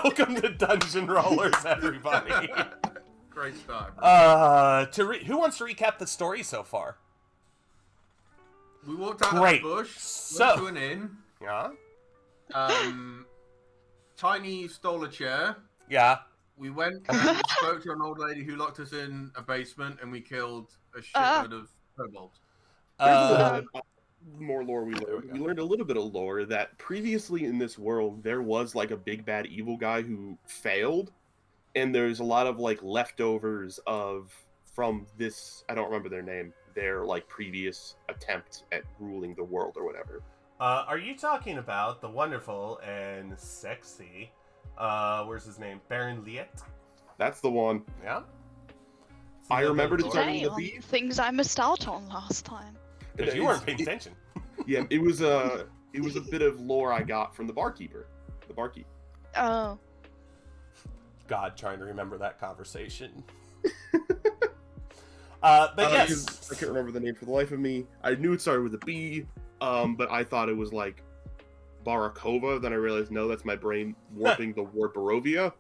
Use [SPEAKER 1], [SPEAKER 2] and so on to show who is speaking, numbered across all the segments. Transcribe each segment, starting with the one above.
[SPEAKER 1] Welcome to Dungeon Rollers, everybody.
[SPEAKER 2] Great start.
[SPEAKER 1] Who wants to recap the story so far?
[SPEAKER 2] We walked out
[SPEAKER 1] Great.
[SPEAKER 2] of the bush,
[SPEAKER 1] So-
[SPEAKER 2] went to an inn.
[SPEAKER 1] Yeah?
[SPEAKER 2] Tiny stole a chair.
[SPEAKER 1] Yeah.
[SPEAKER 2] We went and spoke to an old lady who locked us in a basement, and we killed a shitload of kobolds.
[SPEAKER 3] There's a little bit more lore we
[SPEAKER 1] There we
[SPEAKER 3] learned.
[SPEAKER 1] go.
[SPEAKER 3] We learned a little bit of lore that previously in this world there was like a big bad evil guy who failed, and there's a lot of like leftovers from this. I don't remember their name. Their like previous attempt at ruling the world or whatever.
[SPEAKER 1] Are you talking about the wonderful and sexy, where's his name? Baron Liet?
[SPEAKER 3] That's the one.
[SPEAKER 1] Yeah?
[SPEAKER 3] I remember
[SPEAKER 1] the
[SPEAKER 3] to
[SPEAKER 1] story.
[SPEAKER 3] tell you-
[SPEAKER 4] Damn,
[SPEAKER 3] beef?
[SPEAKER 4] things I missed out on last time.
[SPEAKER 1] Because you weren't paying attention.
[SPEAKER 3] Yeah, it was a bit of lore I got from the barkeeper, the barkeep.
[SPEAKER 4] Oh.
[SPEAKER 1] God, trying to remember that conversation. But yes.
[SPEAKER 3] I can't remember the name for the life of me. I knew it started with a B, but I thought it was like Barakova. Then I realized, no, that's my brain warping the word Barovia.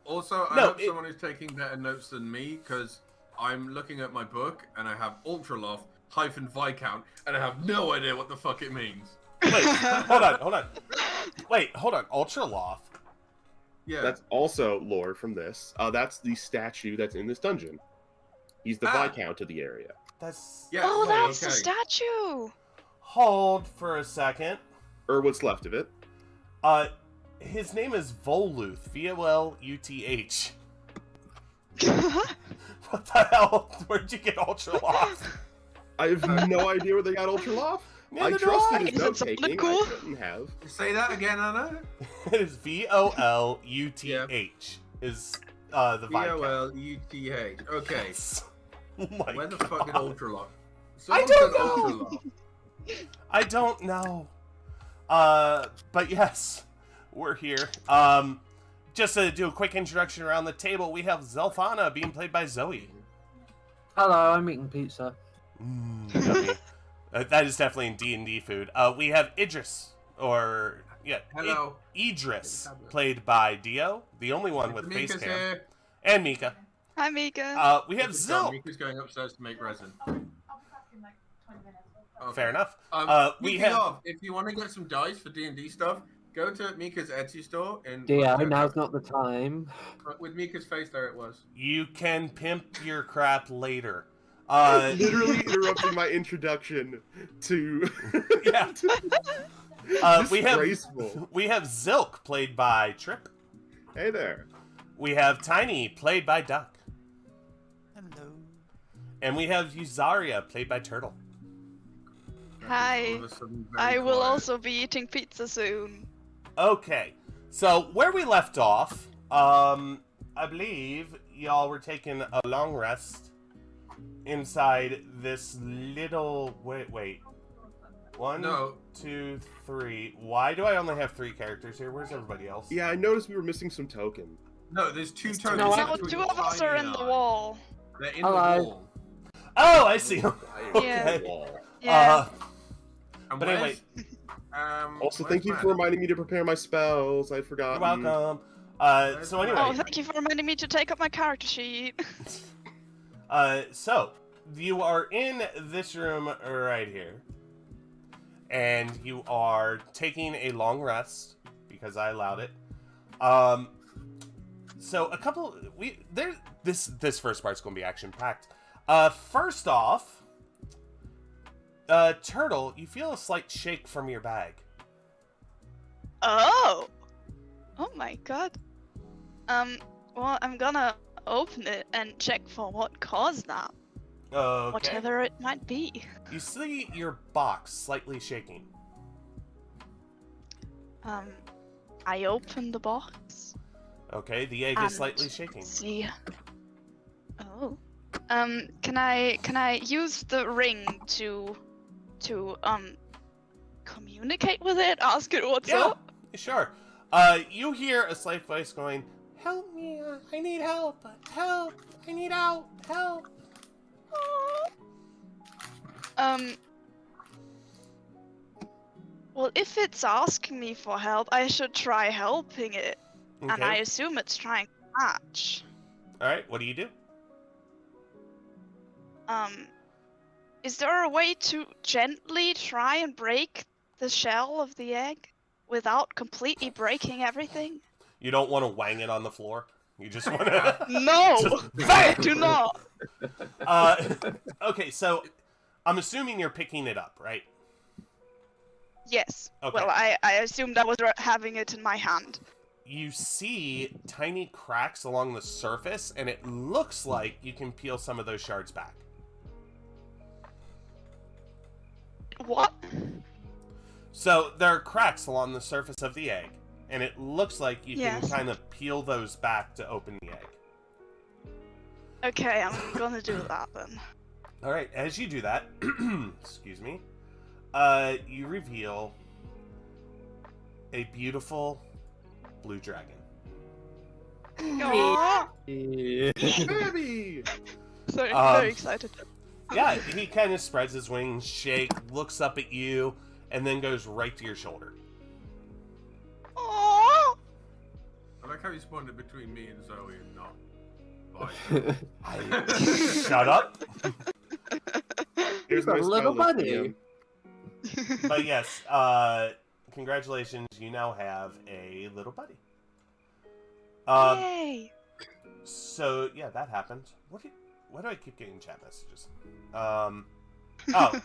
[SPEAKER 2] Also, I hope someone is taking better notes than me, because I'm looking at my book, and I have Ultraloft -Viscount, and I have no idea what the fuck it means.
[SPEAKER 1] Wait, hold on. Wait, hold on. Ultraloft.
[SPEAKER 2] Yeah.
[SPEAKER 3] That's also lore from this. That's the statue that's in this dungeon. He's the Viscount of the area.
[SPEAKER 1] That's...
[SPEAKER 2] Yeah,
[SPEAKER 4] Oh,
[SPEAKER 2] okay,
[SPEAKER 4] that's the
[SPEAKER 2] okay.
[SPEAKER 4] statue!
[SPEAKER 1] Hold for a second.
[SPEAKER 3] Or what's left of it.
[SPEAKER 1] His name is Voluth. Voluth. What the hell? Where'd you get Ultraloft?
[SPEAKER 3] I have no idea where they got Ultraloft. I
[SPEAKER 1] Neither do
[SPEAKER 3] trusted
[SPEAKER 1] I.
[SPEAKER 3] his
[SPEAKER 4] Is it
[SPEAKER 3] note
[SPEAKER 4] something
[SPEAKER 3] taking.
[SPEAKER 4] cool?
[SPEAKER 3] I couldn't have.
[SPEAKER 2] Say that again, Anna.
[SPEAKER 1] It is Voluth. Is the Viscount.
[SPEAKER 2] Voluth. Okay.
[SPEAKER 1] Yes. Oh my
[SPEAKER 2] Where the
[SPEAKER 1] God.
[SPEAKER 2] fuck is Ultraloft?
[SPEAKER 1] I
[SPEAKER 2] Someone
[SPEAKER 1] don't
[SPEAKER 2] said
[SPEAKER 1] know.
[SPEAKER 2] Ultraloft.
[SPEAKER 1] I don't know. But yes, we're here. Just to do a quick introduction around the table, we have Zelfana being played by Zoe.
[SPEAKER 5] Hello, I'm eating pizza.
[SPEAKER 1] Yummy. That is definitely in D&D food. We have Idris,
[SPEAKER 2] Hello.
[SPEAKER 1] Idris, played by Dio, the only one with face
[SPEAKER 2] Mika's
[SPEAKER 1] cam,
[SPEAKER 2] here.
[SPEAKER 1] and Mika.
[SPEAKER 4] Hi, Mika.
[SPEAKER 1] We have
[SPEAKER 2] Mika's gone.
[SPEAKER 1] Zil.
[SPEAKER 2] Mika's going upstairs to make resin. Okay.
[SPEAKER 1] Fair enough. We
[SPEAKER 2] Speaking
[SPEAKER 1] have.
[SPEAKER 2] of, if you want to get some dice for D&D stuff, go to Mika's Etsy store. And
[SPEAKER 5] Dio, now's not the time.
[SPEAKER 2] with Mika's face there, it was.
[SPEAKER 1] You can pimp your crap later.
[SPEAKER 3] Literally interrupting my introduction to.
[SPEAKER 1] Yeah.
[SPEAKER 3] Disgraceful.
[SPEAKER 1] We have Zilk, played by Trip.
[SPEAKER 3] Hey there.
[SPEAKER 1] We have Tiny, played by Duck.
[SPEAKER 6] Hello.
[SPEAKER 1] And we have Yuzaria, played by Turtle.
[SPEAKER 4] Hi.
[SPEAKER 2] All of a sudden very
[SPEAKER 4] I will
[SPEAKER 2] quiet.
[SPEAKER 4] also be eating pizza soon.
[SPEAKER 1] Okay, so where we left off, I believe y'all were taking a long rest inside this little... Wait. One,
[SPEAKER 2] No.
[SPEAKER 1] 2, 3. Why do I only have 3 characters here? Where's everybody else?
[SPEAKER 3] Yeah, I noticed we were missing some token.
[SPEAKER 2] No, there's two
[SPEAKER 1] two.
[SPEAKER 2] tokens.
[SPEAKER 5] No,
[SPEAKER 4] No,
[SPEAKER 2] between
[SPEAKER 4] 2 of us
[SPEAKER 2] Tiny
[SPEAKER 4] are
[SPEAKER 2] and
[SPEAKER 4] in the
[SPEAKER 2] I.
[SPEAKER 4] wall.
[SPEAKER 2] They're in
[SPEAKER 5] Hello.
[SPEAKER 2] the wall.
[SPEAKER 1] Oh, I see.
[SPEAKER 4] Yeah.
[SPEAKER 3] Wall.
[SPEAKER 4] Yeah.
[SPEAKER 2] And
[SPEAKER 1] But anyway.
[SPEAKER 3] Also,
[SPEAKER 2] where's
[SPEAKER 3] thank you
[SPEAKER 2] Matt?
[SPEAKER 3] for reminding me to prepare my spells. I'd forgotten.
[SPEAKER 1] You're welcome. So
[SPEAKER 4] Oh,
[SPEAKER 1] anyway,
[SPEAKER 4] thank you for reminding me to take up my character sheet.
[SPEAKER 1] so you are in this room right here, and you are taking a long rest because I allowed it. So a couple this first part's gonna be action packed. First off, Turtle, you feel a slight shake from your bag.
[SPEAKER 4] Oh! Oh my god. Well, I'm gonna open it and check for what caused that.
[SPEAKER 1] Okay.
[SPEAKER 4] Whatever it might be.
[SPEAKER 1] You see your box slightly shaking.
[SPEAKER 4] I open the box.
[SPEAKER 1] Okay, the egg is
[SPEAKER 4] And
[SPEAKER 1] slightly shaking.
[SPEAKER 4] see. Oh. Can I use the ring to communicate with it? Ask it what's
[SPEAKER 1] Yeah.
[SPEAKER 4] up?
[SPEAKER 1] Sure. You hear a slight voice going, "Help me! I need help! Help! I need help! Help!"
[SPEAKER 4] Well, if it's asking me for help, I should try helping it. and I assume it's trying to hatch.
[SPEAKER 1] All right, what do you do?
[SPEAKER 4] Is there a way to gently try and break the shell of the egg without completely breaking everything?
[SPEAKER 1] You don't want to wang it on the floor. You just want to.
[SPEAKER 4] No, I do not.
[SPEAKER 1] Okay, so I'm assuming you're picking it up, right?
[SPEAKER 4] Yes.
[SPEAKER 1] Okay.
[SPEAKER 4] Well, I assumed I was having it in my hand.
[SPEAKER 1] You see tiny cracks along the surface, and it looks like you can peel some of those shards back.
[SPEAKER 4] What?
[SPEAKER 1] So there are cracks along the surface of the egg, and it looks like you can
[SPEAKER 4] Yes.
[SPEAKER 1] kind of peel those back to open the egg.
[SPEAKER 4] Okay, I'm gonna do that then.
[SPEAKER 1] All right, as you do that, excuse me, you reveal a beautiful blue dragon.
[SPEAKER 4] Aww.
[SPEAKER 3] Baby!
[SPEAKER 4] Sorry,
[SPEAKER 1] Um,
[SPEAKER 4] very excited.
[SPEAKER 1] Yeah, he kind of spreads his wings, shake, looks up at you, and then goes right to your shoulder.
[SPEAKER 4] Aww.
[SPEAKER 2] I like how you spawned it between me and Zoe and not like.
[SPEAKER 1] Shut up.
[SPEAKER 3] Here's
[SPEAKER 5] A
[SPEAKER 3] my
[SPEAKER 5] little
[SPEAKER 3] spell list,
[SPEAKER 5] buddy.
[SPEAKER 3] DM.
[SPEAKER 1] But yes, congratulations, you now have a little buddy.
[SPEAKER 4] Yay!
[SPEAKER 1] So yeah, that happened. Why do I keep getting chat messages? Oh,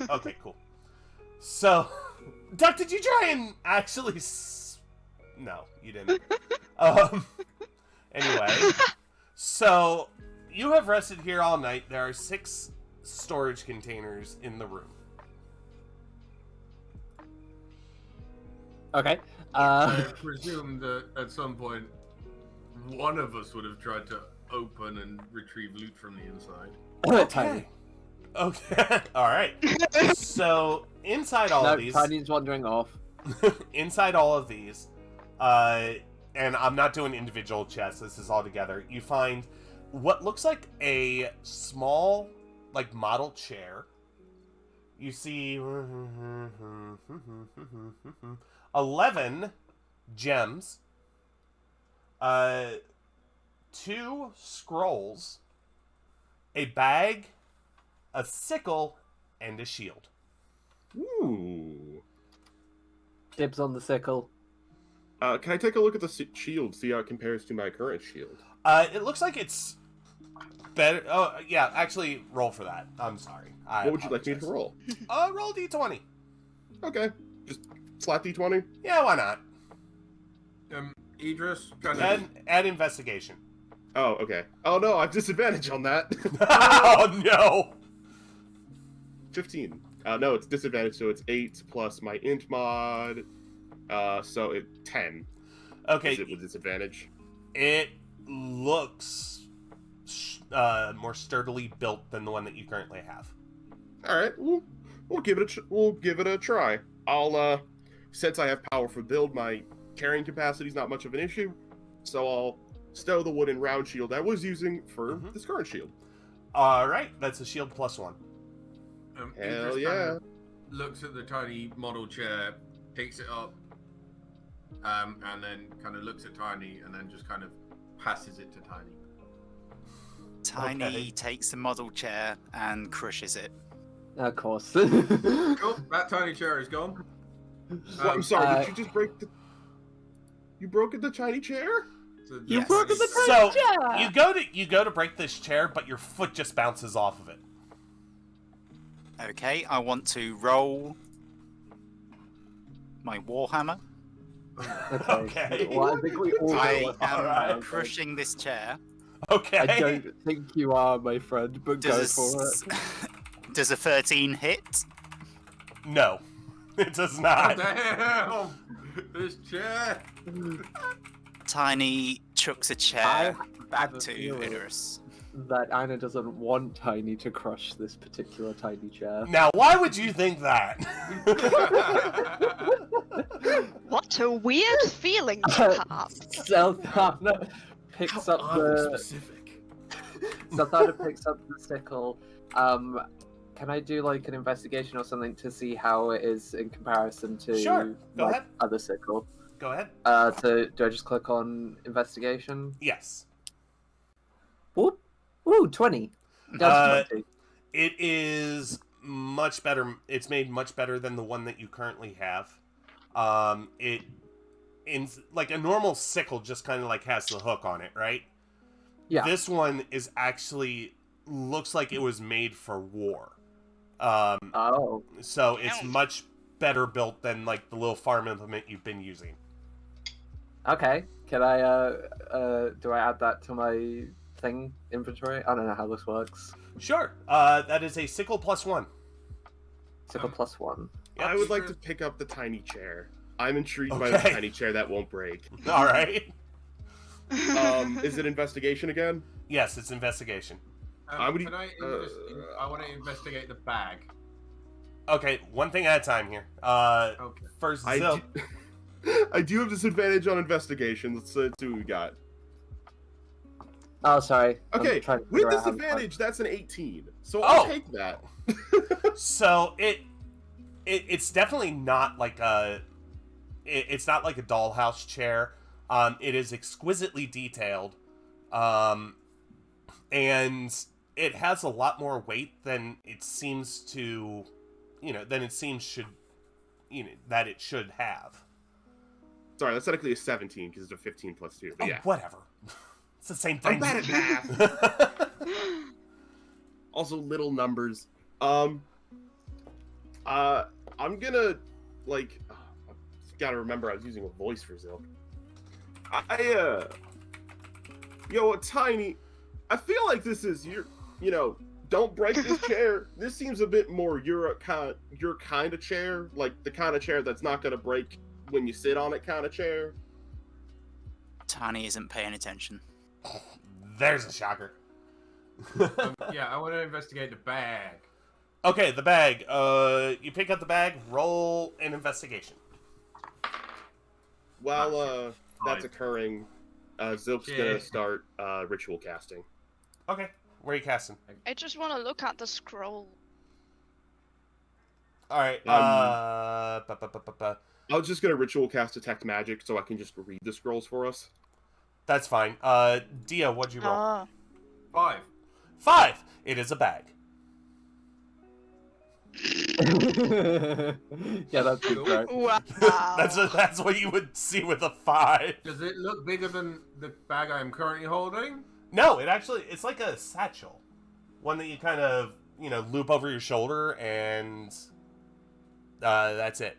[SPEAKER 1] okay, cool. So, Duck, did you try and actually? No, you didn't. Anyway, so you have rested here all night. There are 6 storage containers in the room.
[SPEAKER 5] Okay.
[SPEAKER 2] I presume that at some point one of us would have tried to open and retrieve loot from the inside.
[SPEAKER 5] Tiny.
[SPEAKER 1] Okay. All right. So inside all
[SPEAKER 5] No,
[SPEAKER 1] of these,
[SPEAKER 5] Tiny's wandering off.
[SPEAKER 1] inside all of these, and I'm not doing individual chests. This is all together. You find what looks like a small, like model chair. You see 11 gems, 2 scrolls, a bag, a sickle, and a shield.
[SPEAKER 3] Ooh.
[SPEAKER 5] Dibs on the sickle.
[SPEAKER 3] Can I take a look at the shield, see how it compares to my current shield?
[SPEAKER 1] It looks like it's better. Oh, yeah, actually, roll for that. I'm sorry.
[SPEAKER 3] What would you like me to roll?
[SPEAKER 1] Roll D20.
[SPEAKER 3] Okay. Just slap D20.
[SPEAKER 1] Yeah, why not?
[SPEAKER 2] Idris kind of.
[SPEAKER 1] Add investigation.
[SPEAKER 3] Oh, okay. Oh no, I have disadvantage on that.
[SPEAKER 1] Oh, no!
[SPEAKER 3] 15. No, it's disadvantage, so it's 8 plus my int mod. So it's 10.
[SPEAKER 1] Okay,
[SPEAKER 3] Is it with disadvantage?
[SPEAKER 1] it looks more sturdily built than the one that you currently have.
[SPEAKER 3] All right, we'll give it a try. I'll since I have powerful build, my carrying capacity is not much of an issue, so I'll stow the wooden round shield I was using for this current shield.
[SPEAKER 1] All right, that's a shield +1.
[SPEAKER 3] Hell
[SPEAKER 2] Idris
[SPEAKER 3] yeah!
[SPEAKER 2] kind of looks at the tiny model chair, picks it up, and then kind of looks at Tiny, and then just kind of passes it to Tiny.
[SPEAKER 6] Tiny
[SPEAKER 1] Okay.
[SPEAKER 6] takes the model chair and crushes it.
[SPEAKER 5] Of course.
[SPEAKER 2] Cool, that tiny chair is gone.
[SPEAKER 3] Well, I'm sorry, did
[SPEAKER 5] uh,
[SPEAKER 3] you just break the? You broke the tiny chair?
[SPEAKER 2] So
[SPEAKER 5] You
[SPEAKER 6] Yes.
[SPEAKER 5] broke the
[SPEAKER 1] So
[SPEAKER 5] chair!
[SPEAKER 1] you go to break this chair, but your foot just bounces off of it.
[SPEAKER 6] Okay, I want to roll my Warhammer.
[SPEAKER 1] Okay.
[SPEAKER 5] Well, I think we all know
[SPEAKER 6] I
[SPEAKER 5] what's
[SPEAKER 6] am
[SPEAKER 5] happening.
[SPEAKER 6] crushing this chair.
[SPEAKER 1] Okay.
[SPEAKER 5] I don't think you are, my friend, but go
[SPEAKER 6] Does
[SPEAKER 5] for it.
[SPEAKER 6] does a 13 hit?
[SPEAKER 1] No, it does
[SPEAKER 2] Oh,
[SPEAKER 1] not.
[SPEAKER 2] damn! This chair!
[SPEAKER 6] Tiny chucks a
[SPEAKER 5] I
[SPEAKER 6] chair
[SPEAKER 5] have
[SPEAKER 6] back
[SPEAKER 5] a
[SPEAKER 6] to
[SPEAKER 5] feeling
[SPEAKER 6] Idris.
[SPEAKER 5] that Anna doesn't want Tiny to crush this particular tiny chair.
[SPEAKER 1] Now, why would you think that?
[SPEAKER 4] What a weird feeling to have.
[SPEAKER 5] Zelthana picks up the
[SPEAKER 3] specific.
[SPEAKER 5] Zelthana picks up the sickle. Can I do like an investigation or something to see how it is in comparison to
[SPEAKER 1] Sure, go
[SPEAKER 5] my
[SPEAKER 1] ahead.
[SPEAKER 5] other sickle?
[SPEAKER 1] Go ahead.
[SPEAKER 5] Do I just click on investigation?
[SPEAKER 1] Yes.
[SPEAKER 5] Whoop. Ooh, 20. Down to 20.
[SPEAKER 1] It is much better. It's made much better than the one that you currently have. It in like a normal sickle just kind of like has the hook on it, right?
[SPEAKER 5] Yeah.
[SPEAKER 1] This one is actually looks like it was made for war.
[SPEAKER 5] Oh.
[SPEAKER 1] So it's
[SPEAKER 4] Damn.
[SPEAKER 1] much better built than like the little farm implement you've been using.
[SPEAKER 5] Okay. Can I do I add that to my thing inventory? I don't know how this works.
[SPEAKER 1] Sure. That is a sickle +1.
[SPEAKER 5] Sickle +1.
[SPEAKER 1] Yep.
[SPEAKER 3] I would like to pick up the tiny chair. I'm intrigued by the
[SPEAKER 1] Okay.
[SPEAKER 3] tiny chair that won't break.
[SPEAKER 1] All right.
[SPEAKER 3] Is it investigation again?
[SPEAKER 1] Yes, it's investigation.
[SPEAKER 3] I would-
[SPEAKER 2] I want to investigate the bag.
[SPEAKER 1] Okay, one thing at a time here.
[SPEAKER 2] Okay.
[SPEAKER 1] First,
[SPEAKER 3] I
[SPEAKER 1] Zil.
[SPEAKER 3] I do have disadvantage on investigation. Let's see what we got.
[SPEAKER 5] Oh, sorry. I'm
[SPEAKER 3] Okay,
[SPEAKER 5] trying to
[SPEAKER 3] with
[SPEAKER 5] figure out how to-
[SPEAKER 3] disadvantage, that's an 18. So
[SPEAKER 1] Oh!
[SPEAKER 3] I'll take that.
[SPEAKER 1] So it's definitely not like a it's not like a dollhouse chair. It is exquisitely detailed, and it has a lot more weight than it seems to, than it seems should, that it should have.
[SPEAKER 3] Sorry, that's technically a 17 because it's a 15 plus 2. But
[SPEAKER 1] Oh,
[SPEAKER 3] yeah,
[SPEAKER 1] whatever. It's the same thing.
[SPEAKER 3] I'm bad at math. Also, little numbers. I'm gonna gotta remember I was using a voice for Zilk. Yo, Tiny, I feel like this is don't break this chair. This seems a bit more your kind of chair, like the kind of chair that's not gonna break when you sit on it kind of chair.
[SPEAKER 6] Tiny isn't paying attention.
[SPEAKER 1] There's a shocker.
[SPEAKER 2] Yeah, I want to investigate the bag.
[SPEAKER 1] Okay, the bag. You pick up the bag, roll an investigation.
[SPEAKER 3] While that's
[SPEAKER 2] Fine.
[SPEAKER 3] occurring, Zilk's
[SPEAKER 2] Yeah.
[SPEAKER 3] gonna start ritual casting.
[SPEAKER 1] Okay, where are you casting?
[SPEAKER 4] I just want to look at the scroll.
[SPEAKER 1] All right.
[SPEAKER 3] I was just gonna ritual cast detect magic so I can just read the scrolls for us.
[SPEAKER 1] That's fine. Dia, what'd you roll?
[SPEAKER 4] Ah.
[SPEAKER 2] 5.
[SPEAKER 1] 5. It is a bag.
[SPEAKER 5] Yeah, that's
[SPEAKER 2] Cool.
[SPEAKER 5] great.
[SPEAKER 4] Wow.
[SPEAKER 1] That's what you would see with a 5.
[SPEAKER 2] Does it look bigger than the bag I am currently holding?
[SPEAKER 1] No, it's like a satchel, one that you kind of loop over your shoulder, and that's it.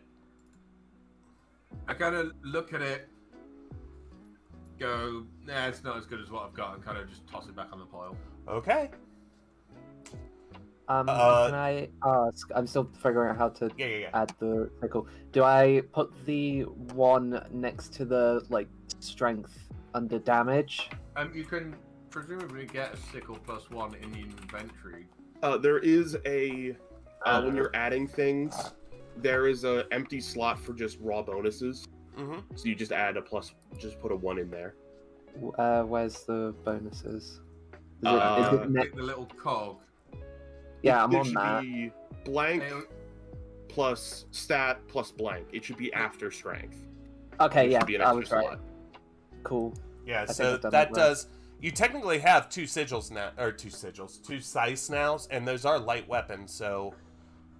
[SPEAKER 2] I kind of look at it, go, nah, it's not as good as what I've got, and kind of just toss it back on the pile.
[SPEAKER 1] Okay.
[SPEAKER 5] Can I ask? I'm still figuring out how to
[SPEAKER 1] Yeah.
[SPEAKER 5] add the sickle. Do I put the one next to the strength under damage?
[SPEAKER 2] You can presumably get a sickle +1 in the inventory.
[SPEAKER 3] There is a when you're adding things, there is a empty slot for just raw bonuses.
[SPEAKER 1] Mm-hmm.
[SPEAKER 3] So you just add just put a 1 in there.
[SPEAKER 5] Where's the bonuses? Is
[SPEAKER 3] Uh,
[SPEAKER 5] it
[SPEAKER 2] Pick the little cog.
[SPEAKER 5] Yeah, I'm
[SPEAKER 3] It
[SPEAKER 5] on
[SPEAKER 3] should
[SPEAKER 5] that.
[SPEAKER 3] be blank
[SPEAKER 2] It'll-
[SPEAKER 3] plus stat plus blank. It should be after strength.
[SPEAKER 5] Okay,
[SPEAKER 3] There
[SPEAKER 5] yeah,
[SPEAKER 3] should be an
[SPEAKER 5] I
[SPEAKER 3] extra
[SPEAKER 5] was right.
[SPEAKER 3] slot.
[SPEAKER 5] Cool.
[SPEAKER 1] Yeah,
[SPEAKER 5] think
[SPEAKER 1] so
[SPEAKER 5] I've done
[SPEAKER 1] that
[SPEAKER 5] that right.
[SPEAKER 1] does. You technically have two sigils now, or two size snows, and those are light weapons. So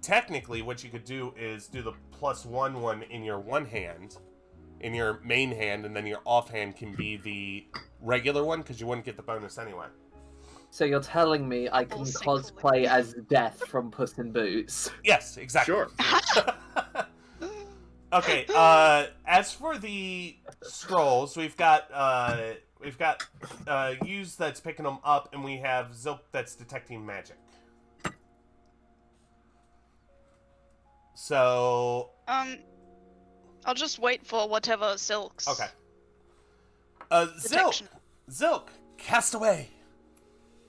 [SPEAKER 1] technically, what you could do is do the +1 one in your one hand, in your main hand, and then your offhand can be the regular one because you wouldn't get the bonus anyway.
[SPEAKER 5] So you're telling me I can
[SPEAKER 4] Full sickle.
[SPEAKER 5] cosplay as Death from Puss in Boots?
[SPEAKER 1] Yes, exactly.
[SPEAKER 3] Sure.
[SPEAKER 1] Okay. As for the scrolls, we've got Yuz that's picking them up, and we have Zilk that's detecting magic. So
[SPEAKER 4] I'll just wait for whatever Silk's
[SPEAKER 1] okay.
[SPEAKER 4] detection.
[SPEAKER 1] Zilk, cast away.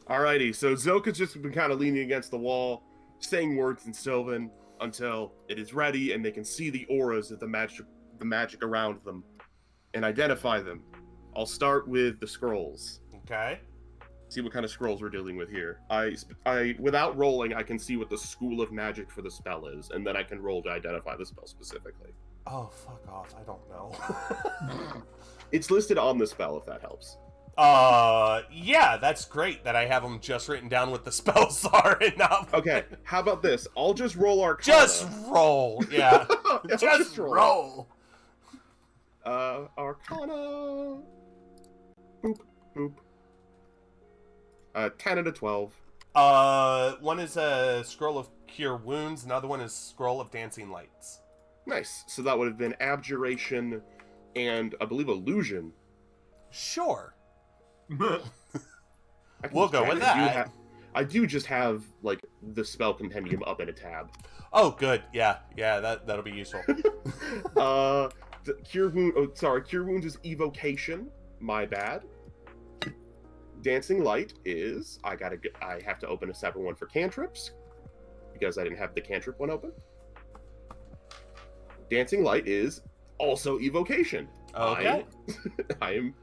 [SPEAKER 3] Alrighty, so Zilk has just been kind of leaning against the wall, saying words in Sylvan until it is ready and they can see the auras of the magic around them and identify them. I'll start with the scrolls.
[SPEAKER 1] Okay.
[SPEAKER 3] See what kind of scrolls we're dealing with here. I without rolling, I can see what the school of magic for the spell is, and then I can roll to identify the spell specifically.
[SPEAKER 1] Oh, fuck off. I don't know.
[SPEAKER 3] It's listed on the spell, if that helps.
[SPEAKER 1] Yeah, that's great that I have them just written down what the spells are and not...
[SPEAKER 3] Okay, how about this? I'll just roll Arcana.
[SPEAKER 1] Just roll, yeah.
[SPEAKER 3] I'll
[SPEAKER 1] just roll.
[SPEAKER 3] Arcana. Boop, boop. 10 out of 12.
[SPEAKER 1] One is a Scroll of Cure Wounds, another one is Scroll of Dancing Lights.
[SPEAKER 3] Nice. So that would have been Abjuration and, I believe, Illusion.
[SPEAKER 1] Sure.
[SPEAKER 3] I can
[SPEAKER 1] We'll
[SPEAKER 3] just
[SPEAKER 1] go
[SPEAKER 3] check.
[SPEAKER 1] with that.
[SPEAKER 3] I do just have, like, the spell compendium up in a tab.
[SPEAKER 1] Oh, good. Yeah, that'll be useful.
[SPEAKER 3] The Cure Wound. Oh, sorry. Cure Wounds is Evocation. My bad. Dancing Light is I have to open a separate one for cantrips because I didn't have the cantrip one open. Dancing Light is also Evocation.
[SPEAKER 1] Okay.
[SPEAKER 3] I am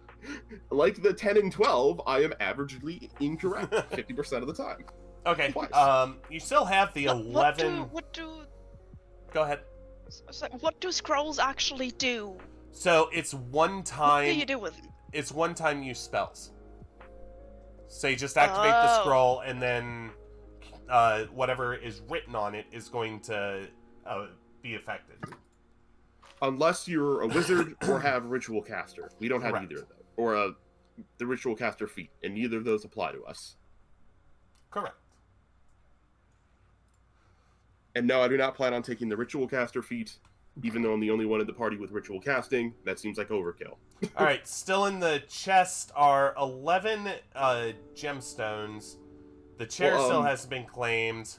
[SPEAKER 3] like the 10 and 12. I am averagely incorrect 50% of the time.
[SPEAKER 1] Okay.
[SPEAKER 3] Twice.
[SPEAKER 1] You still have the 11.
[SPEAKER 4] What do
[SPEAKER 1] Go ahead.
[SPEAKER 4] what do scrolls actually do?
[SPEAKER 1] So it's one
[SPEAKER 4] What
[SPEAKER 1] time.
[SPEAKER 4] do you do with them?
[SPEAKER 1] It's one time use spells. So you just activate the
[SPEAKER 4] Oh.
[SPEAKER 1] scroll, and then whatever is written on it is going to be affected.
[SPEAKER 3] Unless you're a wizard or have Ritual Caster. We don't have
[SPEAKER 1] Correct.
[SPEAKER 3] either of those. Or the Ritual Caster feat, and neither of those apply to us.
[SPEAKER 1] Correct.
[SPEAKER 3] And no, I do not plan on taking the Ritual Caster feat, even though I'm the only one in the party with Ritual Casting. That seems like overkill.
[SPEAKER 1] All right. Still in the chest are 11 gemstones. The chair
[SPEAKER 3] Well,
[SPEAKER 1] still hasn't been claimed,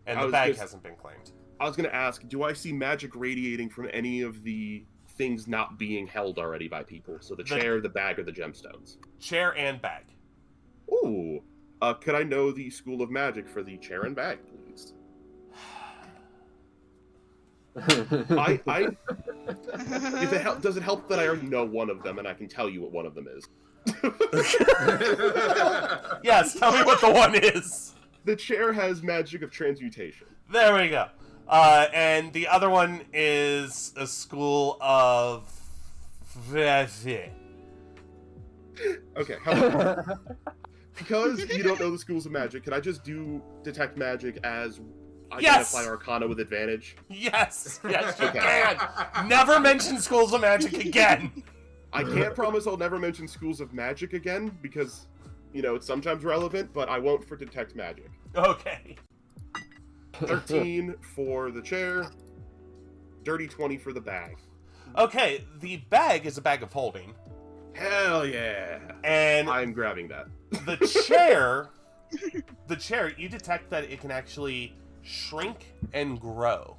[SPEAKER 1] and
[SPEAKER 3] I
[SPEAKER 1] the
[SPEAKER 3] was
[SPEAKER 1] bag
[SPEAKER 3] just-
[SPEAKER 1] hasn't been claimed.
[SPEAKER 3] I was going to ask, do I see magic radiating from any of the things not being held already by people? So the chair, the bag, or the gemstones?
[SPEAKER 1] Chair and bag.
[SPEAKER 3] Ooh. Could I know the School of Magic for the chair and bag, please? Does it help that I already know one of them and I can tell you what one of them is?
[SPEAKER 1] Yes. Tell me what the one is.
[SPEAKER 3] The chair has magic of transmutation.
[SPEAKER 1] There we go. And the other one is a school of...
[SPEAKER 3] Okay, because you don't know the schools of magic, can I just do detect magic as
[SPEAKER 1] Yes!
[SPEAKER 3] identify arcana with advantage?
[SPEAKER 1] Yes, yes, you
[SPEAKER 3] Okay.
[SPEAKER 1] can. Never mention schools of magic again.
[SPEAKER 3] I can't promise I'll never mention schools of magic again because, it's sometimes relevant, but I won't for detect magic.
[SPEAKER 1] Okay.
[SPEAKER 3] 13 for the chair, dirty 20 for the bag.
[SPEAKER 1] Okay, the bag is a bag of holding,
[SPEAKER 3] Hell yeah!
[SPEAKER 1] and
[SPEAKER 3] I'm grabbing that.
[SPEAKER 1] the chair, you detect that it can actually shrink and grow.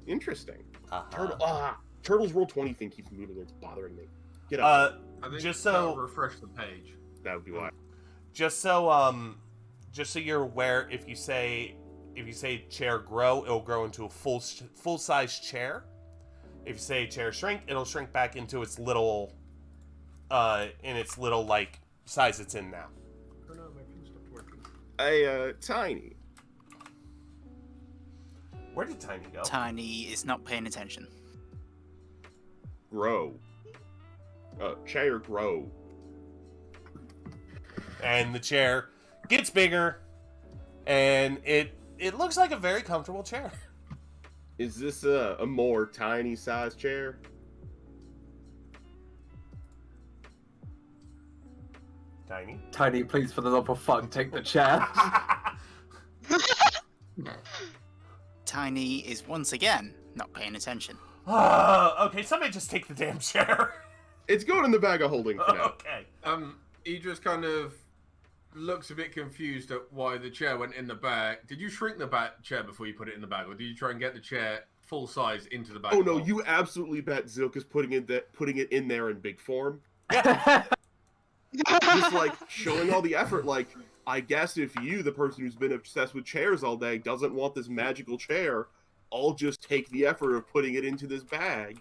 [SPEAKER 3] Interesting.
[SPEAKER 1] Uh-huh.
[SPEAKER 3] Turtle's roll 20 thing keeps moving. It's bothering me. Get up.
[SPEAKER 2] I think
[SPEAKER 1] Just
[SPEAKER 2] that'll
[SPEAKER 1] so-
[SPEAKER 2] refresh the page.
[SPEAKER 3] That would be why.
[SPEAKER 1] Just so you're aware, if you say chair grow, it'll grow into a full size chair. If you say chair shrink, it'll shrink back into its little like size it's in now.
[SPEAKER 2] Oh no, my pen stopped working.
[SPEAKER 3] Tiny.
[SPEAKER 1] Where did Tiny go?
[SPEAKER 6] Tiny is not paying attention.
[SPEAKER 3] Grow. Chair grow.
[SPEAKER 1] And the chair gets bigger, and it looks like a very comfortable chair.
[SPEAKER 3] Is this a more tiny size chair?
[SPEAKER 1] Tiny.
[SPEAKER 5] Tiny, please, for the love of fuck, take the chair.
[SPEAKER 6] Tiny is once again not paying attention.
[SPEAKER 1] Okay, somebody just take the damn chair.
[SPEAKER 3] It's going in the bag of holding for now.
[SPEAKER 1] Okay.
[SPEAKER 2] He just kind of looks a bit confused at why the chair went in the bag. Did you shrink the chair before you put it in the bag, or did you try and get the chair full size into the bag?
[SPEAKER 3] Oh no, you absolutely bet Zilk is putting it in there in big form. Just like showing all the effort. Like, I guess if you, the person who's been obsessed with chairs all day, doesn't want this magical chair, I'll just take the effort of putting it into this bag.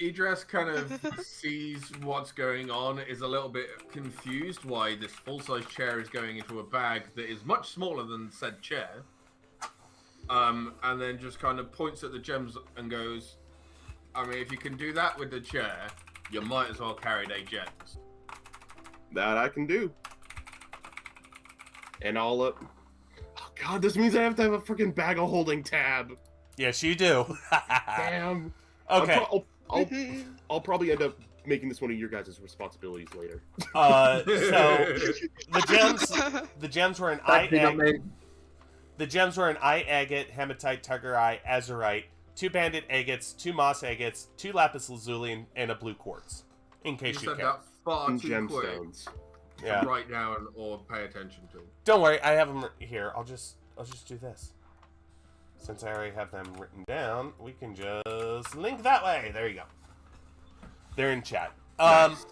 [SPEAKER 2] Idris kind of sees what's going on, is a little bit confused why this full-size chair is going into a bag that is much smaller than said chair. and then just kind of points at the gems and goes, I mean, if you can do that with the chair, you might as well carry their gems.
[SPEAKER 3] That I can do. And I'll oh god, this means I have to have a freaking bag of holding tab.
[SPEAKER 1] Yes, you do.
[SPEAKER 3] Damn.
[SPEAKER 1] Okay.
[SPEAKER 3] I'll probably end up making this one of your guys' responsibilities later.
[SPEAKER 1] So the gems were an the gems were an eye agate, hematite, tugger eye, azurite, 2 banded agates, 2 moss agates, 2 lapis lazuli, and a blue quartz. In case you
[SPEAKER 2] said
[SPEAKER 1] care.
[SPEAKER 2] that far
[SPEAKER 3] And
[SPEAKER 2] too quick
[SPEAKER 3] gemstones.
[SPEAKER 2] to write down or pay attention to.
[SPEAKER 1] Don't worry, I have them here. I'll just do this. Since I already have them written down, we can just link that way. There you go. They're in chat.
[SPEAKER 3] Nice.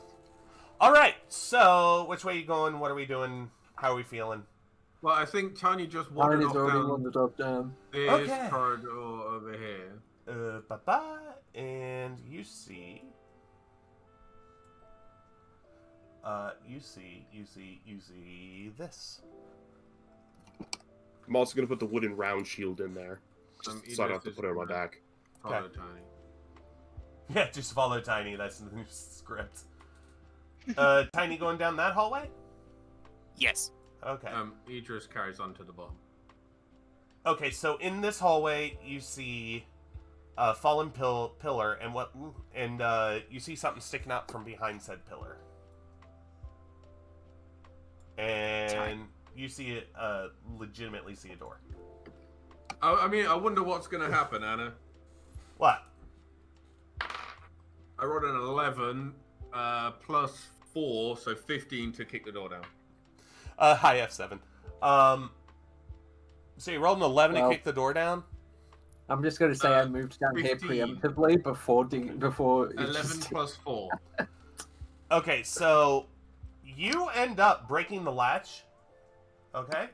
[SPEAKER 1] All right. So, which way you going? What are we doing? How are we feeling?
[SPEAKER 2] Well, I think Tiny just wandered
[SPEAKER 5] Tiny's
[SPEAKER 2] off
[SPEAKER 5] already
[SPEAKER 2] down
[SPEAKER 5] wandered off down.
[SPEAKER 2] this
[SPEAKER 1] Okay.
[SPEAKER 2] corridor over here.
[SPEAKER 1] And you see. You see this.
[SPEAKER 3] I'm also gonna put the wooden round shield in there, so I don't have to
[SPEAKER 2] Edith
[SPEAKER 3] put it on my
[SPEAKER 2] is
[SPEAKER 3] back.
[SPEAKER 2] Follow
[SPEAKER 1] Okay.
[SPEAKER 2] Tiny.
[SPEAKER 1] Yeah, just follow Tiny. That's the new script. Tiny going down that hallway?
[SPEAKER 6] Yes.
[SPEAKER 1] Okay.
[SPEAKER 2] Idris carries on to the bottom.
[SPEAKER 1] Okay, so in this hallway, you see a fallen pillar, and you see something sticking out from behind said pillar. And you see it, legitimately see a door.
[SPEAKER 2] I mean, I wonder what's going to happen, Anna.
[SPEAKER 1] What?
[SPEAKER 2] I rolled an 11 plus 4, so 15 to kick the door down.
[SPEAKER 1] Hi, F7. So you rolled an 11 to
[SPEAKER 5] Well-
[SPEAKER 1] kick the door down?
[SPEAKER 5] I'm just going to say I moved down here
[SPEAKER 2] 15.
[SPEAKER 5] preemptively before
[SPEAKER 2] 11 plus 4.
[SPEAKER 1] Okay, so you end up breaking the latch. Okay?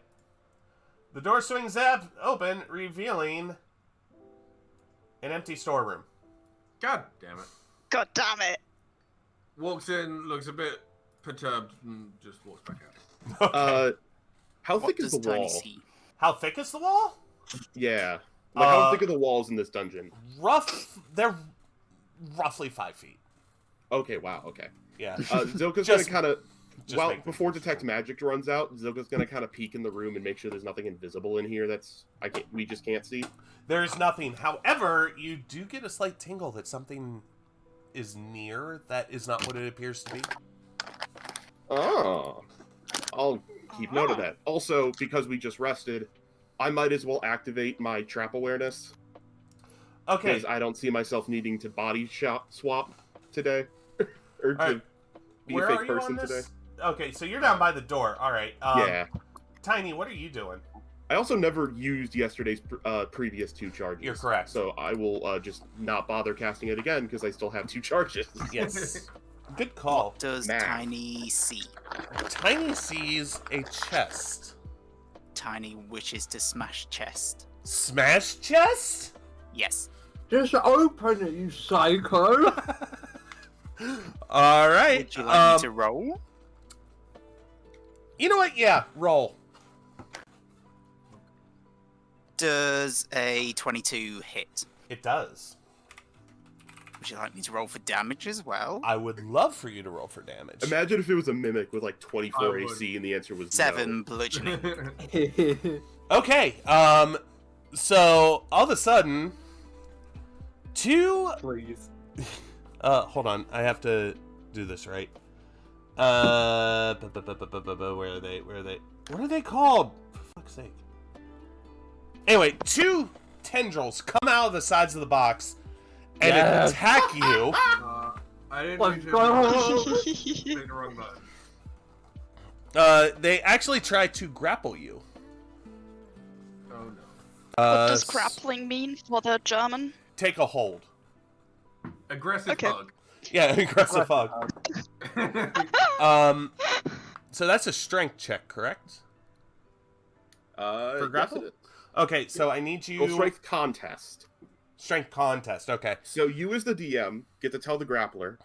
[SPEAKER 1] The door swings open, revealing an empty storeroom.
[SPEAKER 2] God damn it.
[SPEAKER 4] God damn it.
[SPEAKER 2] Walks in, looks a bit perturbed, and just walks back out.
[SPEAKER 1] Okay.
[SPEAKER 3] How
[SPEAKER 6] What
[SPEAKER 3] thick is
[SPEAKER 6] does
[SPEAKER 3] the
[SPEAKER 6] Tiny
[SPEAKER 3] wall?
[SPEAKER 6] see?
[SPEAKER 1] How thick is the wall?
[SPEAKER 3] Yeah. Like, how
[SPEAKER 1] Uh,
[SPEAKER 3] thick are the walls in this dungeon?
[SPEAKER 1] They're roughly 5 feet.
[SPEAKER 3] Okay, wow, okay.
[SPEAKER 1] Yeah.
[SPEAKER 3] Zilka's
[SPEAKER 1] Just-
[SPEAKER 3] gonna kind of...
[SPEAKER 1] just
[SPEAKER 3] Well,
[SPEAKER 1] make them-
[SPEAKER 3] before Detect Magic runs out, Zilka's gonna kind of peek in the room and make sure there's nothing invisible in here we just can't see.
[SPEAKER 1] There's nothing. However, you do get a slight tingle that something is near that is not what it appears to be.
[SPEAKER 3] Oh. I'll keep note of that. Also, because we just rested, I might as well activate my trap awareness.
[SPEAKER 1] Okay.
[SPEAKER 3] Because I don't see myself needing to body swap today. or to
[SPEAKER 1] Alright.
[SPEAKER 3] be
[SPEAKER 1] Where
[SPEAKER 3] a
[SPEAKER 1] are
[SPEAKER 3] fake
[SPEAKER 1] you on
[SPEAKER 3] person
[SPEAKER 1] this?
[SPEAKER 3] today.
[SPEAKER 1] Okay, so you're down by the door. All right.
[SPEAKER 3] Yeah.
[SPEAKER 1] Tiny, what are you doing?
[SPEAKER 3] I also never used yesterday's previous 2 charges.
[SPEAKER 1] You're correct.
[SPEAKER 3] So I will just not bother casting it again because I still have 2 charges.
[SPEAKER 1] Yes. Good call.
[SPEAKER 6] What does
[SPEAKER 3] Math.
[SPEAKER 6] Tiny see?
[SPEAKER 1] Tiny sees a chest.
[SPEAKER 6] Tiny wishes to smash chest.
[SPEAKER 1] Smash chest?
[SPEAKER 6] Yes.
[SPEAKER 5] Just open it, you psycho!
[SPEAKER 1] All right.
[SPEAKER 6] Would you like me to roll?
[SPEAKER 1] You know what? Yeah, roll.
[SPEAKER 6] Does a 22 hit?
[SPEAKER 1] It does.
[SPEAKER 6] Would you like me to roll for damage as well?
[SPEAKER 1] I would love for you to roll for damage.
[SPEAKER 3] Imagine if it was a mimic with like
[SPEAKER 2] I
[SPEAKER 3] 24
[SPEAKER 2] would.
[SPEAKER 3] AC and the answer was
[SPEAKER 6] 7 bludgeoning.
[SPEAKER 1] Okay. So all of a sudden, 2.
[SPEAKER 5] Please.
[SPEAKER 1] Hold on. I have to do this right. Where are they? Where are they? What are they called? For fuck's sake. Anyway, 2 tendrils come out of the sides of the box and
[SPEAKER 5] Yes.
[SPEAKER 1] attack you.
[SPEAKER 2] I didn't
[SPEAKER 5] Let's
[SPEAKER 2] mean to
[SPEAKER 5] go.
[SPEAKER 2] click the wrong button.
[SPEAKER 1] They actually try to grapple you.
[SPEAKER 2] Oh no.
[SPEAKER 4] What does grappling mean for the German?
[SPEAKER 1] Take a hold.
[SPEAKER 2] Aggressive
[SPEAKER 4] Okay.
[SPEAKER 2] hug.
[SPEAKER 1] Yeah, aggressive hug. So that's a strength check, correct? For
[SPEAKER 3] yes,
[SPEAKER 1] grapple?
[SPEAKER 3] it is.
[SPEAKER 1] Okay, so I need you.
[SPEAKER 3] Well, strength contest.
[SPEAKER 1] Strength contest. Okay.
[SPEAKER 3] So you as the DM get to tell the grappler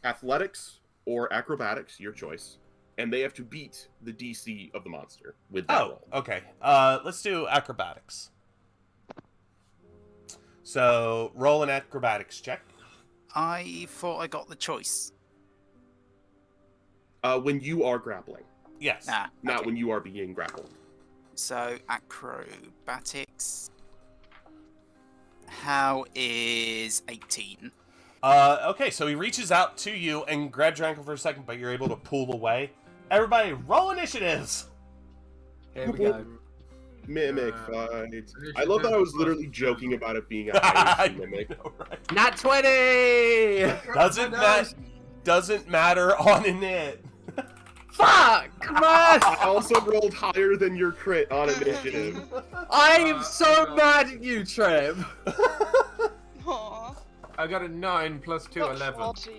[SPEAKER 3] athletics or acrobatics, your choice, and they have to beat the DC of the monster with that
[SPEAKER 1] Oh,
[SPEAKER 3] roll.
[SPEAKER 1] okay. Let's do acrobatics. So roll an acrobatics check.
[SPEAKER 6] I thought I got the choice.
[SPEAKER 3] When you are grappling,
[SPEAKER 1] Yes.
[SPEAKER 6] Nah.
[SPEAKER 3] not
[SPEAKER 6] okay.
[SPEAKER 3] when you are being grappled.
[SPEAKER 6] So, acrobatics. How is 18?
[SPEAKER 1] Okay, so he reaches out to you and grabs your ankle for a second, but you're able to pull away. Everybody, roll initiatives!
[SPEAKER 5] Here we go.
[SPEAKER 3] Mimic
[SPEAKER 2] Uh,
[SPEAKER 3] fight. I love that I was literally joking about it being a high mimic.
[SPEAKER 5] Nat 20!
[SPEAKER 1] Doesn't matter on a nit.
[SPEAKER 5] Fuck! Come on!
[SPEAKER 3] I also rolled higher than your crit on initiative.
[SPEAKER 5] I'm so mad at you, Trip.
[SPEAKER 4] Aw.
[SPEAKER 2] I got a 9 plus 2,
[SPEAKER 4] Got
[SPEAKER 2] 11.
[SPEAKER 4] 14.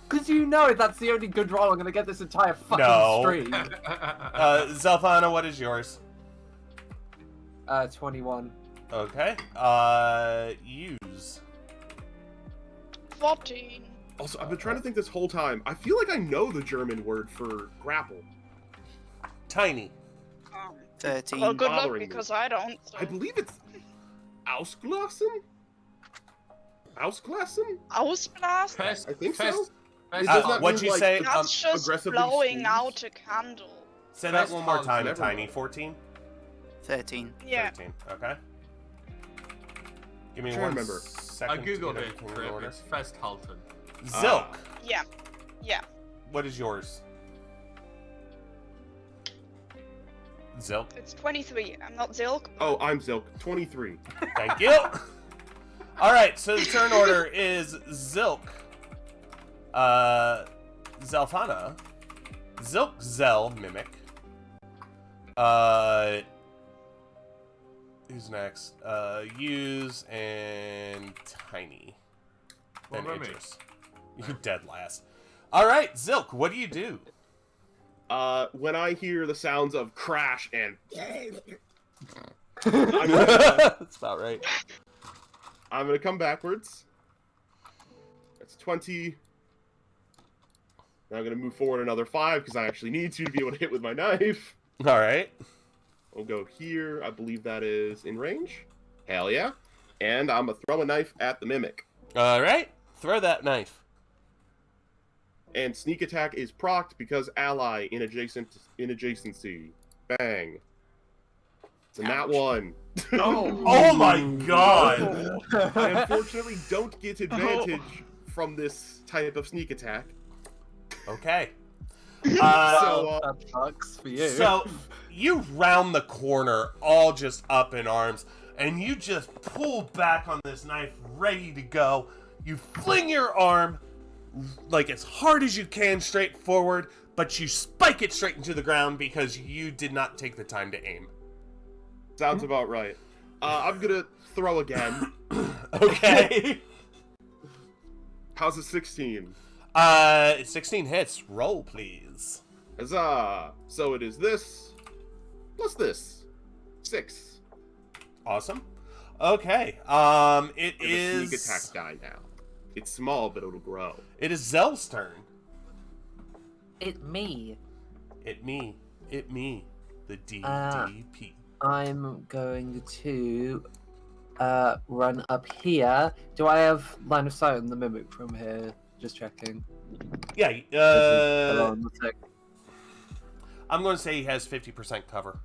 [SPEAKER 5] Because you know that's the only good roll I'm gonna get this entire fucking
[SPEAKER 1] No.
[SPEAKER 5] stream.
[SPEAKER 1] Zelfana, what is yours?
[SPEAKER 5] 21.
[SPEAKER 1] Okay. Use.
[SPEAKER 4] 14.
[SPEAKER 3] Also, I've been trying to think this whole time. I feel like I know the German word for grapple.
[SPEAKER 1] Tiny.
[SPEAKER 6] 13.
[SPEAKER 4] Well, good luck
[SPEAKER 3] bothering me.
[SPEAKER 4] because I don't. So.
[SPEAKER 3] I believe it's Ausglassen? Ausglassen?
[SPEAKER 4] Ausblast?
[SPEAKER 2] Pest,
[SPEAKER 3] I think so.
[SPEAKER 2] pest,
[SPEAKER 3] It
[SPEAKER 2] pest
[SPEAKER 3] does
[SPEAKER 2] hole.
[SPEAKER 3] not
[SPEAKER 1] what'd
[SPEAKER 3] mean,
[SPEAKER 1] you
[SPEAKER 3] like,
[SPEAKER 1] say?
[SPEAKER 4] That's just
[SPEAKER 3] aggressively
[SPEAKER 4] blowing
[SPEAKER 3] squeeze?
[SPEAKER 4] out a candle.
[SPEAKER 1] Say that
[SPEAKER 2] Fast
[SPEAKER 1] one more
[SPEAKER 2] hogs,
[SPEAKER 1] time,
[SPEAKER 3] never
[SPEAKER 1] Tiny.
[SPEAKER 3] mind.
[SPEAKER 1] 14?
[SPEAKER 6] 13.
[SPEAKER 4] Yeah.
[SPEAKER 1] 13. Okay. Give me
[SPEAKER 3] Trying
[SPEAKER 1] one
[SPEAKER 3] to remember.
[SPEAKER 1] second.
[SPEAKER 2] I googled
[SPEAKER 1] to
[SPEAKER 2] it,
[SPEAKER 1] get everything in
[SPEAKER 2] Trip.
[SPEAKER 1] order.
[SPEAKER 2] It's Festhalten.
[SPEAKER 1] Zilk.
[SPEAKER 4] Yeah. Yeah.
[SPEAKER 1] What is yours? Zilk.
[SPEAKER 4] It's 23. I'm not Zilk.
[SPEAKER 3] Oh, I'm Zilk. 23.
[SPEAKER 1] Thank you. All right, so the turn order is Zilk, Zelfana, Zilk, Zel, Mimic. Who's next? Use and Tiny. Then
[SPEAKER 2] What about me?
[SPEAKER 1] Idris. You're dead last. All right, Zilk, what do you do?
[SPEAKER 3] When I hear the sounds of crash and
[SPEAKER 1] That's about right.
[SPEAKER 3] I'm gonna come backwards. That's 20. Now I'm gonna move forward another 5 because I actually need to be able to hit with my knife.
[SPEAKER 1] All right.
[SPEAKER 3] I'll go here. I believe that is in range. Hell yeah. And I'm gonna throw a knife at the mimic.
[SPEAKER 1] All right. Throw that knife.
[SPEAKER 3] And sneak attack is procced because ally in adjacency. Bang. It's a nat 1.
[SPEAKER 1] Oh my god.
[SPEAKER 3] I unfortunately don't get advantage from this type of sneak attack.
[SPEAKER 1] Okay.
[SPEAKER 3] So,
[SPEAKER 5] That sucks for you.
[SPEAKER 1] So you round the corner, all just up in arms, and you just pull back on this knife, ready to go. You fling your arm like as hard as you can straight forward, but you spike it straight into the ground because you did not take the time to aim.
[SPEAKER 3] sounds about right. I'm gonna throw again.
[SPEAKER 1] Okay.
[SPEAKER 3] How's a 16?
[SPEAKER 1] 16 hits. Roll, please.
[SPEAKER 3] Huzzah! So it is this plus this. 6.
[SPEAKER 1] Awesome. Okay. It
[SPEAKER 3] And the
[SPEAKER 1] is.
[SPEAKER 3] sneak attack die now. It's small, but it'll grow.
[SPEAKER 1] It is Zell's turn.
[SPEAKER 5] It me.
[SPEAKER 1] It me. The DDP.
[SPEAKER 5] I'm going to run up here. Do I have line of sight on the mimic from here? Just checking.
[SPEAKER 1] Yeah.
[SPEAKER 5] Hold on a sec.
[SPEAKER 1] I'm going to say he has 50% cover.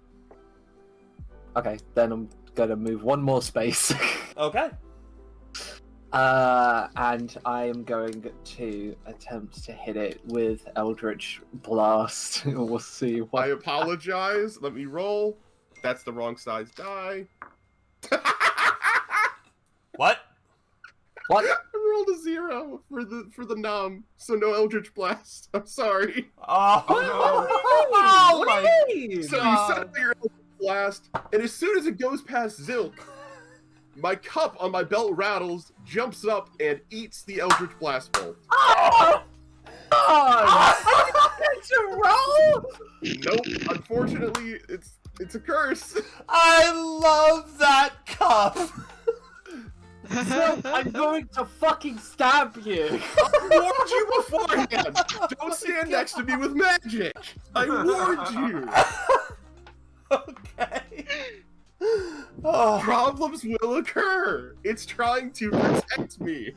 [SPEAKER 5] Okay, then I'm gonna move one more space.
[SPEAKER 1] Okay.
[SPEAKER 5] And I am going to attempt to hit it with Eldritch Blast. We'll see
[SPEAKER 3] I
[SPEAKER 5] what.
[SPEAKER 3] apologize. Let me roll. That's the wrong size die.
[SPEAKER 1] What?
[SPEAKER 5] What?
[SPEAKER 3] I rolled a 0 for the nom, so no Eldritch Blast. I'm sorry.
[SPEAKER 1] Oh,
[SPEAKER 5] Oh
[SPEAKER 1] my
[SPEAKER 3] So you set your Eldritch Blast, and as soon as it goes past Zilk, my cup on my belt rattles, jumps up, and eats the Eldritch Blast bolt.
[SPEAKER 5] Oh! It's a roll.
[SPEAKER 3] Nope. Unfortunately, it's a curse.
[SPEAKER 1] I love that cup.
[SPEAKER 5] So I'm going to fucking stab you.
[SPEAKER 3] I warned you beforehand. Don't stand next to me with magic. I warned you.
[SPEAKER 1] Okay. Oh.
[SPEAKER 3] Problems will occur. It's trying to protect me.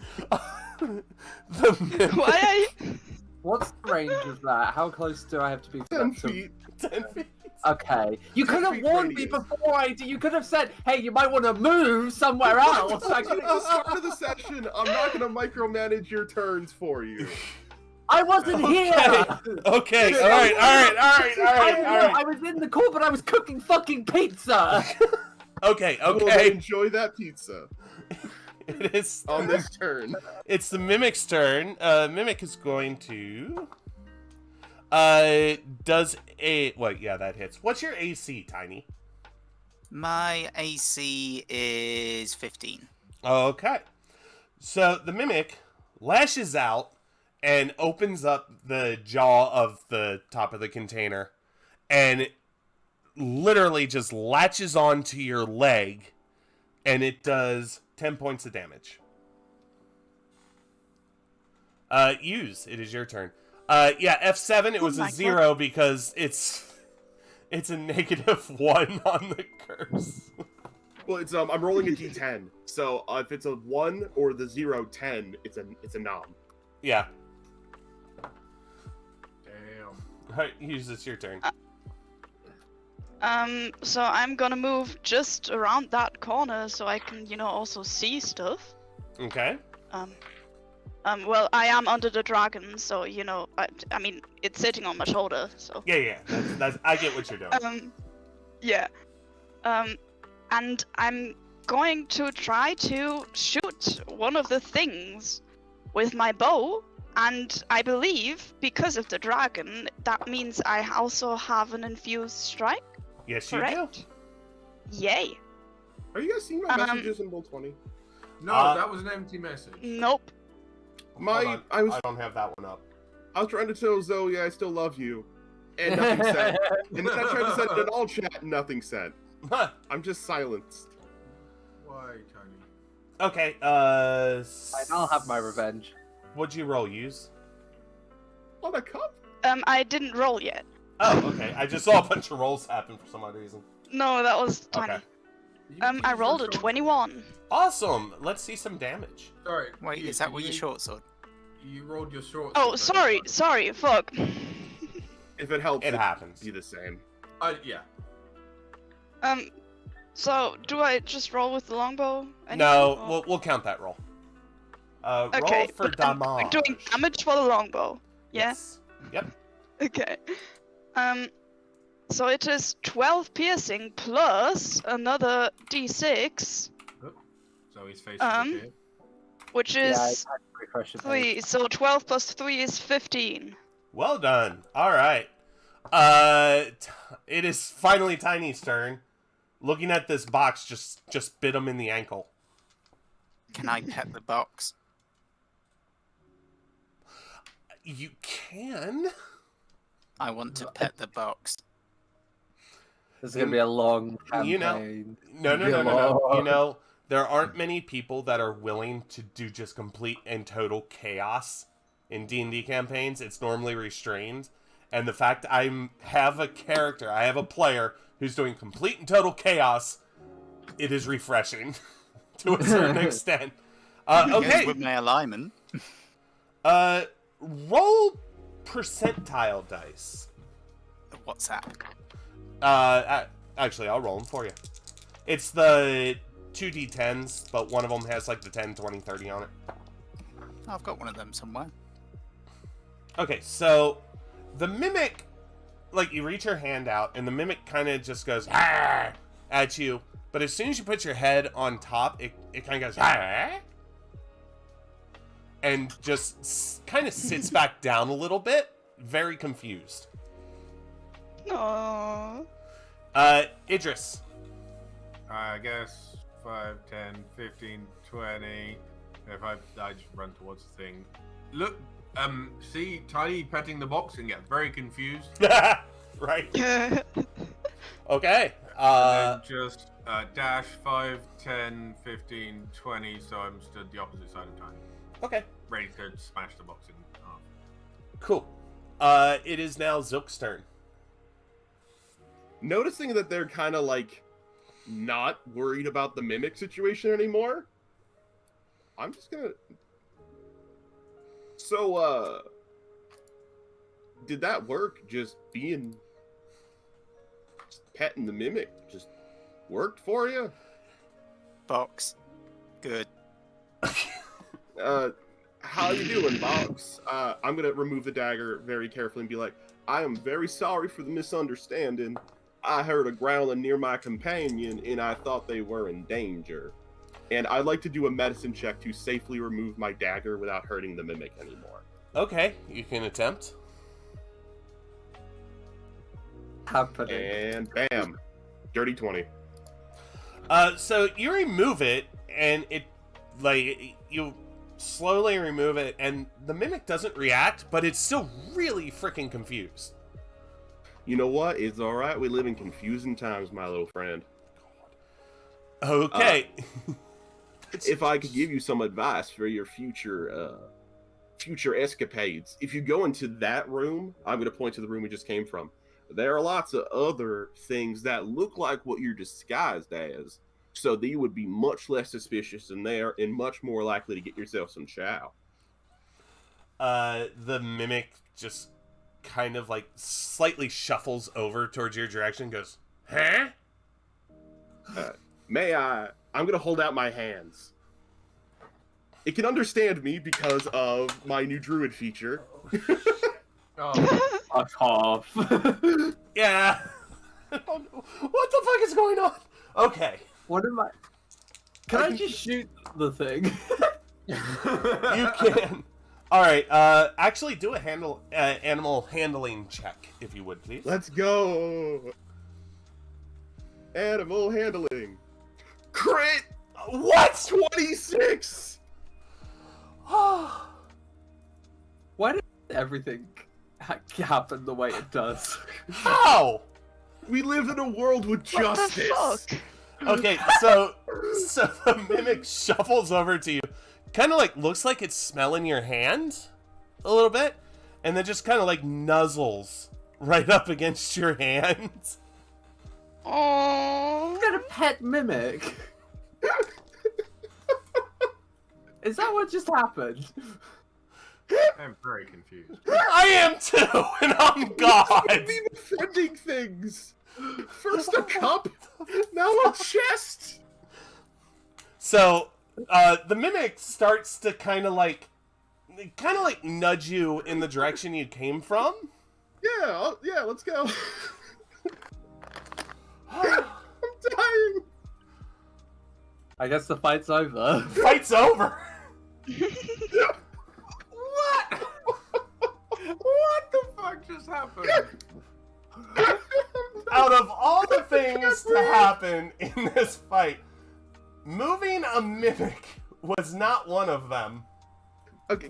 [SPEAKER 1] The mimic.
[SPEAKER 4] Why are you?
[SPEAKER 5] What's the range of that? How close do I have to be for
[SPEAKER 3] 10
[SPEAKER 5] that to-
[SPEAKER 3] feet.
[SPEAKER 1] 10 feet.
[SPEAKER 5] Okay. You
[SPEAKER 3] 10
[SPEAKER 5] could have
[SPEAKER 3] feet
[SPEAKER 5] warned me
[SPEAKER 3] radius.
[SPEAKER 5] before I did. You could have said, hey, you might want to move somewhere else.
[SPEAKER 3] At the start of the session, I'm not going to micromanage your turns for you.
[SPEAKER 5] I wasn't here.
[SPEAKER 1] Okay, alright.
[SPEAKER 5] I was in the call, but I was cooking fucking pizza.
[SPEAKER 1] Okay,
[SPEAKER 3] Well, then
[SPEAKER 1] okay.
[SPEAKER 3] enjoy that pizza
[SPEAKER 1] It is
[SPEAKER 3] on this turn.
[SPEAKER 1] It's the Mimic's turn. Mimic is going to does a yeah, that hits. What's your AC, Tiny?
[SPEAKER 6] My AC is 15.
[SPEAKER 1] Okay. So the Mimic lashes out and opens up the jaw of the top of the container and literally just latches onto your leg, and it does 10 points of damage. Use. It is your turn. Yeah, F7, it was
[SPEAKER 4] my
[SPEAKER 1] a
[SPEAKER 4] God.
[SPEAKER 1] 0 because it's a -1 on the curse.
[SPEAKER 3] Well, it's I'm rolling a d10. So if it's a 1 or the 0, 10, it's a nom.
[SPEAKER 1] Yeah.
[SPEAKER 2] Damn.
[SPEAKER 1] Alright, Use, it's your turn.
[SPEAKER 4] So I'm gonna move just around that corner so I can, also see stuff.
[SPEAKER 1] Okay.
[SPEAKER 4] Well, I am under the dragon, so, I mean, it's sitting on my shoulder, so.
[SPEAKER 1] Yeah. That's I get what you're doing.
[SPEAKER 4] Yeah. And I'm going to try to shoot one of the things with my bow, and I believe, because of the dragon, that means I also have an infused strike,
[SPEAKER 1] Yes, you
[SPEAKER 4] correct? Yay.
[SPEAKER 3] Are you guys seeing my messages in Roll20?
[SPEAKER 2] No, that was an empty message.
[SPEAKER 4] Nope.
[SPEAKER 1] do. Hold on,
[SPEAKER 3] I
[SPEAKER 1] don't have that one up.
[SPEAKER 3] was trying to tell Zoe I still love you, and nothing said. And then I tried to send it in all chat, nothing said. I'm just silenced.
[SPEAKER 2] Why, Tony?
[SPEAKER 1] Okay,
[SPEAKER 5] I'll have my revenge.
[SPEAKER 1] What'd you roll, Use?
[SPEAKER 3] On a cup?
[SPEAKER 4] I didn't roll yet.
[SPEAKER 1] Oh, okay. I just saw a bunch of rolls happen for some odd reason.
[SPEAKER 4] No, that was tiny.
[SPEAKER 1] Okay.
[SPEAKER 4] I rolled a 21.
[SPEAKER 1] Awesome! Let's see some damage.
[SPEAKER 2] Sorry.
[SPEAKER 6] Wait,
[SPEAKER 2] you-
[SPEAKER 6] is that with
[SPEAKER 2] you-
[SPEAKER 6] your short sword?
[SPEAKER 2] You rolled your short.
[SPEAKER 4] Oh,
[SPEAKER 2] sword,
[SPEAKER 4] sorry, fuck.
[SPEAKER 3] If it helps,
[SPEAKER 1] It happens.
[SPEAKER 3] be the same.
[SPEAKER 2] Yeah.
[SPEAKER 4] So, do I just roll with the longbow?
[SPEAKER 1] No,
[SPEAKER 4] Or-
[SPEAKER 1] we'll count that roll.
[SPEAKER 4] Okay,
[SPEAKER 1] Roll for
[SPEAKER 4] but I'm
[SPEAKER 1] damage.
[SPEAKER 4] doing damage for the longbow. Yeah?
[SPEAKER 1] Yes. Yep.
[SPEAKER 4] Okay. So it is 12 piercing plus another d6,
[SPEAKER 2] So he's facing
[SPEAKER 4] Um,
[SPEAKER 2] the kid.
[SPEAKER 4] which
[SPEAKER 5] Yeah, I
[SPEAKER 4] is
[SPEAKER 5] had to refresh it.
[SPEAKER 4] 3. So 12 plus 3 is 15.
[SPEAKER 1] Well done. All right. It is finally Tiny's turn. Looking at this box, just bit him in the ankle.
[SPEAKER 6] Can I pet the box?
[SPEAKER 1] You can.
[SPEAKER 6] I want to pet the box.
[SPEAKER 5] This is gonna be a long campaign.
[SPEAKER 1] You know- No. You know, there aren't many people that are willing to do just complete and total chaos in D&D campaigns. It's normally restrained. And the fact I have a character, I have a player who's doing complete and total chaos, it is refreshing to a certain extent.
[SPEAKER 6] Yes,
[SPEAKER 1] Okay,
[SPEAKER 6] with my alignment.
[SPEAKER 1] roll percentile dice.
[SPEAKER 6] What's that?
[SPEAKER 1] Actually, I'll roll them for you. It's the 2d10s, but one of them has like the 10, 20, 30 on it.
[SPEAKER 6] I've got one of them somewhere.
[SPEAKER 1] Okay, so the mimic, like, you reach your hand out, and the mimic kind of just goes "Ah!" at you. But as soon as you put your head on top, it kind of goes "Ah!" and just kind of sits back down a little bit, very confused.
[SPEAKER 4] No.
[SPEAKER 1] Idris.
[SPEAKER 2] I guess 5, 10, 15, 20. If I just run towards the thing. Look, see Tiny petting the box and get very confused.
[SPEAKER 1] Right.
[SPEAKER 4] Yeah.
[SPEAKER 1] Okay.
[SPEAKER 2] And then just dash 5, 10, 15, 20, so I'm stood the opposite side of Tiny.
[SPEAKER 1] Okay.
[SPEAKER 2] Ready to smash the box in half.
[SPEAKER 1] Cool. It is now Zook's turn.
[SPEAKER 3] Noticing that they're kind of like not worried about the mimic situation anymore, I'm just gonna... So, did that work? Just petting the mimic just worked for you?
[SPEAKER 6] Box. Good.
[SPEAKER 3] How you doing, Box? I'm gonna remove the dagger very carefully and be like, I am very sorry for the misunderstanding. I heard a growling near my companion, and I thought they were in danger. And I'd like to do a medicine check to safely remove my dagger without hurting the mimic anymore.
[SPEAKER 1] Okay, you can attempt.
[SPEAKER 5] Happening.
[SPEAKER 3] And bam, dirty 20.
[SPEAKER 1] So you remove it, and it, like, you slowly remove it, and the mimic doesn't react, but it's still really freaking confused.
[SPEAKER 3] You know what? It's all right. We live in confusing times, my little friend.
[SPEAKER 1] Okay.
[SPEAKER 3] If I could give you some advice for your future escapades, if you go into that room, I'm going to point to the room we just came from. There are lots of other things that look like what you're disguised as, so that you would be much less suspicious in there and much more likely to get yourself some chow.
[SPEAKER 1] The mimic just kind of like slightly shuffles over towards your direction and goes, huh?
[SPEAKER 3] I'm going to hold out my hands. It can understand me because of my new druid feature.
[SPEAKER 2] Oh,
[SPEAKER 5] Fuck off.
[SPEAKER 1] Yeah. I don't know. What the fuck is going on? Okay.
[SPEAKER 5] What am I? Can I just shoot the thing?
[SPEAKER 1] You can. Alright, actually do a animal handling check, if you would, please.
[SPEAKER 3] Let's go. Animal handling. Crit
[SPEAKER 1] What?
[SPEAKER 3] 26.
[SPEAKER 5] Why did everything happen the way it does?
[SPEAKER 1] How?
[SPEAKER 3] We live in a world with
[SPEAKER 4] What
[SPEAKER 3] justice.
[SPEAKER 4] the fuck?
[SPEAKER 1] Okay, so the mimic shuffles over to you, kind of like looks like it's smelling your hand a little bit, and then just kind of like nuzzles right up against your hand.
[SPEAKER 4] Oh.
[SPEAKER 5] I'm gonna pet mimic. Is that what just happened?
[SPEAKER 2] I'm very confused.
[SPEAKER 1] I am too, and I'm God.
[SPEAKER 3] We've been defending things. First a cup, now a chest.
[SPEAKER 1] So, the mimic starts to kind of like nudge you in the direction you came from.
[SPEAKER 3] Yeah, let's go. I'm dying.
[SPEAKER 5] I guess the fight's over.
[SPEAKER 1] Fight's over.
[SPEAKER 2] What? What the fuck just happened?
[SPEAKER 1] Out of all the things to happen in this fight, moving a mimic was not one of them.
[SPEAKER 3] Okay,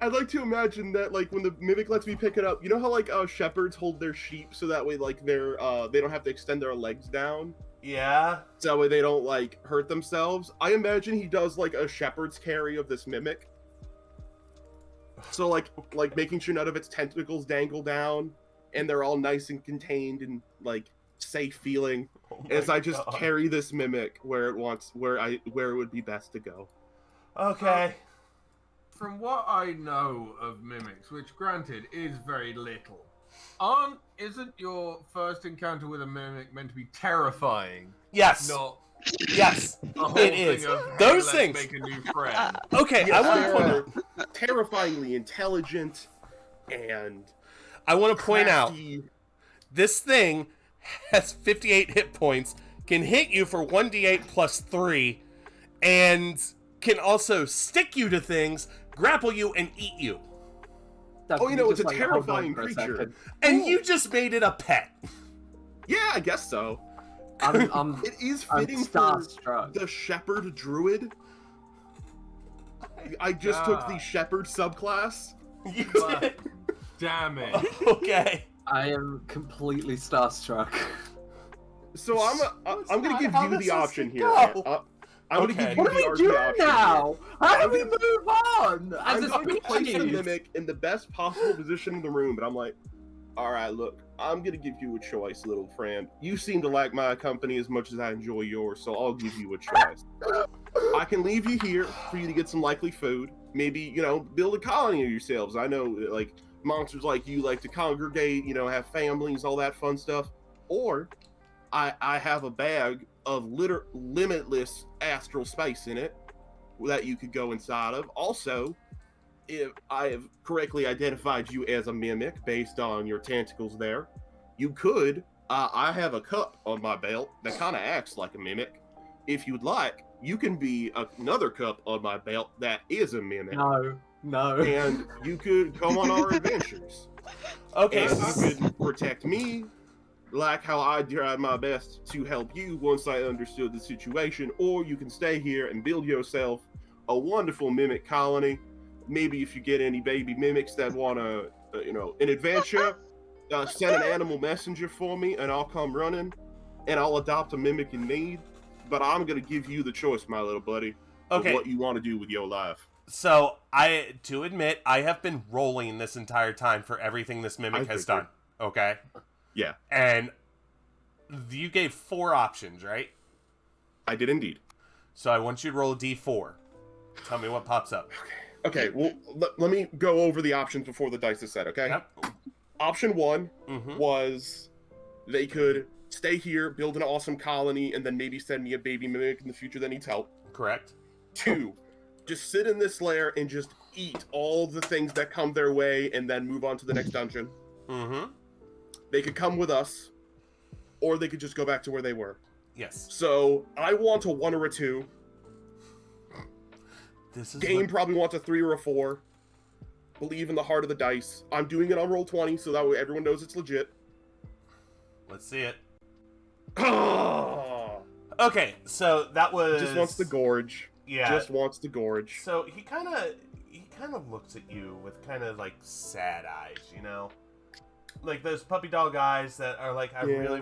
[SPEAKER 3] I'd like to imagine that, like, when the mimic lets me pick it up, you know how, like, shepherds hold their sheep so that way, like, they don't have to extend their legs down?
[SPEAKER 1] Yeah.
[SPEAKER 3] So that way they don't, like, hurt themselves? I imagine he does, like, a shepherd's carry of this mimic. So, like making sure none of its tentacles dangle down, and they're all nice and contained and, like, safe feeling,
[SPEAKER 1] Oh my
[SPEAKER 3] as I just
[SPEAKER 1] God.
[SPEAKER 3] carry this mimic where it would be best to go.
[SPEAKER 1] Okay.
[SPEAKER 2] From what I know of mimics, which granted is very little, isn't your first encounter with a mimic meant to be terrifying?
[SPEAKER 1] Yes.
[SPEAKER 2] Not
[SPEAKER 1] Yes.
[SPEAKER 2] a whole
[SPEAKER 1] It
[SPEAKER 2] thing
[SPEAKER 1] is.
[SPEAKER 2] of, hey,
[SPEAKER 1] Those
[SPEAKER 2] let's
[SPEAKER 1] things.
[SPEAKER 2] make a new friend.
[SPEAKER 1] Okay.
[SPEAKER 3] Yes,
[SPEAKER 1] I want to
[SPEAKER 3] they
[SPEAKER 1] point
[SPEAKER 3] are
[SPEAKER 1] out.
[SPEAKER 3] terrifyingly intelligent and
[SPEAKER 1] I want to point out.
[SPEAKER 3] crafty.
[SPEAKER 1] This thing has 58 hit points, can hit you for 1d8 plus 3, and can also stick you to things, grapple you, and eat you.
[SPEAKER 3] Oh, you know, it's
[SPEAKER 5] Just,
[SPEAKER 3] a
[SPEAKER 5] like, hold on
[SPEAKER 3] terrifying
[SPEAKER 5] for a
[SPEAKER 3] creature.
[SPEAKER 5] second.
[SPEAKER 1] And
[SPEAKER 3] Cool.
[SPEAKER 1] you just made it a pet.
[SPEAKER 3] Yeah, I guess so.
[SPEAKER 5] I'm
[SPEAKER 3] It is
[SPEAKER 5] I'm
[SPEAKER 3] fitting for
[SPEAKER 5] starstruck.
[SPEAKER 3] the shepherd druid. I just took
[SPEAKER 2] Ah.
[SPEAKER 3] the shepherd subclass.
[SPEAKER 1] You
[SPEAKER 2] But-
[SPEAKER 1] did.
[SPEAKER 2] Damn it.
[SPEAKER 1] Okay.
[SPEAKER 5] I am completely starstruck.
[SPEAKER 3] So I'm
[SPEAKER 1] That's
[SPEAKER 3] gonna
[SPEAKER 1] not
[SPEAKER 3] give
[SPEAKER 1] how
[SPEAKER 3] you
[SPEAKER 1] this
[SPEAKER 3] the
[SPEAKER 1] is
[SPEAKER 3] option
[SPEAKER 1] to
[SPEAKER 3] here.
[SPEAKER 1] go.
[SPEAKER 3] I'm
[SPEAKER 1] Okay.
[SPEAKER 3] gonna give you
[SPEAKER 5] What are
[SPEAKER 3] the
[SPEAKER 5] we
[SPEAKER 3] RP
[SPEAKER 5] doing
[SPEAKER 3] option
[SPEAKER 5] now? How do we
[SPEAKER 3] I'm
[SPEAKER 5] move on?
[SPEAKER 3] I'm
[SPEAKER 5] As
[SPEAKER 3] just
[SPEAKER 5] a
[SPEAKER 3] gonna place the
[SPEAKER 5] species?
[SPEAKER 3] mimic in the best possible position in the room, but I'm like, All right, look, I'm gonna give you a choice, little friend. You seem to like my company as much as I enjoy yours, so I'll give you a choice. I can leave you here for you to get some likely food. Maybe, build a colony of yourselves. I know, like, monsters like you like to congregate, have families, all that fun stuff. Or, I have a bag of limitless astral space in it that you could go inside of. Also, if I have correctly identified you as a mimic based on your tentacles there, you could, I have a cup on my belt that kind of acts like a mimic. If you'd like, you can be another cup on my belt that is a mimic.
[SPEAKER 5] No.
[SPEAKER 3] And you could come on our adventures.
[SPEAKER 1] Okay.
[SPEAKER 3] And you could protect me, like how I tried my best to help you once I understood the situation, or you can stay here and build yourself a wonderful mimic colony. Maybe if you get any baby mimics that want to, an adventure, send an animal messenger for me, and I'll come running, and I'll adopt a mimic in need. But I'm gonna give you the choice, my little buddy, of
[SPEAKER 1] Okay.
[SPEAKER 3] what you want to do with your life.
[SPEAKER 1] So, to admit, I have been rolling this entire time for everything this mimic has done. Okay?
[SPEAKER 3] Yeah,
[SPEAKER 1] And you gave 4 options, right?
[SPEAKER 3] I did indeed.
[SPEAKER 1] So I want you to roll a d4. Tell me what pops up.
[SPEAKER 3] Okay, well, let me go over the options before the dice is set, okay?
[SPEAKER 1] Yep.
[SPEAKER 3] Option 1
[SPEAKER 1] Mm-hmm.
[SPEAKER 3] was they could stay here, build an awesome colony, and then maybe send me a baby mimic in the future that needs help.
[SPEAKER 1] Correct.
[SPEAKER 3] 2, just sit in this lair and just eat all the things that come their way and then move on to the next dungeon.
[SPEAKER 1] Mm-hmm.
[SPEAKER 3] They could come with us, or they could just go back to where they were.
[SPEAKER 1] Yes.
[SPEAKER 3] So, I want a 1 or a 2.
[SPEAKER 1] This is
[SPEAKER 3] Game
[SPEAKER 1] what-
[SPEAKER 3] probably wants a 3 or a 4. Believe in the heart of the dice. I'm doing it on Roll20, so that way everyone knows it's legit.
[SPEAKER 1] Let's see it.
[SPEAKER 3] Ah!
[SPEAKER 1] Okay, so that was...
[SPEAKER 3] Just wants to gorge.
[SPEAKER 1] Yeah.
[SPEAKER 3] Just wants to gorge.
[SPEAKER 1] So he kind of looks at you with kind of like sad eyes, like those puppy dog eyes that are like, I
[SPEAKER 3] Yeah.
[SPEAKER 1] really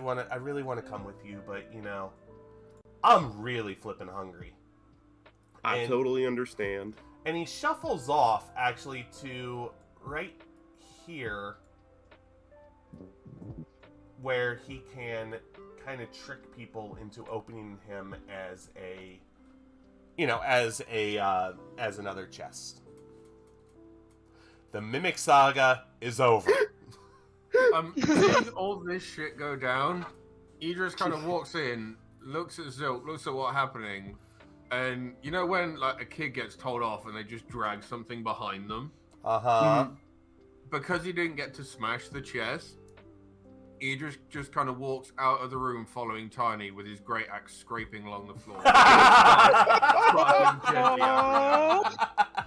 [SPEAKER 1] want to come with you, but I'm really flipping hungry.
[SPEAKER 3] I
[SPEAKER 1] And-
[SPEAKER 3] totally understand.
[SPEAKER 1] And he shuffles off actually to right here, where he can kind of trick people into opening him as as another chest. The Mimic Saga is over.
[SPEAKER 2] Seeing all this shit go down, Idris kind of walks in, looks at Zilk, looks at what's happening, and when like a kid gets told off and they just drag something behind them?
[SPEAKER 1] Uh-huh.
[SPEAKER 2] Because he didn't get to smash the chest, Idris just kind of walks out of the room following Tiny with his great axe scraping along the floor. Fucking gently after that.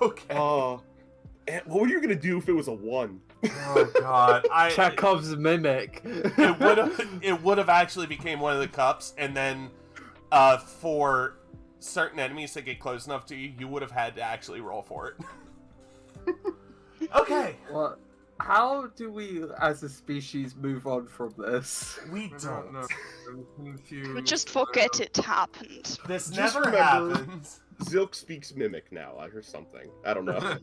[SPEAKER 1] Okay.
[SPEAKER 3] Oh, what were you gonna do if it was a 1?
[SPEAKER 1] Oh god.
[SPEAKER 5] Chekhov's mimic.
[SPEAKER 1] It would have actually became one of the cups, and then for certain enemies that get close enough to you, you would have had to actually roll for it. Okay.
[SPEAKER 5] What? How do we, as a species, move on from this?
[SPEAKER 1] We
[SPEAKER 2] I don't know.
[SPEAKER 1] don't.
[SPEAKER 2] I'm confused.
[SPEAKER 4] We just forget it happened.
[SPEAKER 1] This
[SPEAKER 3] Just
[SPEAKER 1] never
[SPEAKER 3] remember-
[SPEAKER 1] happens.
[SPEAKER 3] Zilk speaks Mimic now. I heard something. I don't know.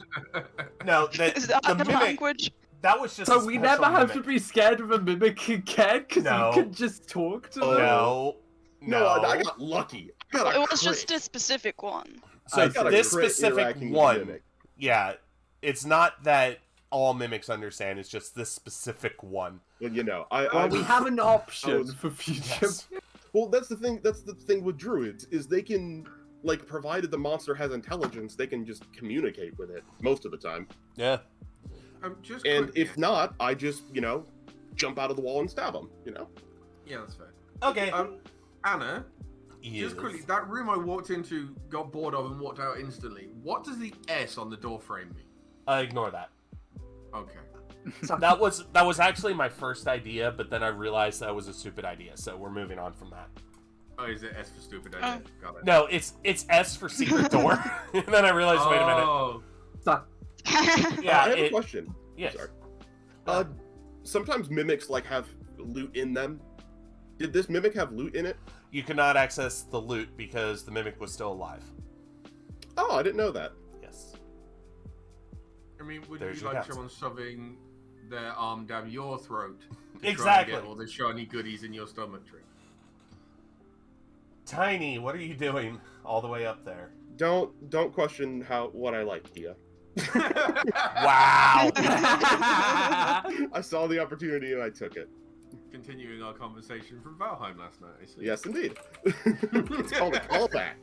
[SPEAKER 1] No,
[SPEAKER 4] Is that the
[SPEAKER 1] mimic,
[SPEAKER 4] language?
[SPEAKER 1] that was just
[SPEAKER 5] So
[SPEAKER 1] a
[SPEAKER 5] we
[SPEAKER 1] special
[SPEAKER 5] never have to
[SPEAKER 1] mimic.
[SPEAKER 5] be scared of a mimic again, because
[SPEAKER 1] No.
[SPEAKER 5] you can just talk to them?
[SPEAKER 1] No.
[SPEAKER 3] No, I got lucky. I got a
[SPEAKER 4] It was just
[SPEAKER 3] crit.
[SPEAKER 4] a specific one.
[SPEAKER 1] So
[SPEAKER 3] I got a
[SPEAKER 1] this
[SPEAKER 3] crit
[SPEAKER 1] specific
[SPEAKER 3] interacting with
[SPEAKER 1] one,
[SPEAKER 3] Mimic.
[SPEAKER 1] yeah, it's not that all mimics understand, it's just this specific one.
[SPEAKER 3] Well,
[SPEAKER 5] Well, we have an option
[SPEAKER 3] was-
[SPEAKER 5] for future.
[SPEAKER 1] Yes.
[SPEAKER 3] Well, that's the thing. That's the thing with druids is they can, like, provided the monster has intelligence, they can just communicate with it most of the time.
[SPEAKER 1] Yeah.
[SPEAKER 2] Just
[SPEAKER 3] And
[SPEAKER 2] quickly-
[SPEAKER 3] if not, I just, jump out of the wall and stab them.
[SPEAKER 2] yeah, that's fair.
[SPEAKER 1] Okay.
[SPEAKER 2] Anna,
[SPEAKER 1] Yes.
[SPEAKER 2] just quickly, that room I walked into, got bored of, and walked out instantly. What does the S on the door frame mean?
[SPEAKER 1] Ignore that.
[SPEAKER 2] Okay.
[SPEAKER 1] That was actually my first idea, but then I realized that was a stupid idea, so we're moving on from that.
[SPEAKER 2] Oh, is it S for stupid idea? Got it.
[SPEAKER 1] No, it's S for secret door. And then I realized, wait a minute.
[SPEAKER 2] Oh,
[SPEAKER 1] Yeah,
[SPEAKER 3] I have a question.
[SPEAKER 1] Yes.
[SPEAKER 3] Sorry. Sometimes mimics, have loot in them. Did this mimic have loot in it?
[SPEAKER 1] You cannot access the loot because the mimic was still alive.
[SPEAKER 3] Oh, I didn't know that.
[SPEAKER 1] Yes.
[SPEAKER 2] I mean, would
[SPEAKER 1] There's
[SPEAKER 2] you
[SPEAKER 1] your
[SPEAKER 2] like
[SPEAKER 1] guess.
[SPEAKER 2] someone shoving their arm down your throat to
[SPEAKER 1] Exactly.
[SPEAKER 2] try and get all the shiny goodies in your stomach.
[SPEAKER 1] Tiny, what are you doing all the way up there?
[SPEAKER 3] Don't question what I like, Dia.
[SPEAKER 1] Wow.
[SPEAKER 3] I saw the opportunity and I took it.
[SPEAKER 2] Continuing our conversation from Valheim last night, I see.
[SPEAKER 3] Yes, indeed. It's called a callback.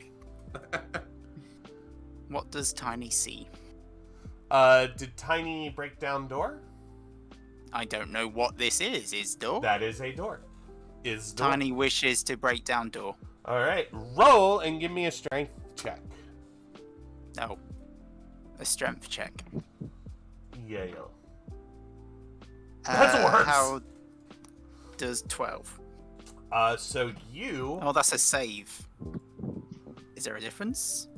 [SPEAKER 6] What does Tiny see?
[SPEAKER 1] Did Tiny break down door?
[SPEAKER 6] I don't know what this is. Is door?
[SPEAKER 1] That is a door. Is door.
[SPEAKER 6] Tiny wishes to break down door.
[SPEAKER 1] All right, roll and give me a strength check.
[SPEAKER 6] Oh. A strength check.
[SPEAKER 1] Yeah. That's worse.
[SPEAKER 6] How does 12?
[SPEAKER 1] So you.
[SPEAKER 6] Oh, that's a save. Is there a difference?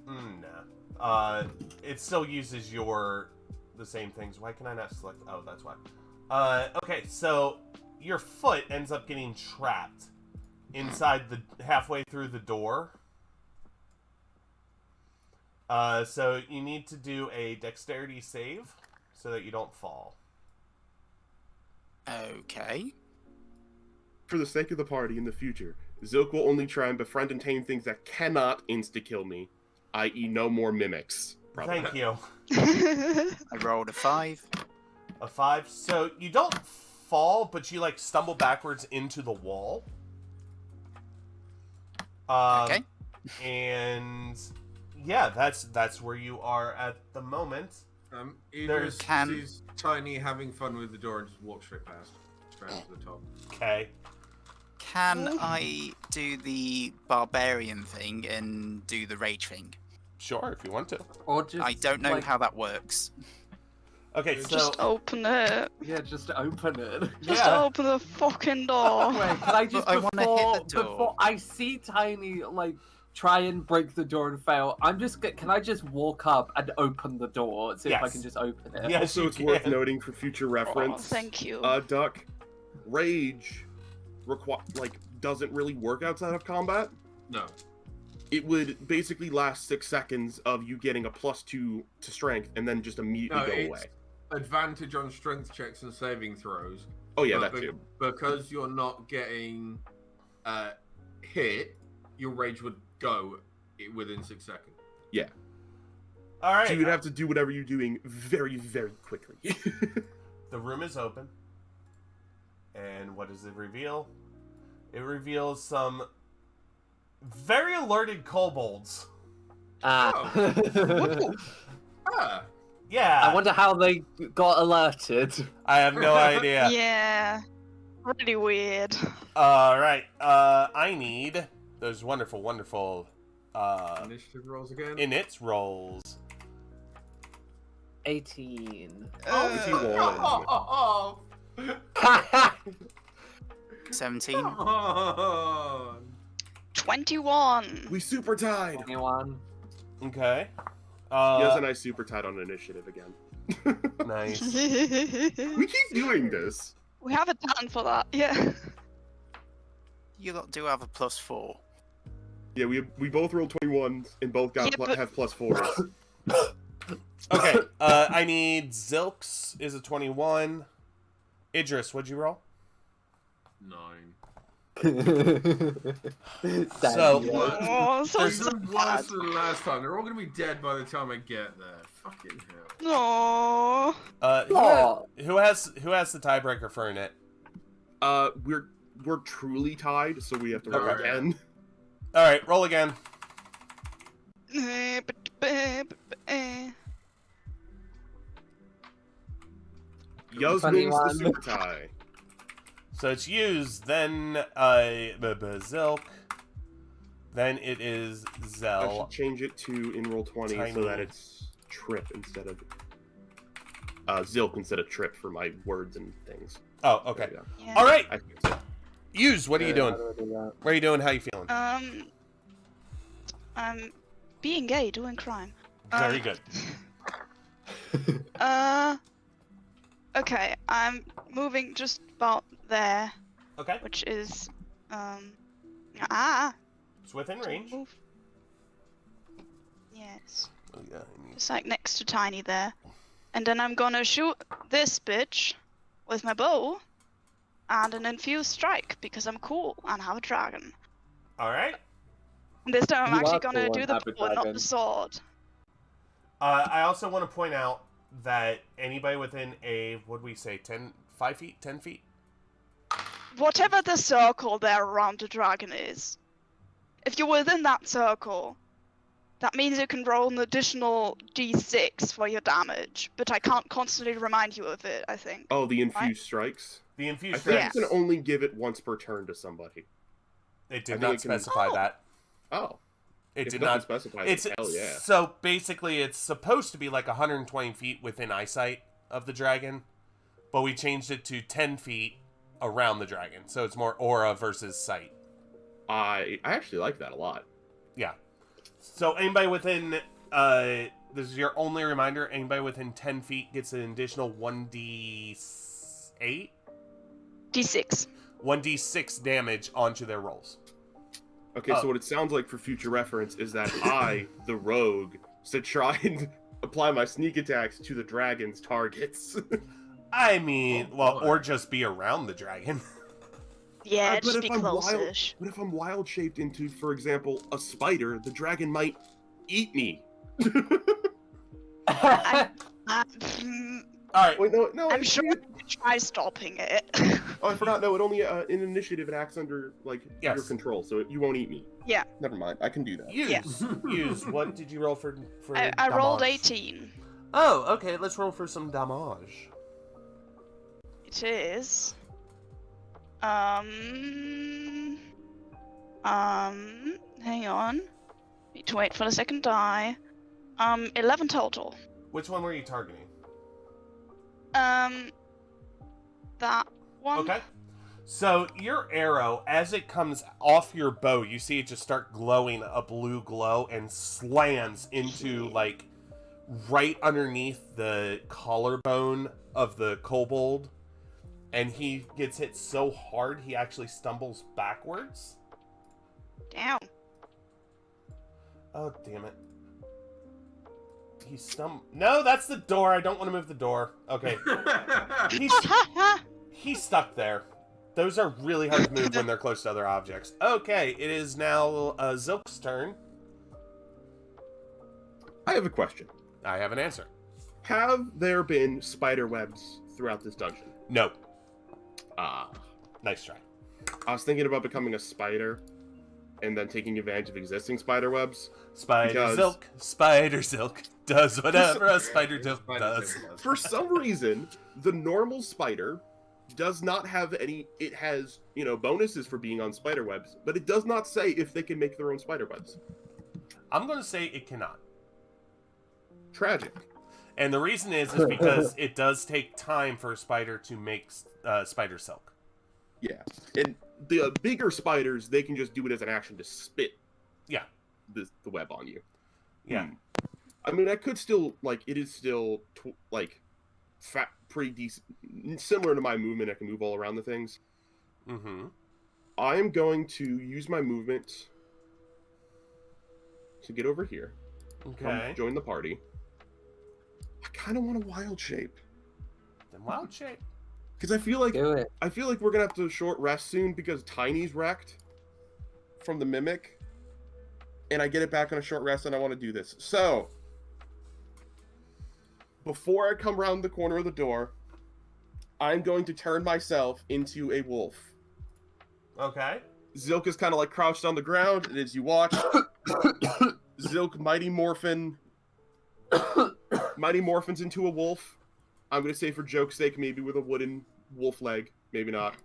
[SPEAKER 1] Nah. It still uses the same things. Why can I not select? Oh, that's why. Okay, so your foot ends up getting trapped inside halfway through the door. So you need to do a dexterity save so that you don't fall.
[SPEAKER 6] Okay.
[SPEAKER 3] For the sake of the party in the future, Zilk will only try and befriend and tame things that cannot insta-kill me, i.e. no more mimics. Probably.
[SPEAKER 1] Thank you.
[SPEAKER 6] I rolled a 5.
[SPEAKER 1] A 5. So you don't fall, but you like stumble backwards into the wall.
[SPEAKER 6] Okay.
[SPEAKER 1] And yeah, that's where you are at the moment.
[SPEAKER 2] Idris
[SPEAKER 6] Can-
[SPEAKER 2] sees Tiny having fun with the door and just walks straight past. Straight to the top.
[SPEAKER 1] Okay.
[SPEAKER 6] Can I do the barbarian thing and do the rage thing?
[SPEAKER 1] Sure, if you want to.
[SPEAKER 5] Or just
[SPEAKER 6] I don't know
[SPEAKER 5] like,
[SPEAKER 6] how that works.
[SPEAKER 1] Okay, so
[SPEAKER 4] Just open it.
[SPEAKER 5] Yeah, just open it.
[SPEAKER 4] Just
[SPEAKER 1] Yeah.
[SPEAKER 4] open the fucking door.
[SPEAKER 5] Wait, can I just
[SPEAKER 6] But I wanna hit the door.
[SPEAKER 5] before I see Tiny like try and break the door and fail? Can I just walk up and open the door? See if I
[SPEAKER 1] Yes.
[SPEAKER 5] can just open it.
[SPEAKER 1] Yes,
[SPEAKER 3] Also,
[SPEAKER 1] you
[SPEAKER 3] it's worth
[SPEAKER 1] can.
[SPEAKER 3] noting for future
[SPEAKER 4] Oh,
[SPEAKER 3] reference.
[SPEAKER 4] thank you.
[SPEAKER 3] Duck, rage doesn't really work outside of combat.
[SPEAKER 2] No.
[SPEAKER 3] It would basically last 6 seconds of you getting a +2 to strength and then just immediately
[SPEAKER 2] No,
[SPEAKER 3] go
[SPEAKER 2] it's
[SPEAKER 3] away.
[SPEAKER 2] advantage on strength checks and saving throws.
[SPEAKER 3] Oh yeah,
[SPEAKER 2] but
[SPEAKER 3] that too.
[SPEAKER 2] Because you're not getting hit, your rage would go within 6 seconds.
[SPEAKER 1] all right.
[SPEAKER 3] So you'd have to do whatever you're doing very, very quickly.
[SPEAKER 1] The room is open. And what does it reveal? It reveals some very alerted kobolds.
[SPEAKER 5] Ah.
[SPEAKER 2] Ah,
[SPEAKER 1] Yeah.
[SPEAKER 5] I wonder how they got alerted.
[SPEAKER 1] I have no idea.
[SPEAKER 4] Yeah. Really weird.
[SPEAKER 1] All right. I need those wonderful, wonderful
[SPEAKER 2] initiative rolls again.
[SPEAKER 1] init rolls.
[SPEAKER 5] 18.
[SPEAKER 2] Oh,
[SPEAKER 6] 17.
[SPEAKER 2] come on.
[SPEAKER 4] 21.
[SPEAKER 3] We super tied.
[SPEAKER 5] 21.
[SPEAKER 1] Okay.
[SPEAKER 3] Yes, and I super tied on initiative again.
[SPEAKER 1] Nice.
[SPEAKER 3] We keep doing this.
[SPEAKER 4] We have a talent for that. Yeah.
[SPEAKER 6] You lot do have a +4.
[SPEAKER 3] Yeah, we both rolled 21s and both got
[SPEAKER 4] Yeah, but-
[SPEAKER 3] have +4s.
[SPEAKER 1] Okay. I need Zilks is a 21. Idris, what'd you roll?
[SPEAKER 2] 9.
[SPEAKER 1] So-
[SPEAKER 4] Oh, so
[SPEAKER 1] There's-
[SPEAKER 2] Even
[SPEAKER 4] sad.
[SPEAKER 2] worse than last time. They're all gonna be dead by the time I get there. Fucking hell.
[SPEAKER 4] No.
[SPEAKER 1] Who has the tiebreaker for Init?
[SPEAKER 3] We're truly tied, so we have to roll
[SPEAKER 2] Okay.
[SPEAKER 3] again.
[SPEAKER 1] All right, roll again.
[SPEAKER 3] Yuz wins the super tie.
[SPEAKER 1] So it's used, then Zilk, then it is
[SPEAKER 3] I
[SPEAKER 1] Zell.
[SPEAKER 3] should change it to in roll 20 so
[SPEAKER 1] Tiny.
[SPEAKER 3] that it's trip instead of Zilk instead of trip for my words and things.
[SPEAKER 1] Oh,
[SPEAKER 3] There
[SPEAKER 1] okay.
[SPEAKER 3] we go.
[SPEAKER 4] Yeah.
[SPEAKER 1] All right,
[SPEAKER 3] I fixed it.
[SPEAKER 1] Use. What are you doing?
[SPEAKER 5] How do I do that?
[SPEAKER 1] What are you doing? How you feeling?
[SPEAKER 4] I'm being gay, doing crime.
[SPEAKER 1] Very good.
[SPEAKER 4] Okay, I'm moving just about there,
[SPEAKER 1] Okay,
[SPEAKER 4] which is,
[SPEAKER 1] it's within range.
[SPEAKER 4] Move. Yes,
[SPEAKER 1] Oh, yeah, I need-
[SPEAKER 4] just like next to Tiny there. And then I'm gonna shoot this bitch with my bow and an infused strike because I'm cool and have a dragon.
[SPEAKER 1] All right.
[SPEAKER 4] And this time I'm
[SPEAKER 5] You
[SPEAKER 4] actually
[SPEAKER 5] are
[SPEAKER 4] gonna
[SPEAKER 5] cool
[SPEAKER 4] do
[SPEAKER 5] and
[SPEAKER 4] the
[SPEAKER 5] have a
[SPEAKER 4] bow and not
[SPEAKER 5] dragon.
[SPEAKER 4] the sword.
[SPEAKER 1] I also want to point out that anybody within a, what do we say, 5 feet, 10 feet?
[SPEAKER 4] Whatever the circle there around the dragon is, if you're within that circle, that means you can roll an additional d6 for your damage, but I can't constantly remind you of it, I think.
[SPEAKER 3] Oh, the infused strikes.
[SPEAKER 1] The
[SPEAKER 3] I
[SPEAKER 1] infused
[SPEAKER 3] think
[SPEAKER 4] Yeah.
[SPEAKER 3] you can only give it once per turn to somebody.
[SPEAKER 1] It
[SPEAKER 3] I
[SPEAKER 1] did
[SPEAKER 3] think
[SPEAKER 1] not
[SPEAKER 3] it can-
[SPEAKER 1] specify
[SPEAKER 4] Oh.
[SPEAKER 1] that.
[SPEAKER 3] Oh,
[SPEAKER 1] It
[SPEAKER 3] if
[SPEAKER 1] did
[SPEAKER 3] nothing
[SPEAKER 1] not.
[SPEAKER 3] specifies.
[SPEAKER 1] It's
[SPEAKER 3] Hell yeah.
[SPEAKER 1] So basically, it's supposed to be like 120 feet within eyesight of the dragon, but we changed it to 10 feet around the dragon, so it's more aura versus sight.
[SPEAKER 3] I actually like that a lot.
[SPEAKER 1] Yeah. So anybody within, this is your only reminder. Anybody within 10 feet gets an additional 1d8,
[SPEAKER 4] d6.
[SPEAKER 1] 1d6 damage onto their rolls.
[SPEAKER 3] Okay,
[SPEAKER 1] Oh.
[SPEAKER 3] so what it sounds like for future reference is that I, the rogue, should try and apply my sneak attacks to the dragon's targets.
[SPEAKER 1] I mean,
[SPEAKER 2] Oh,
[SPEAKER 1] well,
[SPEAKER 2] boy.
[SPEAKER 1] or just be around the dragon.
[SPEAKER 4] Yeah,
[SPEAKER 3] But
[SPEAKER 4] just
[SPEAKER 3] if
[SPEAKER 4] be
[SPEAKER 3] I'm wild-
[SPEAKER 4] close-ish.
[SPEAKER 3] But if I'm wild shaped into, for example, a spider, the dragon might eat me.
[SPEAKER 1] All right.
[SPEAKER 3] Wait, no,
[SPEAKER 4] I'm
[SPEAKER 3] it
[SPEAKER 4] sure
[SPEAKER 3] can't.
[SPEAKER 4] you could try stopping it.
[SPEAKER 3] Oh, I forgot. No, it only in initiative it acts under like
[SPEAKER 1] Yes.
[SPEAKER 3] your control, so you won't eat me.
[SPEAKER 4] Yeah.
[SPEAKER 3] Never mind. I can do that.
[SPEAKER 1] Use.
[SPEAKER 4] Yeah.
[SPEAKER 1] Use. What did you roll for
[SPEAKER 4] I rolled
[SPEAKER 1] damage?
[SPEAKER 4] 18.
[SPEAKER 1] Oh, okay. Let's roll for some damage.
[SPEAKER 4] It is. Hang on. Need to wait for the second die. 11 total.
[SPEAKER 1] Which one were you targeting?
[SPEAKER 4] That one.
[SPEAKER 1] Okay. So your arrow, as it comes off your bow, you see it just start glowing a blue glow and slams into like right underneath the collarbone of the kobold, and he gets hit so hard he actually stumbles backwards.
[SPEAKER 4] Damn.
[SPEAKER 1] Oh damn it! No, that's the door. I don't want to move the door. Okay, he's stuck there. Those are really hard to move when they're close to other objects. Okay, it is now Zilk's turn.
[SPEAKER 3] I have a question.
[SPEAKER 1] I have an answer.
[SPEAKER 3] Have there been spider webs throughout this dungeon?
[SPEAKER 1] No.
[SPEAKER 3] Ah.
[SPEAKER 1] Nice try.
[SPEAKER 3] I was thinking about becoming a spider and then taking advantage of existing spider webs.
[SPEAKER 1] Spider
[SPEAKER 3] Because-
[SPEAKER 1] Silk does whatever a Spider Silk does.
[SPEAKER 3] For some reason, the normal spider does not have any. It has, bonuses for being on spider webs, but it does not say if they can make their own spider webs.
[SPEAKER 1] I'm going to say it cannot.
[SPEAKER 3] Tragic.
[SPEAKER 1] And the reason is because it does take time for a spider to make spider silk.
[SPEAKER 3] Yeah. And the bigger spiders, they can just do it as an action to spit.
[SPEAKER 1] Yeah.
[SPEAKER 3] The web on you.
[SPEAKER 1] Yeah.
[SPEAKER 3] I mean, I could still it is still pretty decent, similar to my movement. I can move all around the things.
[SPEAKER 1] Mm-hmm.
[SPEAKER 3] I am going to use my movement to get over here. Come
[SPEAKER 1] Okay.
[SPEAKER 3] join the party. I kind of want a wild shape
[SPEAKER 1] Then wild shape.
[SPEAKER 3] because I feel like
[SPEAKER 5] Do it.
[SPEAKER 3] we're gonna have to short rest soon because Tiny's wrecked from the mimic, and I get it back on a short rest, and I want to do this. So before I come around the corner of the door, I'm going to turn myself into a wolf.
[SPEAKER 1] Okay.
[SPEAKER 3] Zilk is kind of like crouched on the ground, and as you watch, Zilk Mighty Morphins into a wolf. I'm gonna say for joke's sake, maybe with a wooden wolf leg, maybe not.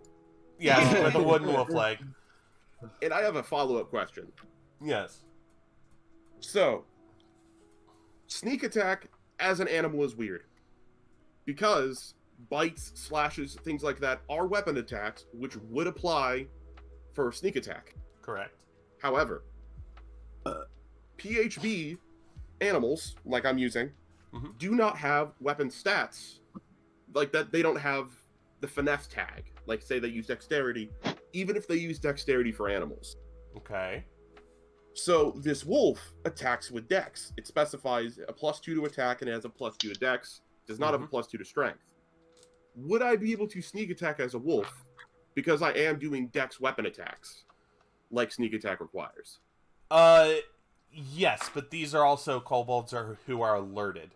[SPEAKER 1] Yes, with a wooden wolf leg.
[SPEAKER 3] And I have a follow-up question.
[SPEAKER 1] Yes.
[SPEAKER 3] So, sneak attack as an animal is weird. Because bites, slashes, things like that are weapon attacks, which would apply for sneak attack.
[SPEAKER 1] Correct.
[SPEAKER 3] However, PHB animals, like I'm using,
[SPEAKER 1] Mhm.
[SPEAKER 3] do not have weapon stats. Like that, they don't have the finesse tag. Like, say they use dexterity, even if they use dexterity for animals.
[SPEAKER 1] Okay.
[SPEAKER 3] So this wolf attacks with dex. It specifies a +2 to attack and it has a +2 to dex. does not have a +2 to strength. Would I be able to sneak attack as a wolf? Because I am doing dex weapon attacks, like sneak attack requires.
[SPEAKER 1] Yes, but these are also kobolds who are alerted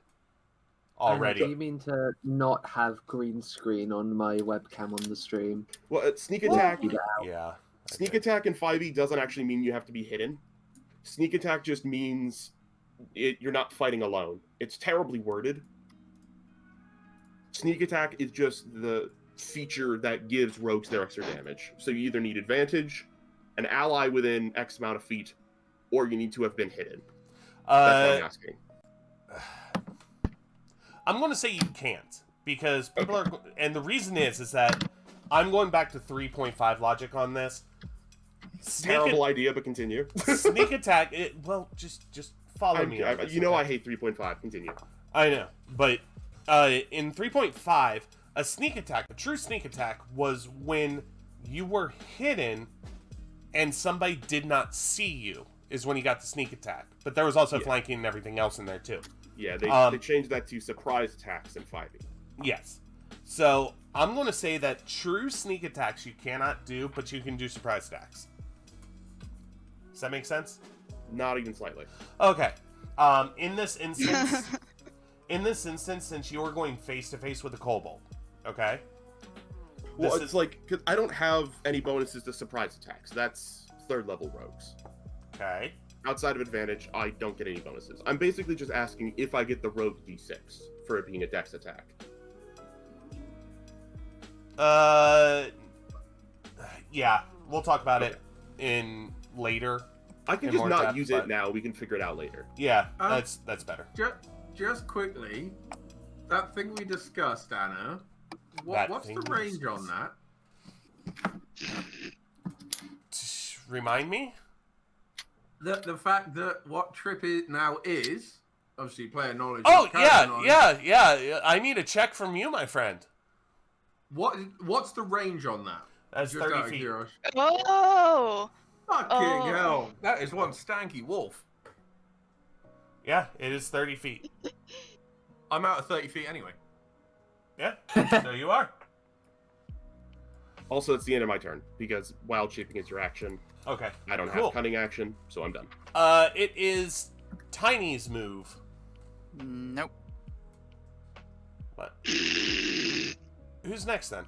[SPEAKER 1] already.
[SPEAKER 5] Do you mean to not have green screen on my webcam on the stream?
[SPEAKER 3] Well, sneak attack.
[SPEAKER 1] Yeah.
[SPEAKER 3] Sneak
[SPEAKER 1] okay.
[SPEAKER 3] attack in 5e doesn't actually mean you have to be hidden. Sneak attack just means you're not fighting alone. It's terribly worded. Sneak attack is just the feature that gives rogues their extra damage. So you either need advantage, an ally within X amount of feet, or you need to have been hidden. That's what I'm asking.
[SPEAKER 1] I'm going to say you can't, because people are, and the reason is that I'm going back to 3.5 logic on this.
[SPEAKER 3] Terrible idea, but continue.
[SPEAKER 1] Sneak attack. Just follow me. On this,
[SPEAKER 3] you know I hate 3.5. Continue.
[SPEAKER 1] I know, but in 3.5, a sneak attack, a true sneak attack, was when you were hidden and somebody did not see you. Is when you got the sneak attack. But there was also flanking and everything else in there too.
[SPEAKER 3] Yeah, they changed that to surprise attacks in 5e.
[SPEAKER 1] Yes. So I'm going to say that true sneak attacks you cannot do, but you can do surprise attacks. Does that make sense?
[SPEAKER 3] Not even slightly.
[SPEAKER 1] Okay. In this instance, since you are going face to face with a kobold, okay?
[SPEAKER 3] Well,
[SPEAKER 1] This
[SPEAKER 3] it's
[SPEAKER 1] is-
[SPEAKER 3] like, cause I don't have any bonuses to surprise attacks. That's 3rd level rogues.
[SPEAKER 1] Okay.
[SPEAKER 3] Outside of advantage, I don't get any bonuses. I'm basically just asking if I get the rogue d6 for it being a dex attack.
[SPEAKER 1] Yeah, we'll talk about it in later.
[SPEAKER 3] I can
[SPEAKER 1] In
[SPEAKER 3] just
[SPEAKER 1] more
[SPEAKER 3] not
[SPEAKER 1] depth,
[SPEAKER 3] use
[SPEAKER 1] but-
[SPEAKER 3] it now. We can figure it out later.
[SPEAKER 1] Yeah,
[SPEAKER 2] Uh,
[SPEAKER 1] that's better.
[SPEAKER 2] Just quickly, that thing we discussed, Anna.
[SPEAKER 1] That
[SPEAKER 2] What's
[SPEAKER 1] thing
[SPEAKER 2] the
[SPEAKER 1] we
[SPEAKER 2] range on that?
[SPEAKER 1] Remind me?
[SPEAKER 2] The fact that what Trip now is obviously player knowledge.
[SPEAKER 1] Oh,
[SPEAKER 2] is character knowledge.
[SPEAKER 1] yeah. I need a check from you, my friend.
[SPEAKER 2] What's the range on that?
[SPEAKER 1] That's
[SPEAKER 2] Just out
[SPEAKER 1] 30
[SPEAKER 2] of
[SPEAKER 1] feet.
[SPEAKER 2] curiosity.
[SPEAKER 4] Oh!
[SPEAKER 2] Fucking
[SPEAKER 4] Oh.
[SPEAKER 2] hell! That is one stanky wolf.
[SPEAKER 1] Yeah, it is 30 feet.
[SPEAKER 2] I'm out of 30 feet anyway.
[SPEAKER 1] Yeah, there you are.
[SPEAKER 3] Also, it's the end of my turn, because wild shaping is your action.
[SPEAKER 1] Okay.
[SPEAKER 3] I don't
[SPEAKER 1] Cool.
[SPEAKER 3] have cunning action, so I'm done.
[SPEAKER 1] It is Tiny's move.
[SPEAKER 6] Nope.
[SPEAKER 1] What? Who's next then?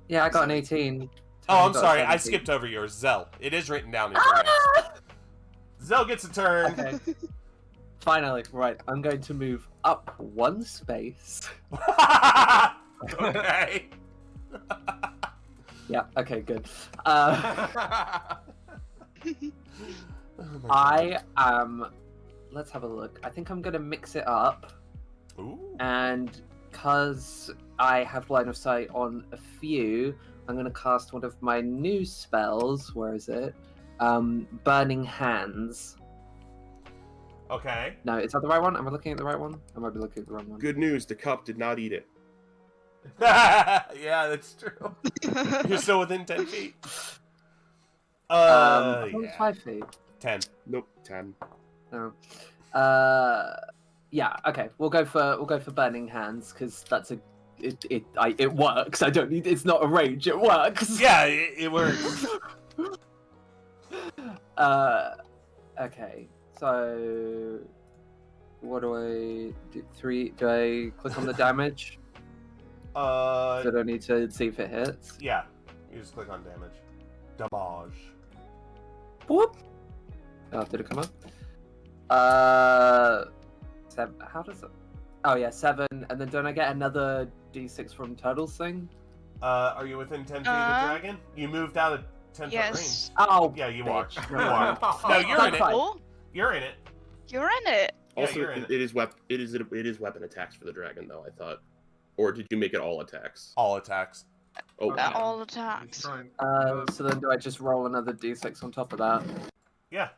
[SPEAKER 5] Yeah, I got an 18.
[SPEAKER 1] Oh, I'm
[SPEAKER 5] Got a
[SPEAKER 1] sorry, I
[SPEAKER 5] 17.
[SPEAKER 1] skipped over yours. Zell. It is written down as your next. Zell gets a turn.
[SPEAKER 5] Okay. Finally, right. I'm going to move up 1 space.
[SPEAKER 1] Okay.
[SPEAKER 5] Yeah. Okay. Good.
[SPEAKER 1] Oh my God.
[SPEAKER 5] I am. Let's have a look. I think I'm going to mix it up,
[SPEAKER 1] Ooh.
[SPEAKER 5] and because I have line of sight on a few, I'm going to cast one of my new spells. Where is it? Burning Hands.
[SPEAKER 1] Okay.
[SPEAKER 5] No, is that the right one? Am I looking at the right one? I might be looking at the wrong one.
[SPEAKER 3] Good news, the cup did not eat it.
[SPEAKER 1] Yeah, that's true. You're still within 10 feet.
[SPEAKER 5] I thought it was
[SPEAKER 1] Yeah.
[SPEAKER 5] 5 feet.
[SPEAKER 1] 10.
[SPEAKER 3] Nope, 10.
[SPEAKER 5] No. Yeah. Okay. We'll go for Burning Hands because that's it works. I don't need. It's not a rage. It works.
[SPEAKER 1] Yeah, it works.
[SPEAKER 5] Okay. So, what do I do? 3? Do I click on the damage? So I don't need to see if it hits.
[SPEAKER 1] Yeah. You just click on damage. Damage.
[SPEAKER 5] Whoop. Oh, did it come up? 7. How does it? Oh yeah, 7. And then don't I get another D6 from Turtle's thing?
[SPEAKER 1] Are you within 10 feet of the dragon? You moved out of 10 foot range.
[SPEAKER 4] Yes.
[SPEAKER 5] Oh.
[SPEAKER 1] Yeah, you are.
[SPEAKER 5] bitch.
[SPEAKER 1] You are. No, you're in it.
[SPEAKER 5] Fine.
[SPEAKER 4] Oh,
[SPEAKER 1] You're in it.
[SPEAKER 4] you're in it.
[SPEAKER 1] Yeah,
[SPEAKER 3] Also,
[SPEAKER 1] you're in it.
[SPEAKER 3] it is weapon attacks for the dragon, though, I thought. Or did you make it all attacks?
[SPEAKER 1] All attacks.
[SPEAKER 3] Oh,
[SPEAKER 2] Yeah.
[SPEAKER 4] All
[SPEAKER 2] Let's
[SPEAKER 4] attacks.
[SPEAKER 2] try and-
[SPEAKER 5] So then do I just roll another D6 on top of that?
[SPEAKER 1] Yeah.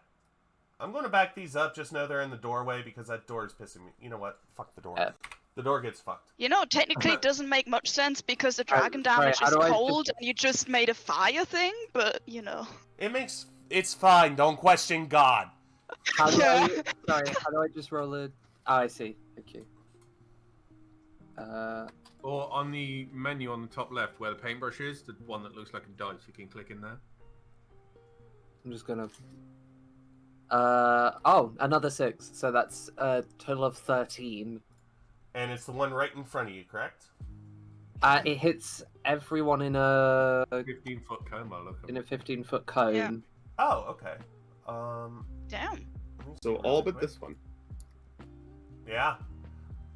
[SPEAKER 1] I'm going to back these up. Just know they're in the doorway because that door is pissing me. You know what? Fuck the door.
[SPEAKER 5] Yeah.
[SPEAKER 1] The door gets fucked.
[SPEAKER 4] You know, technically it doesn't make much sense because the dragon
[SPEAKER 5] sorry,
[SPEAKER 4] damage
[SPEAKER 5] how
[SPEAKER 4] is
[SPEAKER 5] do I
[SPEAKER 4] cold and you just made a fire thing, but you know.
[SPEAKER 1] It's fine. Don't question God.
[SPEAKER 5] How do
[SPEAKER 4] Yeah.
[SPEAKER 5] Sorry, how do I just roll a... Oh, I see. Thank you.
[SPEAKER 2] Or on the menu on the top left where the paintbrush is, the one that looks like a dice, you can click in there.
[SPEAKER 5] I'm just gonna. Oh, another 6. So that's a total of 13.
[SPEAKER 1] And it's the one right in front of you, correct?
[SPEAKER 5] It hits everyone in a
[SPEAKER 2] 15-foot cone, by the look of it.
[SPEAKER 5] 15-foot cone.
[SPEAKER 4] Yeah.
[SPEAKER 1] Oh, okay.
[SPEAKER 4] Damn.
[SPEAKER 3] So all but this one.
[SPEAKER 1] Yeah.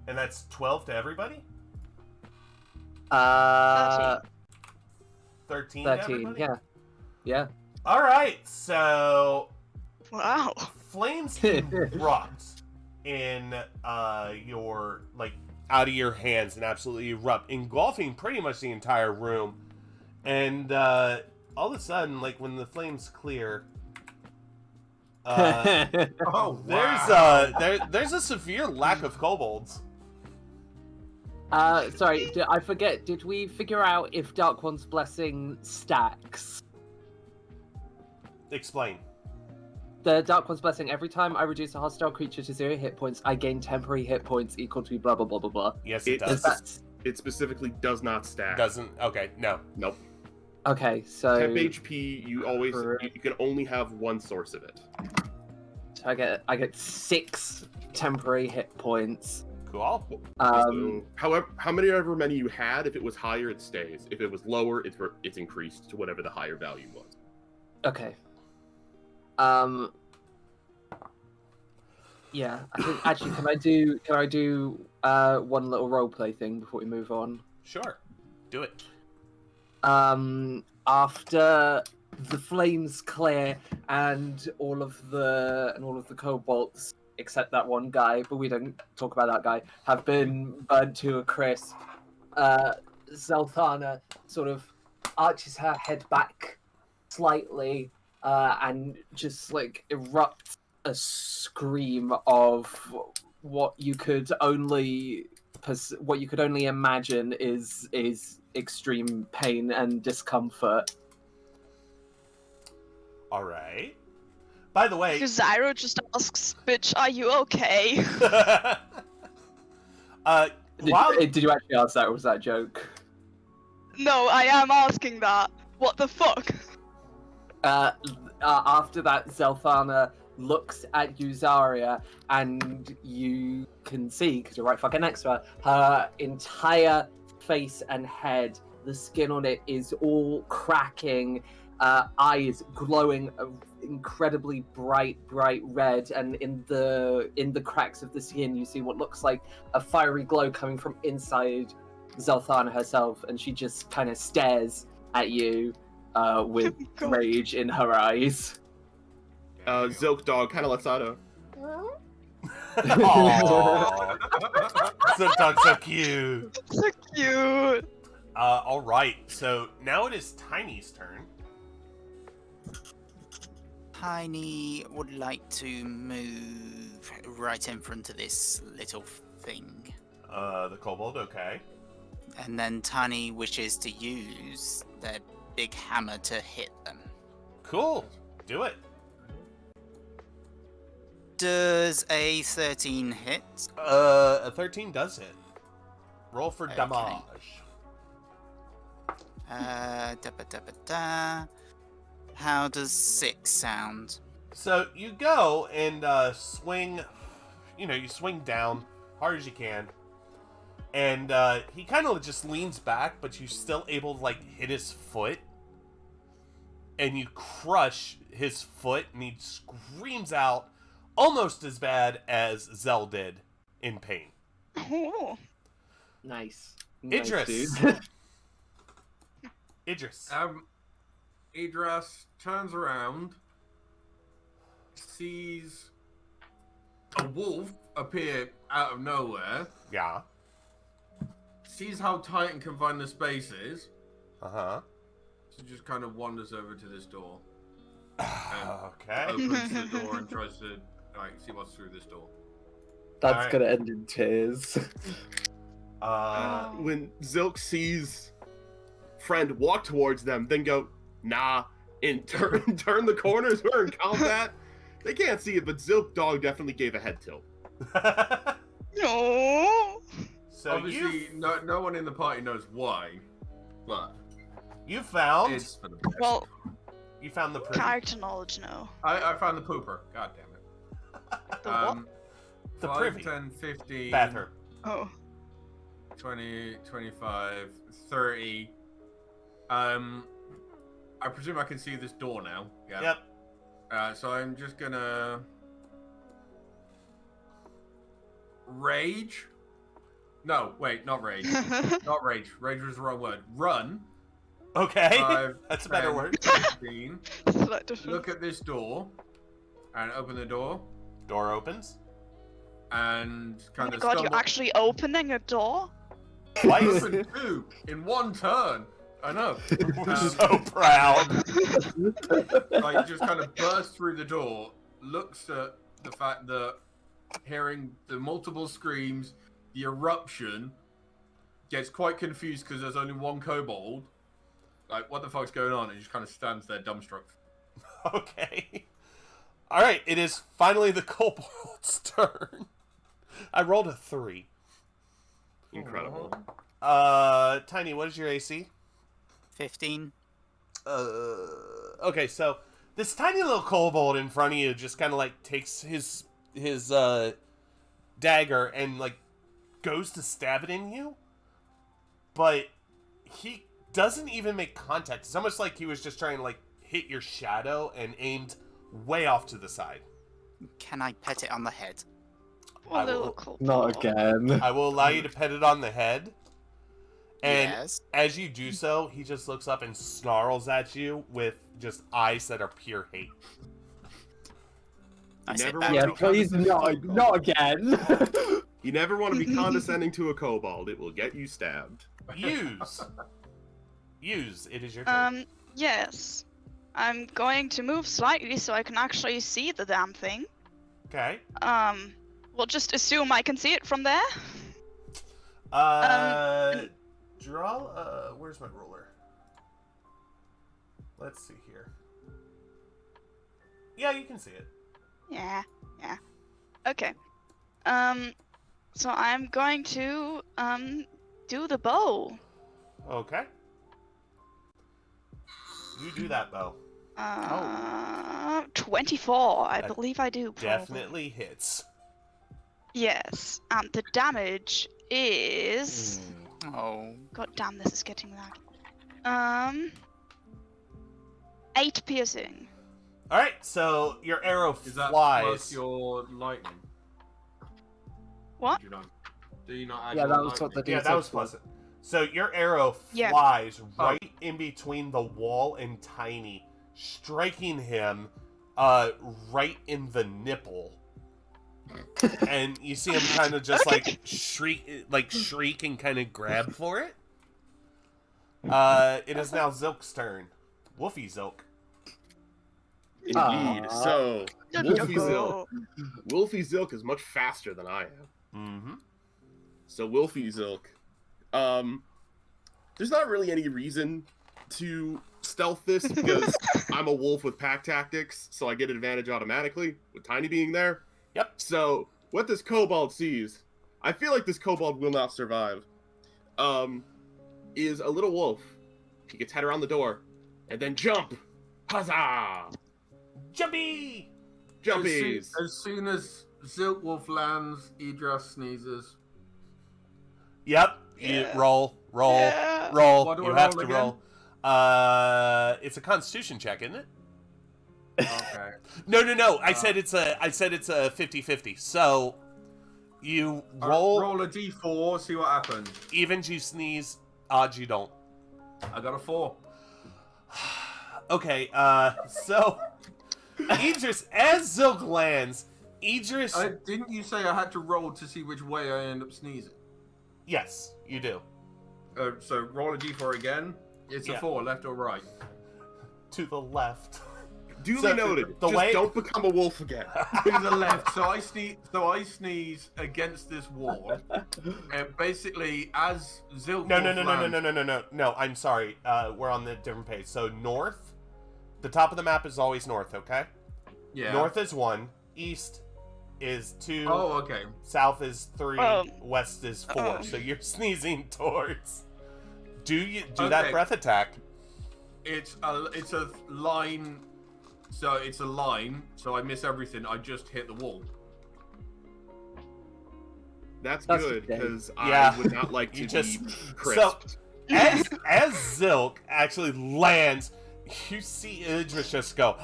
[SPEAKER 1] And that's 12 to everybody? 13 to
[SPEAKER 5] 13.
[SPEAKER 1] everybody?
[SPEAKER 5] Yeah. Yeah.
[SPEAKER 1] All right, so
[SPEAKER 4] Wow.
[SPEAKER 1] flames erupt in your out of your hands and absolutely erupt, engulfing pretty much the entire room. And all of a sudden, when the flames clear,
[SPEAKER 2] Oh, wow.
[SPEAKER 1] there's a severe lack of kobolds.
[SPEAKER 5] Sorry, I forget. Did we figure out if Dark One's Blessing stacks?
[SPEAKER 1] Explain.
[SPEAKER 5] The Dark One's Blessing, every time I reduce a hostile creature to 0 hit points, I gain temporary hit points equal to blah blah blah blah blah.
[SPEAKER 1] Yes, it
[SPEAKER 3] It
[SPEAKER 1] does.
[SPEAKER 5] That's...
[SPEAKER 3] It specifically does not stack.
[SPEAKER 1] Doesn't. Okay, no.
[SPEAKER 3] Nope.
[SPEAKER 5] Okay, so
[SPEAKER 3] Temp HP, you always you can only have one source of it.
[SPEAKER 5] so I get 6 temporary hit points.
[SPEAKER 1] Cool.
[SPEAKER 3] So, however many you had, if it was higher, it stays. If it was lower, it's increased to whatever the higher value was.
[SPEAKER 5] Okay. Yeah, I think actually can I do one little roleplay thing before we move on?
[SPEAKER 1] Sure. Do it.
[SPEAKER 5] After the flames clear and all of the kobolds except that one guy, but we don't talk about that guy, have been burned to a crisp, Zelthana sort of arches her head back slightly and just erupts a scream of what you could only imagine is extreme pain and discomfort.
[SPEAKER 1] All right. By the way,
[SPEAKER 4] Zyro just asks, "Bitch, are you okay?"
[SPEAKER 5] Did you actually ask that, or was that a joke?
[SPEAKER 4] No, I am asking that. What the fuck?
[SPEAKER 5] After that, Zelthana looks at you, Zarya, and you can see, because you're right fucking next to her entire face and head, the skin on it is all cracking, eyes glowing incredibly bright red, and in the cracks of the skin you see what looks like a fiery glow coming from inside Zelthana herself, and she just kind of stares at you with rage in her eyes.
[SPEAKER 3] Zilk Dog kind of lets out a...
[SPEAKER 1] Aww. Silk Dog's so cute.
[SPEAKER 4] So cute.
[SPEAKER 1] All right. So now it is Tiny's turn.
[SPEAKER 6] Tiny would like to move right in front of this little thing.
[SPEAKER 1] The kobold. Okay.
[SPEAKER 6] And then Tiny wishes to use their big hammer to hit them.
[SPEAKER 1] Cool. Do it.
[SPEAKER 6] Does a 13 hit?
[SPEAKER 1] A 13 does hit. Roll for
[SPEAKER 6] Okay.
[SPEAKER 1] damage.
[SPEAKER 6] How does 6 sound?
[SPEAKER 1] So you go and swing. You swing down hard as you can, and he kind of just leans back, but you're still able to hit his foot, and you crush his foot, and he screams out almost as bad as Zell did in pain.
[SPEAKER 4] Oh.
[SPEAKER 5] Nice.
[SPEAKER 1] Idris.
[SPEAKER 5] Dude.
[SPEAKER 1] Idris.
[SPEAKER 2] Idris turns around, sees a wolf appear out of nowhere,
[SPEAKER 1] Yeah.
[SPEAKER 2] sees how tight and confined the space is,
[SPEAKER 1] Uh-huh.
[SPEAKER 2] so just kind of wanders over to this door,
[SPEAKER 1] Okay.
[SPEAKER 2] opens the door and tries to see what's through this door.
[SPEAKER 5] That's
[SPEAKER 1] Alright.
[SPEAKER 5] gonna end in tears.
[SPEAKER 3] When Zilk sees friend walk towards them, then go, nah, and turn the corners. We're in combat. They can't see it, but Zilk Dog definitely gave a head tilt.
[SPEAKER 4] No.
[SPEAKER 1] So
[SPEAKER 2] Obviously, no one in the party knows why, but
[SPEAKER 1] you found
[SPEAKER 2] it's for the best.
[SPEAKER 4] Well,
[SPEAKER 1] you found the privy.
[SPEAKER 4] character knowledge, no.
[SPEAKER 2] I found the pooper. God damn it.
[SPEAKER 4] The what?
[SPEAKER 1] The
[SPEAKER 2] 5,
[SPEAKER 1] privy.
[SPEAKER 2] 10, 15,
[SPEAKER 1] Bathroom.
[SPEAKER 4] Oh.
[SPEAKER 2] 20, 25, 30. I presume I can see this door now. Yeah.
[SPEAKER 1] Yep.
[SPEAKER 2] So I'm just gonna rage. No, wait, not rage. Not rage. Rage was the wrong word. Run.
[SPEAKER 1] Okay.
[SPEAKER 2] 5,
[SPEAKER 1] That's a better
[SPEAKER 2] 10,
[SPEAKER 1] word.
[SPEAKER 2] 15.
[SPEAKER 4] Slight difference.
[SPEAKER 2] Look at this door, and open the door,
[SPEAKER 1] Door opens.
[SPEAKER 2] and
[SPEAKER 4] Oh
[SPEAKER 2] kind
[SPEAKER 4] my
[SPEAKER 2] of
[SPEAKER 4] god, you're
[SPEAKER 2] stumble.
[SPEAKER 4] actually opening a door?
[SPEAKER 1] Twice.
[SPEAKER 2] Open 2 in one turn. I know.
[SPEAKER 1] We're so proud.
[SPEAKER 2] Like just kind of bursts through the door, looks at the fact that hearing the multiple screams, the eruption, gets quite confused because there's only one kobold. Like, what the fuck's going on? And just kind of stands there dumbstruck.
[SPEAKER 1] Okay. All right. It is finally the kobold's turn. I rolled a 3.
[SPEAKER 3] Incredible.
[SPEAKER 1] Tiny, what is your AC?
[SPEAKER 6] 15.
[SPEAKER 1] Okay, so this tiny little kobold in front of you just kind of like takes his dagger and like goes to stab it in you, but he doesn't even make contact. It's almost like he was just trying to like hit your shadow and aimed way off to the side.
[SPEAKER 6] Can I pet it on the head?
[SPEAKER 1] I
[SPEAKER 4] What a
[SPEAKER 1] will-
[SPEAKER 4] little cool.
[SPEAKER 5] Not again.
[SPEAKER 1] I will allow you to pet it on the head, and
[SPEAKER 6] Yes.
[SPEAKER 1] as you do so, he just looks up and snarls at you with just eyes that are pure hate.
[SPEAKER 6] I sit
[SPEAKER 3] Never
[SPEAKER 6] back.
[SPEAKER 5] Yeah,
[SPEAKER 3] Be
[SPEAKER 5] please,
[SPEAKER 3] condescending.
[SPEAKER 5] not again.
[SPEAKER 3] You never want to be condescending to a kobold. It will get you stabbed.
[SPEAKER 1] Use. It is your turn.
[SPEAKER 4] Yes. I'm going to move slightly so I can actually see the damn thing.
[SPEAKER 1] Okay.
[SPEAKER 4] We'll just assume I can see it from there.
[SPEAKER 1] Draw. Where's my ruler? Let's see here. Yeah, you can see it.
[SPEAKER 4] Yeah. Okay. So I'm going to, do the bow.
[SPEAKER 1] Okay. You do that, Bo.
[SPEAKER 4] 24. I
[SPEAKER 1] That
[SPEAKER 4] believe I do. Probably.
[SPEAKER 1] Definitely hits.
[SPEAKER 4] Yes. And the damage is.
[SPEAKER 6] Oh.
[SPEAKER 4] God damn, this is getting lag. 8 piercing.
[SPEAKER 1] All right. So your arrow
[SPEAKER 2] Is that
[SPEAKER 1] flies.
[SPEAKER 2] plus your lightning?
[SPEAKER 4] What?
[SPEAKER 2] Do you not add
[SPEAKER 5] Yeah,
[SPEAKER 2] your
[SPEAKER 5] that was what
[SPEAKER 2] lightning?
[SPEAKER 5] the
[SPEAKER 1] Yeah, that was
[SPEAKER 5] was.
[SPEAKER 1] pleasant. So your arrow
[SPEAKER 4] Yeah.
[SPEAKER 1] flies
[SPEAKER 2] Oh.
[SPEAKER 1] right in between the wall and Tiny, striking him right in the nipple. And you see him kind of just like shriek and kind of grab for it. It is now Zilk's turn. Wolfie Zilk.
[SPEAKER 3] Indeed.
[SPEAKER 5] Aw.
[SPEAKER 3] So, Wolfie
[SPEAKER 4] Go.
[SPEAKER 3] Zilk. Wolfie Zilk is much faster than I am.
[SPEAKER 1] Mm-hmm.
[SPEAKER 3] So Wolfie Zilk, there's not really any reason to stealth this because I'm a wolf with pack tactics, so I get an advantage automatically with Tiny being there.
[SPEAKER 1] Yep.
[SPEAKER 3] So what this kobold sees, I feel like this kobold will not survive. Is a little wolf. He gets head around the door, and then jump. Huzzah!
[SPEAKER 1] Jumpy!
[SPEAKER 3] Jumpies.
[SPEAKER 2] As soon as Zilk Wolf lands, Idris sneezes.
[SPEAKER 1] Yep.
[SPEAKER 4] Yeah.
[SPEAKER 1] You roll.
[SPEAKER 4] Yeah.
[SPEAKER 1] Roll.
[SPEAKER 2] What do
[SPEAKER 1] You
[SPEAKER 2] I
[SPEAKER 1] have
[SPEAKER 2] roll
[SPEAKER 1] to
[SPEAKER 2] again?
[SPEAKER 1] roll. It's a Constitution check, isn't it?
[SPEAKER 2] Okay.
[SPEAKER 1] No. I said it's a 50-50. So you roll,
[SPEAKER 2] Roll a d4, see what happens.
[SPEAKER 1] evens you sneeze, odds you don't.
[SPEAKER 2] I got a 4.
[SPEAKER 1] Okay, so Idris, as Zilk lands, Idris,
[SPEAKER 2] Didn't you say I had to roll to see which way I end up sneezing?
[SPEAKER 1] yes, you do.
[SPEAKER 2] So roll a d4 again. It's
[SPEAKER 1] Yeah.
[SPEAKER 2] a 4, left or right.
[SPEAKER 1] To the left.
[SPEAKER 3] Duly
[SPEAKER 1] So,
[SPEAKER 3] noted.
[SPEAKER 1] the
[SPEAKER 3] Just
[SPEAKER 1] way-
[SPEAKER 3] don't become a wolf again.
[SPEAKER 2] To the left. So I sneeze against this wall. And basically, as Zilk lands,
[SPEAKER 1] No, I'm sorry. We're on the different page. So north, the top of the map is always north, okay?
[SPEAKER 2] Yeah.
[SPEAKER 1] North is 1, east is 2,
[SPEAKER 2] Oh, okay.
[SPEAKER 1] south is 3,
[SPEAKER 4] Oh.
[SPEAKER 1] west is 4.
[SPEAKER 4] Oh.
[SPEAKER 1] So you're sneezing towards. Do that
[SPEAKER 2] Okay.
[SPEAKER 1] breath attack?
[SPEAKER 2] It's a line. So it's a line. So I miss everything. I just hit the wall.
[SPEAKER 3] That's
[SPEAKER 5] That's
[SPEAKER 3] good
[SPEAKER 5] okay.
[SPEAKER 3] because
[SPEAKER 1] Yeah.
[SPEAKER 3] I would not like
[SPEAKER 1] You
[SPEAKER 3] to
[SPEAKER 1] just-
[SPEAKER 3] be crisped.
[SPEAKER 1] As Zilk actually lands, you see Idris just go,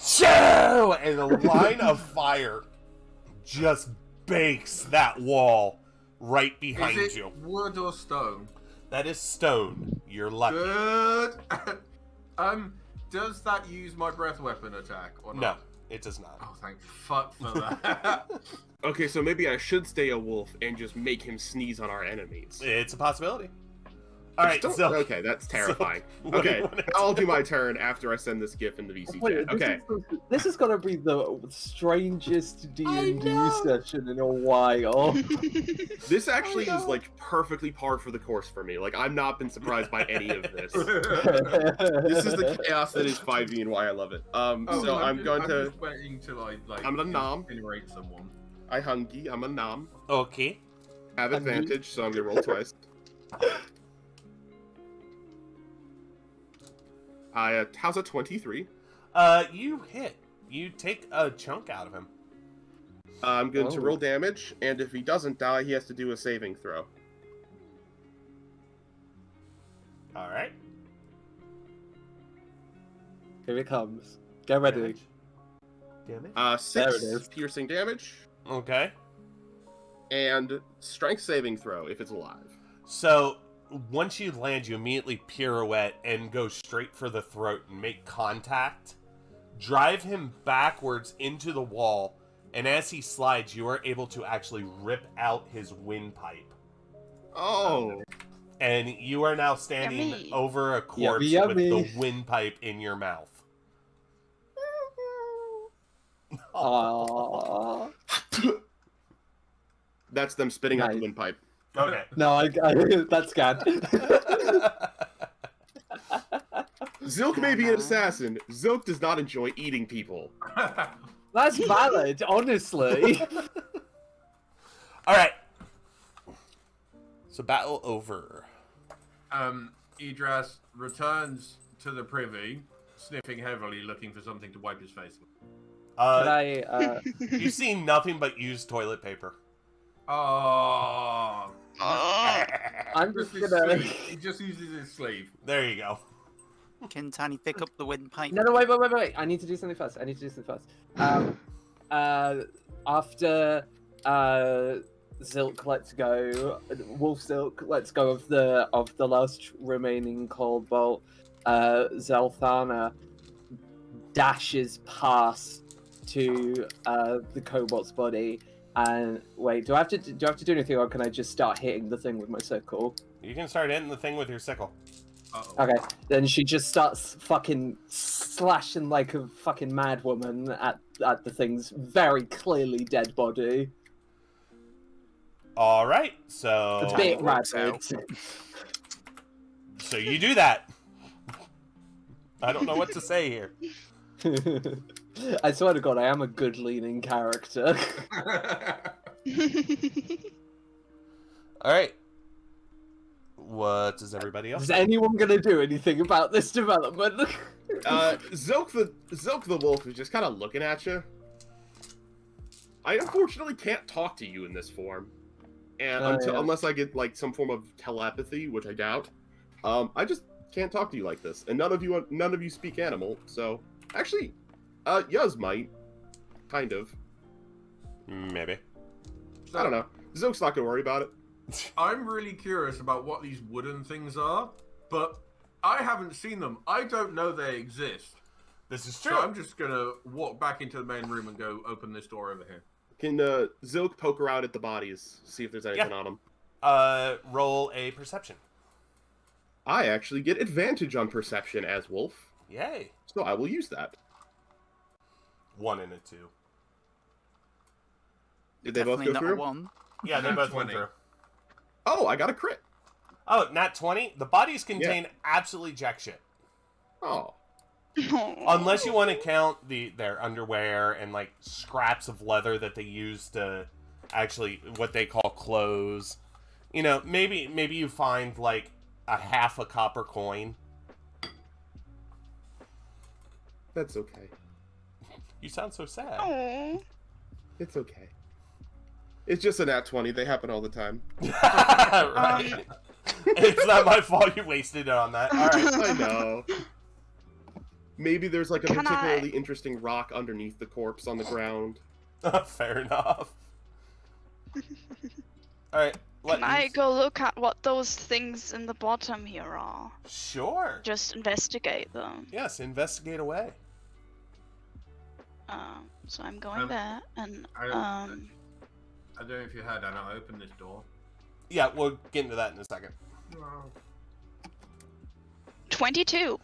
[SPEAKER 1] Chow! And a line of fire just bakes that wall right behind
[SPEAKER 2] Is it
[SPEAKER 1] you.
[SPEAKER 2] wood or stone?
[SPEAKER 1] That is stone. You're lucky.
[SPEAKER 2] Good. Does that use my breath weapon attack or
[SPEAKER 1] No,
[SPEAKER 2] not?
[SPEAKER 1] it does not.
[SPEAKER 2] Oh, thank fuck for that.
[SPEAKER 3] Okay, so maybe I should stay a wolf and just make him sneeze on our enemies.
[SPEAKER 1] It's a possibility. All right,
[SPEAKER 3] Don't-
[SPEAKER 1] Zilk.
[SPEAKER 3] okay, that's terrifying.
[SPEAKER 1] what do you
[SPEAKER 3] Okay,
[SPEAKER 1] wanna
[SPEAKER 3] I'll
[SPEAKER 1] do?
[SPEAKER 3] do my turn after I send this GIF in the VC
[SPEAKER 5] Wait,
[SPEAKER 3] chat. Okay,
[SPEAKER 5] this is gonna be the strangest D&D
[SPEAKER 1] know.
[SPEAKER 5] session in a while.
[SPEAKER 3] this actually is like perfectly par for the course for me. Like I've not been surprised by any of this. This is the chaos that is 5e and why I love it. So I'm
[SPEAKER 2] just waiting till I like.
[SPEAKER 3] I'm gonna nom.
[SPEAKER 2] incinerate someone.
[SPEAKER 3] I hungy. I'm a nom.
[SPEAKER 1] Okay.
[SPEAKER 3] Have
[SPEAKER 5] Hungy.
[SPEAKER 3] advantage, so I'm gonna roll twice. How's a 23?
[SPEAKER 1] You hit. You take a chunk out of him.
[SPEAKER 3] I'm going to
[SPEAKER 5] Oh.
[SPEAKER 3] roll damage, and if he doesn't die, he has to do a saving throw.
[SPEAKER 1] All right.
[SPEAKER 5] Here it comes. Get ready.
[SPEAKER 1] Damage. Damage.
[SPEAKER 5] There
[SPEAKER 3] 6
[SPEAKER 5] it is.
[SPEAKER 3] piercing damage,
[SPEAKER 1] Okay.
[SPEAKER 3] and strength saving throw if it's alive.
[SPEAKER 1] So once you land, you immediately pirouette and go straight for the throat and make contact. Drive him backwards into the wall, and as he slides, you are able to actually rip out his windpipe.
[SPEAKER 3] Oh,
[SPEAKER 1] And you are now standing
[SPEAKER 4] Yummy.
[SPEAKER 1] over a corpse
[SPEAKER 5] Yummy,
[SPEAKER 1] with
[SPEAKER 5] yummy.
[SPEAKER 1] the windpipe in your mouth.
[SPEAKER 5] Aww.
[SPEAKER 3] that's them spitting out the
[SPEAKER 5] Nice.
[SPEAKER 3] windpipe.
[SPEAKER 1] Okay.
[SPEAKER 5] No, I that's good.
[SPEAKER 3] Zilk may be an assassin. Zilk does not enjoy eating people.
[SPEAKER 5] That's valid, honestly.
[SPEAKER 1] All right. So battle over.
[SPEAKER 2] Idras returns to the privy, sniffing heavily, looking for something to wipe his face with.
[SPEAKER 5] Can I
[SPEAKER 1] You see nothing but used toilet paper.
[SPEAKER 2] Oh,
[SPEAKER 4] Oh.
[SPEAKER 5] I'm
[SPEAKER 2] just
[SPEAKER 5] just
[SPEAKER 2] his
[SPEAKER 5] gonna
[SPEAKER 2] sleeve. He just uses his sleeve.
[SPEAKER 1] There you go.
[SPEAKER 6] Can Tiny pick up the windpipe?
[SPEAKER 5] No, wait. I need to do something first. After Zilk lets go, Wolf Zilk lets go of the last remaining cold bolt. Zelthana dashes past to the Cobalt's body. And wait, do I have to do anything, or can I just start hitting the thing with my sickle?
[SPEAKER 1] You can start hitting the thing with your sickle.
[SPEAKER 2] Uh-oh.
[SPEAKER 5] Okay, then she just starts fucking slashing like a fucking mad woman at the thing's very clearly dead body.
[SPEAKER 1] All right. So
[SPEAKER 5] It's a bit
[SPEAKER 6] works
[SPEAKER 5] rapid.
[SPEAKER 6] out.
[SPEAKER 1] so you do that. I don't know what to say here.
[SPEAKER 5] I swear to God, I am a good leaning character.
[SPEAKER 1] All right. What does everybody else?
[SPEAKER 5] Is anyone gonna do anything about this development?
[SPEAKER 3] Zilk the wolf is just kind of looking at you. I unfortunately can't talk to you in this form, and
[SPEAKER 5] Yeah.
[SPEAKER 3] unless I get like some form of telepathy, which I doubt. I just can't talk to you like this, and none of you speak animal. So actually, Yuz might, kind of.
[SPEAKER 1] Maybe.
[SPEAKER 3] I don't know. Zilk's not gonna worry about it.
[SPEAKER 2] I'm really curious about what these wooden things are, but I haven't seen them. I don't know they exist.
[SPEAKER 1] This is
[SPEAKER 2] So
[SPEAKER 1] true.
[SPEAKER 2] I'm just gonna walk back into the main room and go open this door over here.
[SPEAKER 3] Can Zilk poke around at the bodies, see if there's anything on them?
[SPEAKER 1] Roll a perception.
[SPEAKER 3] I actually get advantage on perception as wolf,
[SPEAKER 1] Yay.
[SPEAKER 3] so I will use that.
[SPEAKER 1] 1 and a 2.
[SPEAKER 3] Did they both
[SPEAKER 6] Definitely
[SPEAKER 3] go
[SPEAKER 6] not a
[SPEAKER 3] through?
[SPEAKER 6] 1.
[SPEAKER 1] Yeah, they
[SPEAKER 2] Nat
[SPEAKER 1] both went
[SPEAKER 2] 20.
[SPEAKER 1] through.
[SPEAKER 3] Oh, I got a crit.
[SPEAKER 1] Oh, nat 20. The bodies contain absolutely jack shit.
[SPEAKER 3] Oh,
[SPEAKER 1] Unless you want to count their underwear and like scraps of leather that they use to actually what they call clothes. You know, maybe you find like a half a copper coin.
[SPEAKER 3] That's okay.
[SPEAKER 1] You sound so sad.
[SPEAKER 4] Oh.
[SPEAKER 3] It's okay. It's just a nat 20. They happen all the time.
[SPEAKER 1] Right. It's not my fault you wasted it on that. All right.
[SPEAKER 3] I know. Maybe there's like a
[SPEAKER 4] Can
[SPEAKER 3] particularly interesting rock underneath the corpse on the ground.
[SPEAKER 1] Fair enough. All right.
[SPEAKER 4] Can I go look at what those things in the bottom here are?
[SPEAKER 1] Sure.
[SPEAKER 4] Just investigate them.
[SPEAKER 1] Yes, investigate away.
[SPEAKER 4] So I'm going there, and
[SPEAKER 2] I don't know if you heard, Anna. I opened this door.
[SPEAKER 1] Yeah, we'll get into that in a second.
[SPEAKER 4] 22.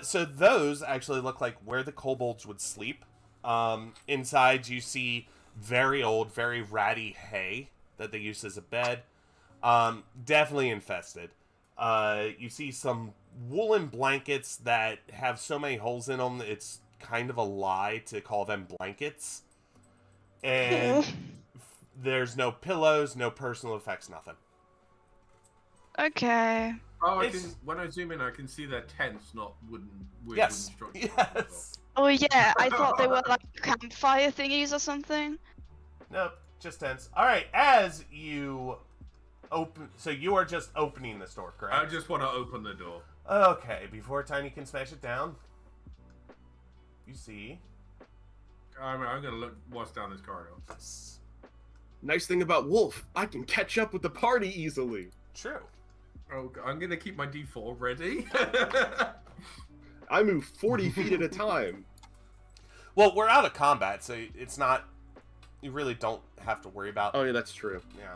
[SPEAKER 1] So those actually look like where the kobolds would sleep. Inside you see very old, very ratty hay that they use as a bed. Definitely infested. You see some woolen blankets that have so many holes in them, it's kind of a lie to call them blankets. And there's no pillows, no personal effects, nothing.
[SPEAKER 4] Okay.
[SPEAKER 2] Oh,
[SPEAKER 1] It's-
[SPEAKER 2] when I zoom in, I can see their tents, not wooden
[SPEAKER 1] Yes.
[SPEAKER 2] structures.
[SPEAKER 1] Yes.
[SPEAKER 4] Oh yeah, I thought they were like campfire thingies or something.
[SPEAKER 1] Nope, just tents. All right, as you open, so you are just opening this door, correct?
[SPEAKER 2] I just want to open the door.
[SPEAKER 1] Okay, before Tiny can smash it down, you see.
[SPEAKER 2] I'm gonna look what's down this corridor.
[SPEAKER 3] Nice thing about Wolf, I can catch up with the party easily.
[SPEAKER 1] True.
[SPEAKER 2] Oh, I'm gonna keep my D4 ready.
[SPEAKER 3] I move 40 feet at a time.
[SPEAKER 1] Well, we're out of combat, so it's not. You really don't have to worry about.
[SPEAKER 3] Oh yeah, that's true.
[SPEAKER 1] Yeah,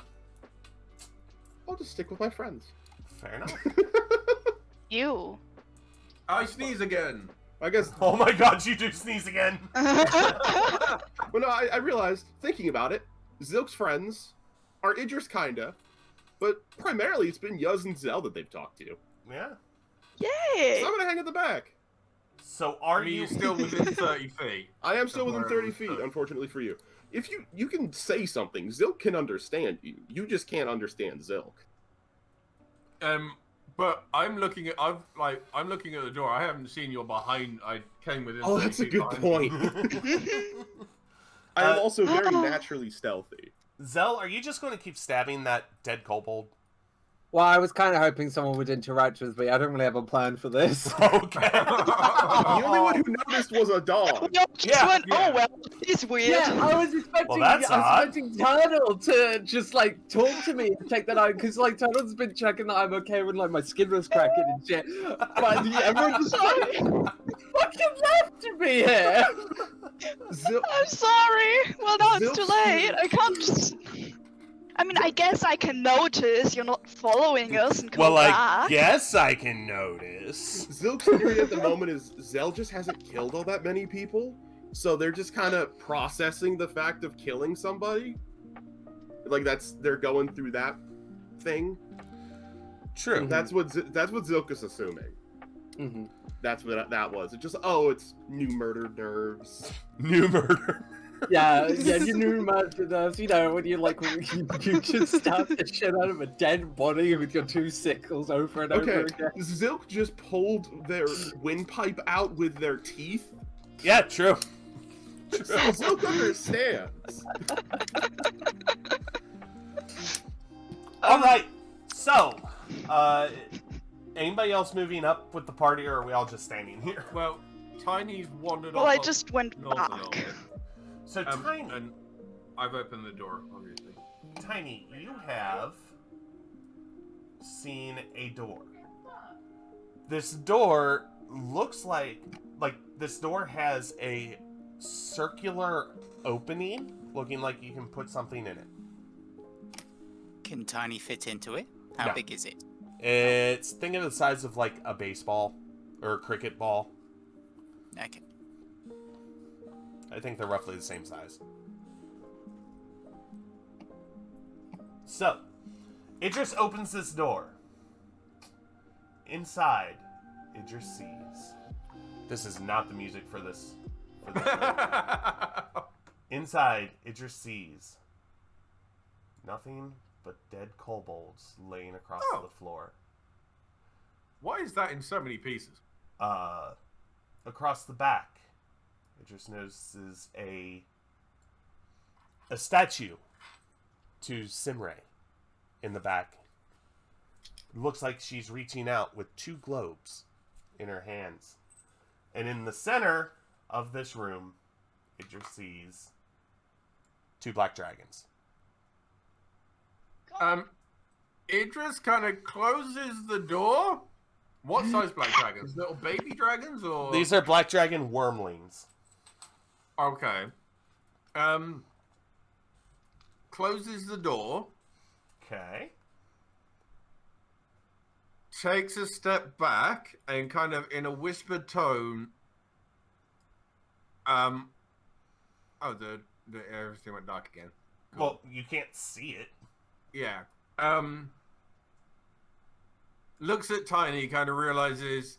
[SPEAKER 3] I'll just stick with my friends.
[SPEAKER 1] fair enough.
[SPEAKER 4] You.
[SPEAKER 2] I sneeze again.
[SPEAKER 3] I guess.
[SPEAKER 1] Oh my God, you do sneeze again.
[SPEAKER 3] Well, no, I realized, thinking about it, Zilk's friends are Idris kinda, but primarily it's been Yuz and Zell that they've talked to.
[SPEAKER 1] Yeah.
[SPEAKER 4] Yay!
[SPEAKER 3] So I'm gonna hang at the back.
[SPEAKER 1] So are
[SPEAKER 2] I mean,
[SPEAKER 1] you
[SPEAKER 2] you're still within 30 feet.
[SPEAKER 3] I am still within
[SPEAKER 2] Where
[SPEAKER 3] 30
[SPEAKER 2] we
[SPEAKER 3] feet,
[SPEAKER 2] stood.
[SPEAKER 3] unfortunately for you. If you can say something, Zilk can understand you. You just can't understand Zilk.
[SPEAKER 2] But I'm looking at I'm looking at the door. I haven't seen you're behind. I came within.
[SPEAKER 3] Oh,
[SPEAKER 2] 30
[SPEAKER 3] that's a
[SPEAKER 2] feet
[SPEAKER 3] good
[SPEAKER 2] behind
[SPEAKER 3] point.
[SPEAKER 2] you.
[SPEAKER 3] I am
[SPEAKER 1] Uh,
[SPEAKER 3] also very naturally stealthy.
[SPEAKER 1] Zell, are you just going to keep stabbing that dead kobold?
[SPEAKER 5] Well, I was kind of hoping someone would interact with me. I don't really have a plan for this.
[SPEAKER 1] Okay.
[SPEAKER 3] The only one who noticed was a dog.
[SPEAKER 4] We all just
[SPEAKER 1] Yeah,
[SPEAKER 4] went,
[SPEAKER 2] yeah.
[SPEAKER 4] oh well, it's weird.
[SPEAKER 5] Yeah, I was expecting.
[SPEAKER 1] that's
[SPEAKER 5] I
[SPEAKER 1] odd.
[SPEAKER 5] was expecting Turtle to just like talk to me and check that out, because like Turtle's been checking that I'm okay when like my skin was cracking and shit. But everyone just fucking left me here.
[SPEAKER 3] Zil-
[SPEAKER 4] I'm sorry. Well, now it's too
[SPEAKER 3] Zilch-
[SPEAKER 4] late. I can't just. I mean, I guess I can notice you're not following us and come
[SPEAKER 1] Well, I
[SPEAKER 4] back.
[SPEAKER 1] guess I can notice.
[SPEAKER 3] Zilk's theory at the moment is Zell just hasn't killed all that many people, so they're just kind of processing the fact of killing somebody. Like they're going through that thing.
[SPEAKER 1] True.
[SPEAKER 3] That's what Zilk is assuming.
[SPEAKER 5] Mm-hmm.
[SPEAKER 3] That's what that was. It just it's new murder nerves.
[SPEAKER 1] New murder.
[SPEAKER 5] Yeah, you knew us, you know, when you like you just stab the shit out of a dead body with your two sickles over and over
[SPEAKER 3] Okay,
[SPEAKER 5] again.
[SPEAKER 3] Zilk just pulled their windpipe out with their teeth.
[SPEAKER 1] Yeah, true.
[SPEAKER 3] So Zilk understands.
[SPEAKER 1] All right. So, anybody else moving up with the party, or are we all just standing here?
[SPEAKER 2] Well, Tiny's wandered
[SPEAKER 4] Well,
[SPEAKER 2] off.
[SPEAKER 4] I just went
[SPEAKER 2] north a little
[SPEAKER 4] back.
[SPEAKER 2] bit.
[SPEAKER 1] So, Tiny,
[SPEAKER 2] And I've opened the door, obviously.
[SPEAKER 1] Tiny, you have seen a door. This door looks like this door has a circular opening, looking like you can put something in it.
[SPEAKER 6] Can Tiny fit into it? How
[SPEAKER 1] No.
[SPEAKER 6] big is it?
[SPEAKER 1] It's think of the size of like a baseball or a cricket ball.
[SPEAKER 6] Okay.
[SPEAKER 1] I think they're roughly the same size. So, Idris opens this door. Inside, Idris sees This is not the music for this. Inside, Idris sees nothing but dead kobolds laying across the floor.
[SPEAKER 2] Why is that in so many pieces?
[SPEAKER 1] Across the back, Idris notices a statue to Simray in the back. It looks like she's reaching out with 2 globes in her hands. And in the center of this room, Idris sees 2 black dragons.
[SPEAKER 2] Idris kind of closes the door. What size black dragons? Little baby dragons, or
[SPEAKER 1] These are black dragon wormlings.
[SPEAKER 2] okay? Closes the door.
[SPEAKER 1] Okay.
[SPEAKER 2] Takes a step back and kind of in a whispered tone. Oh, the everything went dark again. Cool.
[SPEAKER 1] Well, you can't see it.
[SPEAKER 2] Yeah. Looks at Tiny, kind of realizes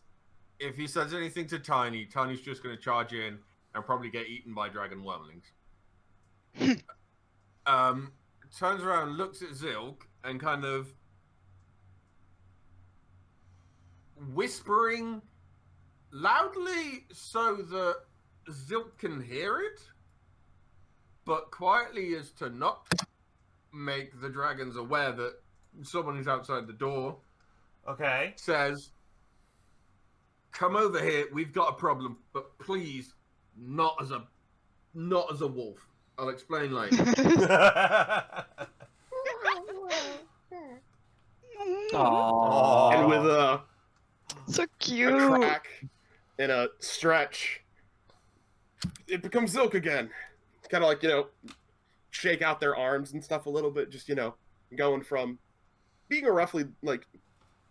[SPEAKER 2] if he says anything to Tiny, Tiny's just going to charge in and probably get eaten by dragon wormlings. Turns around, looks at Zilk, and kind of whispering loudly so that Zilk can hear it, but quietly as to not make the dragons aware that someone is outside the door.
[SPEAKER 1] Okay.
[SPEAKER 2] Says, "Come over here. We've got a problem, but please, not as a wolf. I'll explain later."
[SPEAKER 5] Aww.
[SPEAKER 3] And with
[SPEAKER 4] So
[SPEAKER 3] a
[SPEAKER 4] cute.
[SPEAKER 3] crack and a stretch, it becomes Zilk again. Kind of like, shake out their arms and stuff a little bit, just, going from being a roughly, like,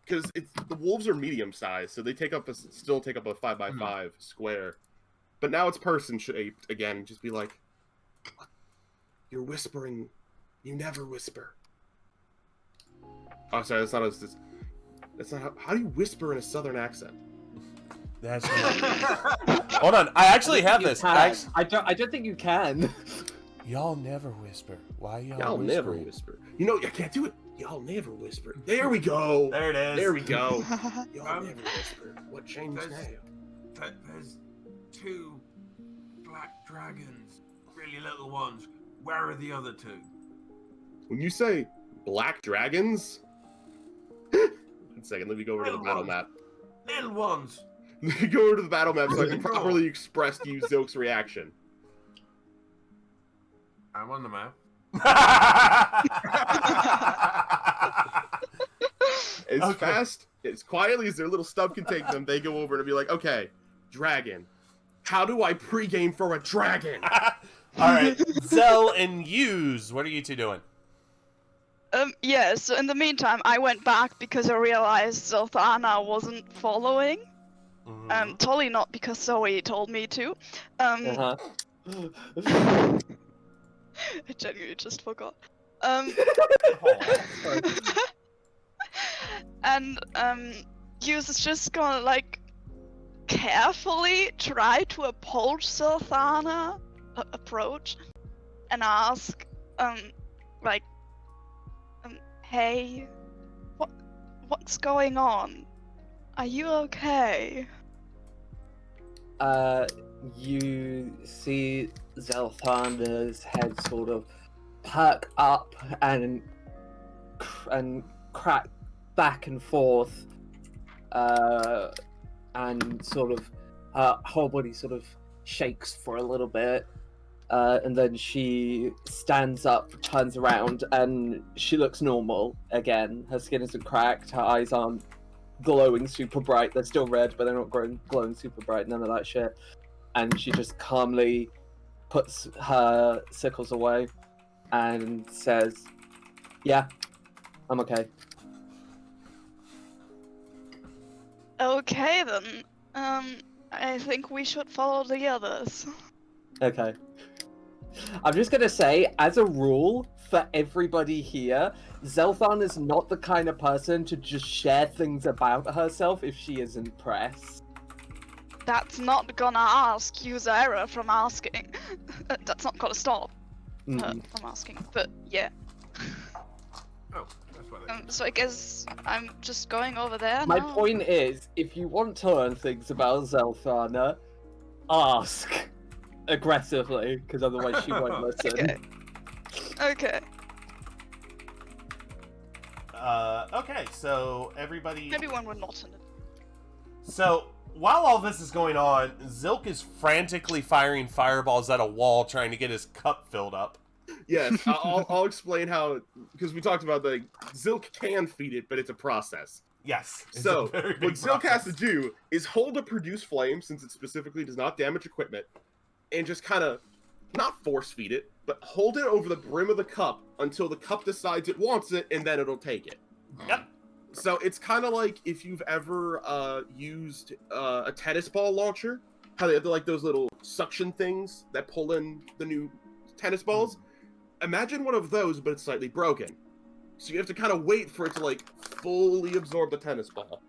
[SPEAKER 3] because the wolves are medium sized, so they still take up a 5x5 square. But now it's person shaped again, just be like, "You're whispering. You never whisper." Oh, sorry, that's not how do you whisper in a southern accent?
[SPEAKER 1] That's right. Hold on, I actually have this.
[SPEAKER 5] I don't think you can.
[SPEAKER 1] Y'all never whisper. Why
[SPEAKER 3] Y'all never whisper. I can't do it. Y'all never whisper. There we go.
[SPEAKER 1] There it is.
[SPEAKER 3] There we go. Y'all never whisper. What changed
[SPEAKER 2] There's-
[SPEAKER 3] now?
[SPEAKER 2] There's 2 black dragons, really little ones. Where are the other 2?
[SPEAKER 3] When you say black dragons, 1 second. Let me go over to the battle map.
[SPEAKER 2] Little ones.
[SPEAKER 3] Let me go over to the battle map so I can properly express to you Zilk's reaction.
[SPEAKER 2] I'm on the map.
[SPEAKER 3] As fast, as quietly as their little stub can take them, they go over and be like, "Okay, dragon. How do I pregame for a dragon?"
[SPEAKER 1] All right, Zell and Hughes, what are you 2 doing?
[SPEAKER 4] Yeah, so in the meantime, I went back because I realized Zolthana wasn't following.
[SPEAKER 1] Mhm.
[SPEAKER 4] Totally not because Zoe told me to.
[SPEAKER 5] Uh-huh.
[SPEAKER 4] I genuinely just forgot.
[SPEAKER 1] Aw.
[SPEAKER 4] And Hughes is just gonna like carefully try to approach Zolthana, approach, and ask, hey, what's going on? Are you okay?
[SPEAKER 5] You see Zelthana's head sort of perk up and crack back and forth, and sort of her whole body sort of shakes for a little bit, and then she stands up, turns around, and she looks normal again. Her skin isn't cracked, her eyes aren't glowing super bright. They're still red, but they're not glowing super bright, none of that shit. And she just calmly puts her sickles away and says, "Yeah, I'm okay."
[SPEAKER 4] Okay then. I think we should follow the others.
[SPEAKER 5] Okay. I'm just gonna say, as a rule, for everybody here, Zelthan is not the kind of person to just share things about herself if she isn't pressed.
[SPEAKER 4] that's not gonna ask Yuzera from asking. That's not gonna stop her
[SPEAKER 5] Mm.
[SPEAKER 4] from asking. But yeah.
[SPEAKER 2] Oh, that's what it is.
[SPEAKER 4] So I guess I'm just going over there
[SPEAKER 5] My
[SPEAKER 4] now.
[SPEAKER 5] point is, if you want to learn things about Zelthana, ask aggressively, because otherwise she won't listen.
[SPEAKER 4] Okay. Okay.
[SPEAKER 1] Okay, so everybody.
[SPEAKER 4] Maybe one would not in it.
[SPEAKER 1] So while all this is going on, Zilk is frantically firing fireballs at a wall, trying to get his cup filled up.
[SPEAKER 3] Yes, I'll explain how, because we talked about Zilk can feed it, but it's a process.
[SPEAKER 1] Yes. it's a
[SPEAKER 3] So,
[SPEAKER 1] very
[SPEAKER 3] what
[SPEAKER 1] big
[SPEAKER 3] Zilk has to
[SPEAKER 1] process.
[SPEAKER 3] do is hold a produce flame, since it specifically does not damage equipment, and just kind of, not force feed it, but hold it over the brim of the cup until the cup decides it wants it, and then it'll take it.
[SPEAKER 1] Yep.
[SPEAKER 3] So it's kind of like if you've ever used a tennis ball launcher, how they have like those little suction things that pull in the new tennis balls. Imagine one of those, but it's slightly broken. So you have to kind of wait for it to like fully absorb the tennis ball.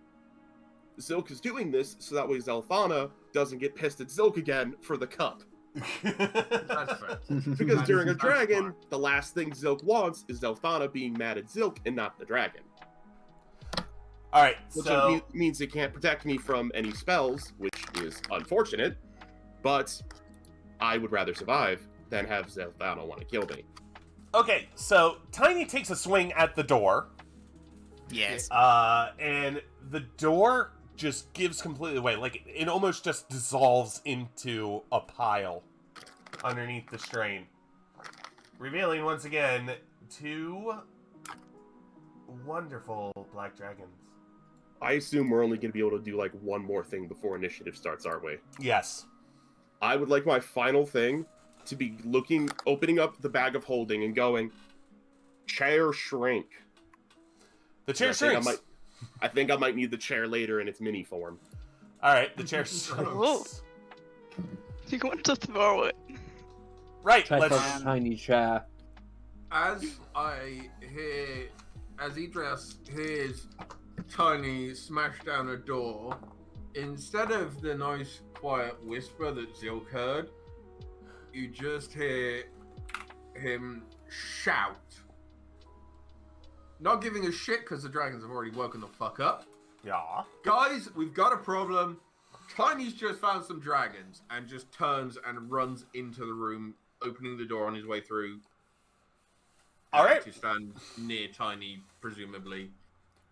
[SPEAKER 3] Zilk is doing this so that way Zelthana doesn't get pissed at Zilk again for the cup.
[SPEAKER 2] That's fair.
[SPEAKER 3] Because
[SPEAKER 2] That's-
[SPEAKER 3] during a
[SPEAKER 2] that's
[SPEAKER 3] dragon,
[SPEAKER 2] smart.
[SPEAKER 3] the last thing Zilk wants is Zelthana being mad at Zilk and not the dragon.
[SPEAKER 1] All right,
[SPEAKER 3] Which
[SPEAKER 1] so
[SPEAKER 3] means it can't protect me from any spells, which is unfortunate, but I would rather survive than have Zelthana want to kill me.
[SPEAKER 1] okay, so Tiny takes a swing at the door,
[SPEAKER 6] Yes.
[SPEAKER 1] and the door just gives completely away. Like it almost just dissolves into a pile underneath the strain, revealing once again 2 wonderful black dragons.
[SPEAKER 3] I assume we're only going to be able to do like one more thing before initiative starts, aren't we?
[SPEAKER 1] Yes.
[SPEAKER 3] I would like my final thing to be opening up the bag of holding and going, chair shrink.
[SPEAKER 1] The chair
[SPEAKER 3] I think I
[SPEAKER 1] shrinks.
[SPEAKER 3] I think I might need the chair later in its mini form.
[SPEAKER 1] All right, the chair
[SPEAKER 4] Whoa.
[SPEAKER 1] shrinks.
[SPEAKER 4] You want to throw it?
[SPEAKER 1] Right,
[SPEAKER 5] Check
[SPEAKER 1] let's.
[SPEAKER 5] on tiny chair.
[SPEAKER 2] As Idris hears Tiny smash down a door, instead of the nice quiet whisper that Zilk heard, you just hear him shout. Not giving a shit because the dragons have already woken the fuck up.
[SPEAKER 1] Yeah.
[SPEAKER 2] Guys, we've got a problem. Tiny's just found some dragons and just turns and runs into the room, opening the door on his way through.
[SPEAKER 1] All right.
[SPEAKER 2] To stand near Tiny, presumably,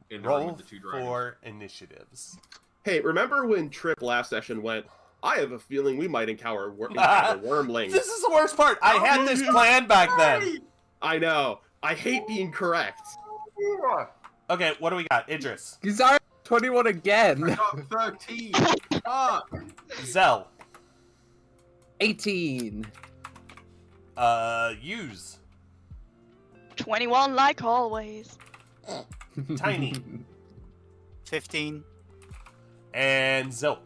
[SPEAKER 2] in the room
[SPEAKER 1] Roll
[SPEAKER 2] with the 2 dragons.
[SPEAKER 1] for initiatives.
[SPEAKER 3] Hey, remember when Trip last session went, I have a feeling we might encounter wormlings.
[SPEAKER 1] This is the worst part. I had this plan back then.
[SPEAKER 3] I know. I hate being correct.
[SPEAKER 1] Okay, what do we got? Idris.
[SPEAKER 5] Yuzara 21 again.
[SPEAKER 2] I got 13. Fuck.
[SPEAKER 1] Zell.
[SPEAKER 5] 18.
[SPEAKER 1] Use.
[SPEAKER 4] 21 like always.
[SPEAKER 1] Tiny.
[SPEAKER 6] 15.
[SPEAKER 1] And Zilk.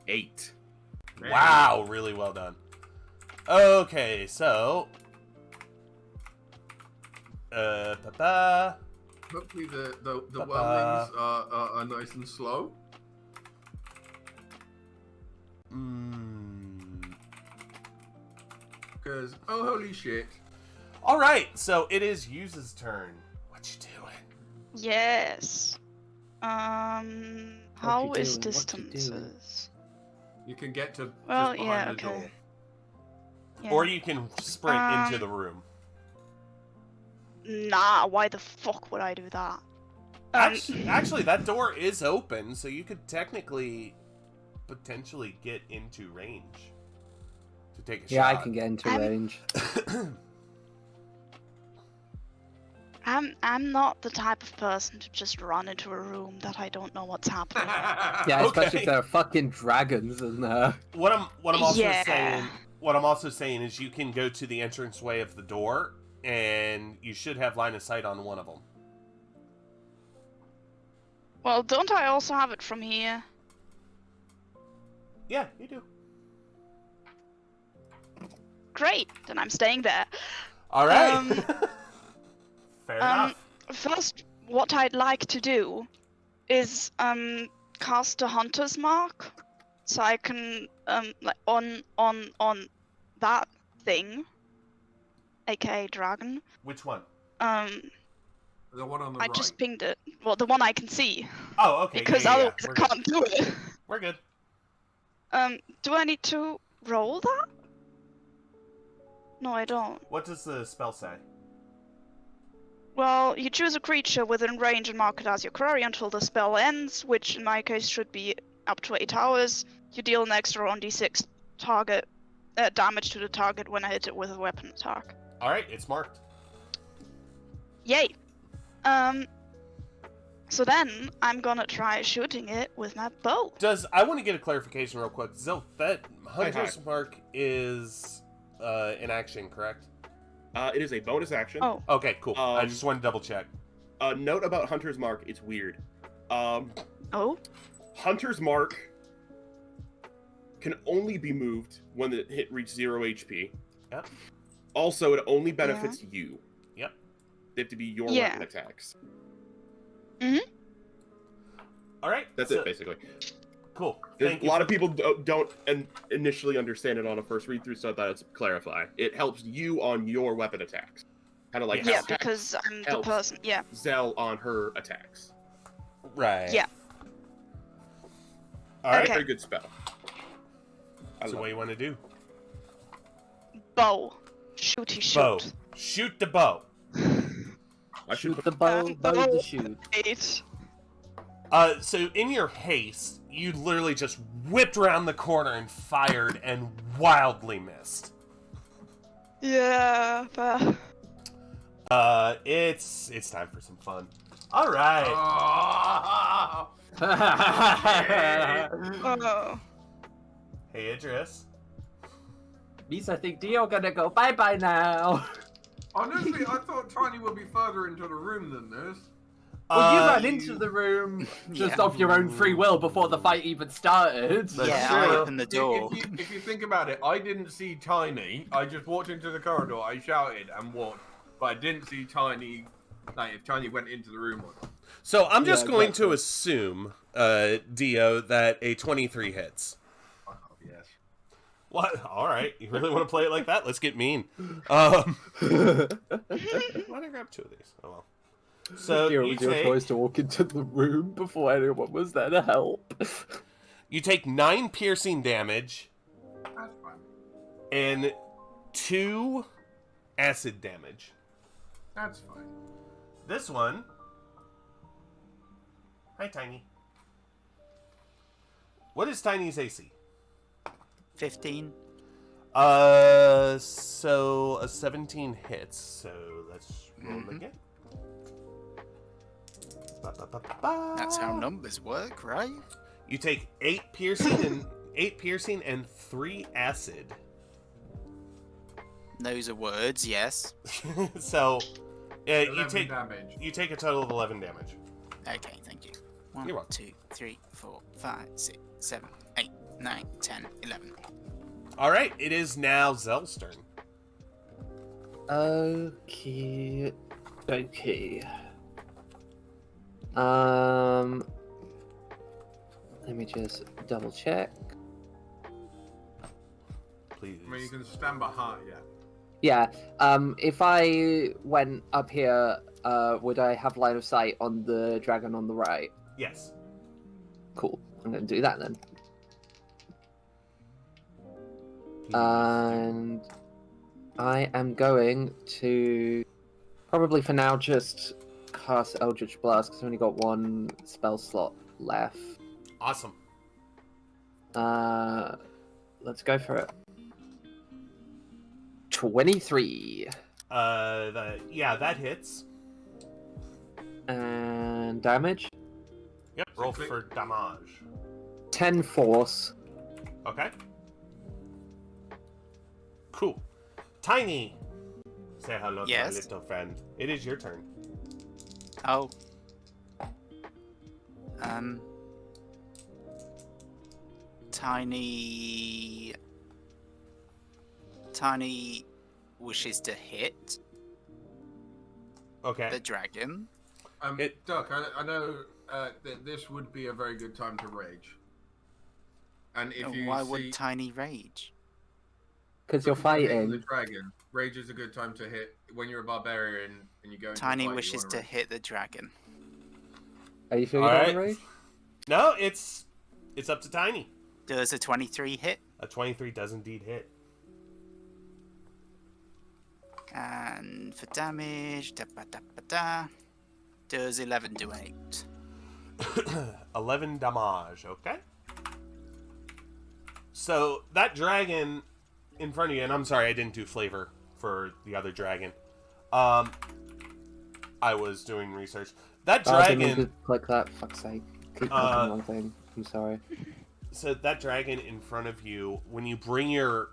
[SPEAKER 3] 8.
[SPEAKER 1] Wow, really well done. Okay, so.
[SPEAKER 2] Hopefully the
[SPEAKER 1] Ba-ba.
[SPEAKER 2] wormlings are nice and slow. Because, oh holy shit.
[SPEAKER 1] All right, so it is Yuze's turn. What you doing?
[SPEAKER 4] Yes. How
[SPEAKER 5] you
[SPEAKER 4] is
[SPEAKER 5] doing? What you doing?
[SPEAKER 4] distances?
[SPEAKER 2] You can get to
[SPEAKER 4] Well,
[SPEAKER 2] just
[SPEAKER 4] yeah,
[SPEAKER 2] behind the
[SPEAKER 4] okay.
[SPEAKER 2] door.
[SPEAKER 4] Yeah.
[SPEAKER 1] Or you can sprint into the room.
[SPEAKER 4] Nah, why the fuck would I do that?
[SPEAKER 1] Actually, that door is open, so you could technically, potentially get into range to take a
[SPEAKER 5] Yeah, I
[SPEAKER 1] shot.
[SPEAKER 5] can get into
[SPEAKER 4] I'm-
[SPEAKER 5] range.
[SPEAKER 4] I'm not the type of person to just run into a room that I don't know what's happening.
[SPEAKER 5] Yeah, especially
[SPEAKER 1] Okay.
[SPEAKER 5] if there are fucking dragons in there.
[SPEAKER 1] What I'm also
[SPEAKER 4] Yeah.
[SPEAKER 1] saying. What I'm also saying is you can go to the entranceway of the door, and you should have line of sight on one of them.
[SPEAKER 4] Well, don't I also have it from here?
[SPEAKER 1] Yeah, you do.
[SPEAKER 4] Great, then I'm staying there.
[SPEAKER 1] All right.
[SPEAKER 4] Um,
[SPEAKER 1] Fair enough.
[SPEAKER 4] First, what I'd like to do is cast a hunter's mark, so I can like on that thing, aka dragon.
[SPEAKER 1] Which one?
[SPEAKER 2] The one on the
[SPEAKER 4] I
[SPEAKER 2] right.
[SPEAKER 4] just pinged it. Well, the one I can see,
[SPEAKER 1] Oh, okay.
[SPEAKER 4] because
[SPEAKER 1] yeah, yeah,
[SPEAKER 4] otherwise
[SPEAKER 1] yeah.
[SPEAKER 4] I
[SPEAKER 1] We're good.
[SPEAKER 4] can't do it.
[SPEAKER 1] We're good.
[SPEAKER 4] Do I need to roll that? No, I don't.
[SPEAKER 1] What does the spell say?
[SPEAKER 4] Well, you choose a creature within range and mark it as your quarry until the spell ends, which in my case should be up to 8 hours. You deal an extra 1d6 target damage to the target when I hit it with a weapon attack.
[SPEAKER 1] All right, it's marked.
[SPEAKER 4] Yay! So then I'm gonna try shooting it with my bow.
[SPEAKER 1] I want to get a clarification real quick. Zilf, that Hunter's Mark is an action, correct?
[SPEAKER 3] It is a bonus action.
[SPEAKER 4] Oh.
[SPEAKER 1] Okay, cool. I just wanted to double check.
[SPEAKER 3] Note about Hunter's Mark, it's weird.
[SPEAKER 4] Oh?
[SPEAKER 3] Hunter's Mark can only be moved when the hit reaches 0 HP.
[SPEAKER 1] Yep.
[SPEAKER 3] Also, it only benefits you.
[SPEAKER 1] Yep.
[SPEAKER 3] They have to be your
[SPEAKER 4] Yeah.
[SPEAKER 3] weapon attacks.
[SPEAKER 1] All right.
[SPEAKER 3] That's
[SPEAKER 1] so-
[SPEAKER 3] it, basically.
[SPEAKER 1] Cool.
[SPEAKER 3] There's
[SPEAKER 1] Thank
[SPEAKER 3] a
[SPEAKER 1] you.
[SPEAKER 3] lot of people don't initially understand it on a first read through, so I thought I'd clarify. It helps you on your weapon attacks. Kind of like
[SPEAKER 4] Yeah,
[SPEAKER 3] how
[SPEAKER 4] because I'm the
[SPEAKER 3] helps.
[SPEAKER 4] person. Yeah.
[SPEAKER 3] Zell on her attacks.
[SPEAKER 1] Right.
[SPEAKER 4] Yeah.
[SPEAKER 1] All right.
[SPEAKER 4] Okay.
[SPEAKER 3] Very good spell. I
[SPEAKER 1] So
[SPEAKER 3] love
[SPEAKER 1] what do
[SPEAKER 3] it.
[SPEAKER 1] you want to do?
[SPEAKER 4] Bow. Shooty shoot.
[SPEAKER 1] Bow. Shoot the bow.
[SPEAKER 3] I should
[SPEAKER 5] Shoot the bow, bow
[SPEAKER 4] bow.
[SPEAKER 5] the shoot.
[SPEAKER 4] 8.
[SPEAKER 1] So in your haste, you literally just whipped around the corner and fired and wildly missed.
[SPEAKER 4] Yeah.
[SPEAKER 1] It's time for some fun. All right.
[SPEAKER 4] Oh.
[SPEAKER 1] Hey, Idris.
[SPEAKER 5] Means I think Dio gonna go bye-bye now.
[SPEAKER 2] Honestly, I thought Tiny would be further into the room than this.
[SPEAKER 5] Well, you ran
[SPEAKER 1] you-
[SPEAKER 5] into the room just
[SPEAKER 6] Yeah.
[SPEAKER 5] of your own free will before the fight even started.
[SPEAKER 1] That's
[SPEAKER 6] yeah,
[SPEAKER 1] true.
[SPEAKER 6] I opened the door.
[SPEAKER 2] If you think about it, I didn't see Tiny. I just walked into the corridor, I shouted and walked, but I didn't see Tiny. Like, if Tiny went into the room or not.
[SPEAKER 1] So I'm just
[SPEAKER 5] Yeah,
[SPEAKER 1] going to
[SPEAKER 5] exactly.
[SPEAKER 1] assume, Dio, that a 23 hits.
[SPEAKER 2] Oh, yes.
[SPEAKER 1] What? All right. You really want to play it like that? Let's get mean. Why did I grab 2 of these? Oh well. So
[SPEAKER 5] Dio
[SPEAKER 1] you
[SPEAKER 5] was your
[SPEAKER 1] take,
[SPEAKER 5] choice to walk into the room before anyone was there to help.
[SPEAKER 1] you take 9 piercing damage
[SPEAKER 2] That's fine.
[SPEAKER 1] and 2 acid damage.
[SPEAKER 2] That's fine.
[SPEAKER 1] This one. Hi, Tiny. What is Tiny's AC?
[SPEAKER 6] 15.
[SPEAKER 1] So a 17 hits. So let's roll
[SPEAKER 6] Mhm.
[SPEAKER 1] again. Ba, ba, ba, ba, ba.
[SPEAKER 6] That's how numbers work, right?
[SPEAKER 1] You take 8 piercing and 3 acid.
[SPEAKER 6] Those are words, yes.
[SPEAKER 1] So you
[SPEAKER 2] 11
[SPEAKER 1] take
[SPEAKER 2] damage.
[SPEAKER 1] a total of 11 damage.
[SPEAKER 6] Okay, thank you. 1,
[SPEAKER 1] You're welcome.
[SPEAKER 6] 2, 3, 4, 5, 6, 7, 8, 9, 10, 11.
[SPEAKER 1] All right, it is now Zell's turn.
[SPEAKER 5] Okay. Okay. Let me just double check.
[SPEAKER 1] Please.
[SPEAKER 2] I mean, you can stand behind, yeah.
[SPEAKER 5] Yeah. If I went up here, would I have line of sight on the dragon on the right?
[SPEAKER 1] Yes.
[SPEAKER 5] Cool. I'm gonna do that then.
[SPEAKER 1] Please.
[SPEAKER 5] And I am going to probably for now just cast Eldritch Blast because I've only got 1 spell slot left.
[SPEAKER 1] Awesome.
[SPEAKER 5] Let's go for it. 23
[SPEAKER 1] that hits.
[SPEAKER 5] and damage.
[SPEAKER 1] Yep. Roll for damage.
[SPEAKER 5] 10 force.
[SPEAKER 1] Okay. Cool. Tiny. Say hello to my
[SPEAKER 6] Yes?
[SPEAKER 1] little friend. It is your turn.
[SPEAKER 6] Oh. Tiny wishes to hit
[SPEAKER 1] Okay.
[SPEAKER 6] the dragon.
[SPEAKER 1] It-
[SPEAKER 2] Duck, I know that this would be a very good time to rage. And if you
[SPEAKER 6] Why
[SPEAKER 2] see,
[SPEAKER 6] would Tiny rage?
[SPEAKER 5] Because you're
[SPEAKER 2] hitting the
[SPEAKER 5] fighting.
[SPEAKER 2] dragon, rage is a good time to hit when you're a barbarian and you go into a
[SPEAKER 6] Tiny
[SPEAKER 2] fight, you
[SPEAKER 6] wishes
[SPEAKER 2] wanna
[SPEAKER 6] to
[SPEAKER 2] rage.
[SPEAKER 6] hit the dragon.
[SPEAKER 5] Are you sure you
[SPEAKER 1] All
[SPEAKER 5] don't
[SPEAKER 1] right.
[SPEAKER 5] want to rage?
[SPEAKER 1] No, it's up to Tiny.
[SPEAKER 6] Does a 23 hit?
[SPEAKER 1] A 23 does indeed hit.
[SPEAKER 6] And for damage, does 11 do 8?
[SPEAKER 1] 11 damage, okay? So, that dragon in front of you, and I'm sorry I didn't do flavor for the other dragon. I was doing research. That
[SPEAKER 5] Oh, I didn't mean
[SPEAKER 1] dragon,
[SPEAKER 5] to click that. Fuck's sake. Keep clicking one thing. I'm sorry.
[SPEAKER 1] so that dragon in front of you, when you bring your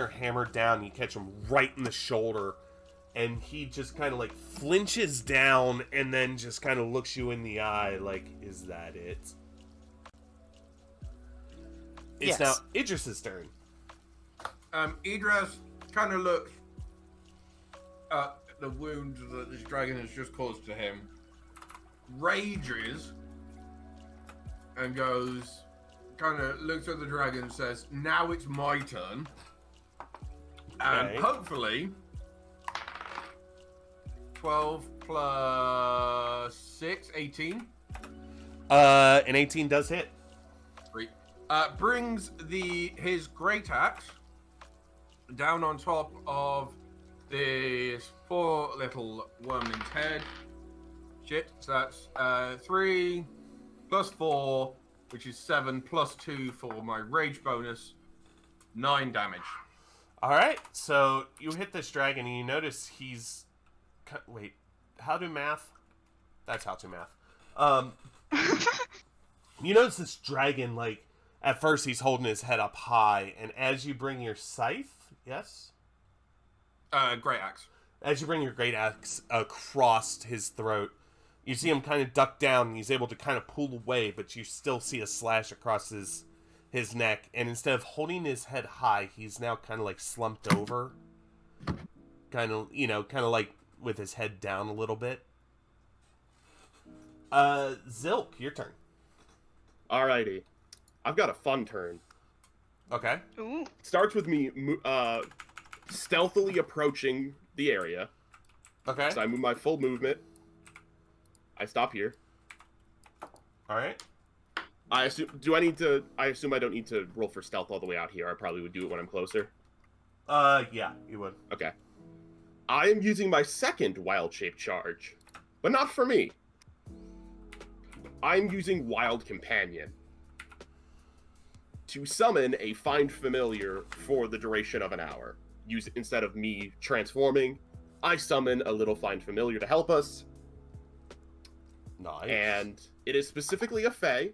[SPEAKER 1] hammer down, you catch him right in the shoulder, and he just kind of like flinches down and then just kind of looks you in the eye like, is that it? It's
[SPEAKER 6] Yes.
[SPEAKER 1] now Idris's turn.
[SPEAKER 2] Idris kind of looks at the wound that this dragon has just caused to him, rages, and goes, kind of looks at the dragon and says, now it's my turn. And
[SPEAKER 1] Okay.
[SPEAKER 2] hopefully, 12 plus 6, 18.
[SPEAKER 1] An 18 does hit.
[SPEAKER 2] Great. Brings his great axe down on top of this poor little woman's head. Shit. So that's 3 plus 4, which is 7 plus 2 for my rage bonus. 9 damage.
[SPEAKER 1] All right, so you hit this dragon and you notice he's. Wait, how do math? That's how to math. You notice this dragon, like, at first he's holding his head up high, and as you bring your scythe, yes?
[SPEAKER 2] Great axe.
[SPEAKER 1] As you bring your great axe across his throat, you see him kind of duck down, and he's able to kind of pull away, but you still see a slash across his neck, and instead of holding his head high, he's now kind of like slumped over. Kind of like with his head down a little bit. Zilk, your turn.
[SPEAKER 3] Alrighty. I've got a fun turn.
[SPEAKER 1] Okay.
[SPEAKER 4] Ooh.
[SPEAKER 3] Starts with me stealthily approaching the area.
[SPEAKER 1] Okay.
[SPEAKER 3] So I move my full movement. I stop here.
[SPEAKER 1] All right.
[SPEAKER 3] I assume I don't need to roll for stealth all the way out here. I probably would do it when I'm closer.
[SPEAKER 1] Yeah, you would.
[SPEAKER 3] Okay. I am using my second wild shape charge, but not for me. I'm using Wild Companion to summon a Find Familiar for the duration of an hour. Instead of me transforming, I summon a little Find Familiar to help us,
[SPEAKER 1] Nice.
[SPEAKER 3] and it is specifically a Fae.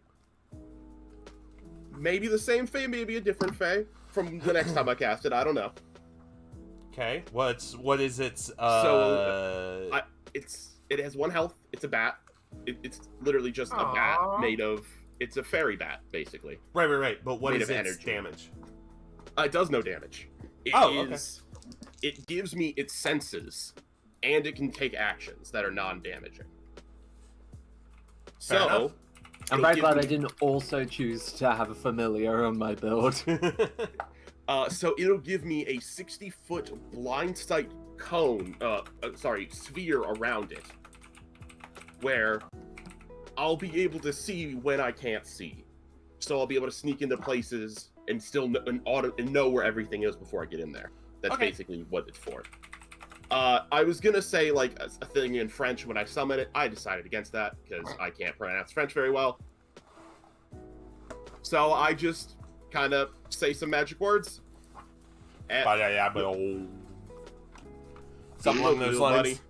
[SPEAKER 3] Maybe the same Fae, maybe a different Fae from the next time I cast it. I don't know.
[SPEAKER 1] Okay. What is its
[SPEAKER 3] It has 1 health. It's a bat. It's literally just a bat
[SPEAKER 2] Aww.
[SPEAKER 3] made of. It's a fairy bat, basically.
[SPEAKER 1] right. But what
[SPEAKER 3] made
[SPEAKER 1] is
[SPEAKER 3] of
[SPEAKER 1] its
[SPEAKER 3] energy.
[SPEAKER 1] damage?
[SPEAKER 3] It does no damage.
[SPEAKER 1] Okay.
[SPEAKER 3] It gives me its senses, and it can take actions that are non-damaging.
[SPEAKER 1] Fair enough.
[SPEAKER 3] So,
[SPEAKER 5] I'm
[SPEAKER 3] it'll
[SPEAKER 5] very
[SPEAKER 3] give
[SPEAKER 5] glad
[SPEAKER 3] me-
[SPEAKER 5] I didn't also choose to have a familiar on my build.
[SPEAKER 3] So it'll give me a 60-foot blind sight cone, sphere around it, where I'll be able to see when I can't see. So I'll be able to sneak into places and still know where everything is before I get in there. That's
[SPEAKER 1] Okay.
[SPEAKER 3] basically what it's for. I was gonna say like a thing in French when I summon it. I decided against that because I can't pronounce French very well. So I just kind of say some magic words. And
[SPEAKER 1] Something along those
[SPEAKER 3] little
[SPEAKER 1] lines.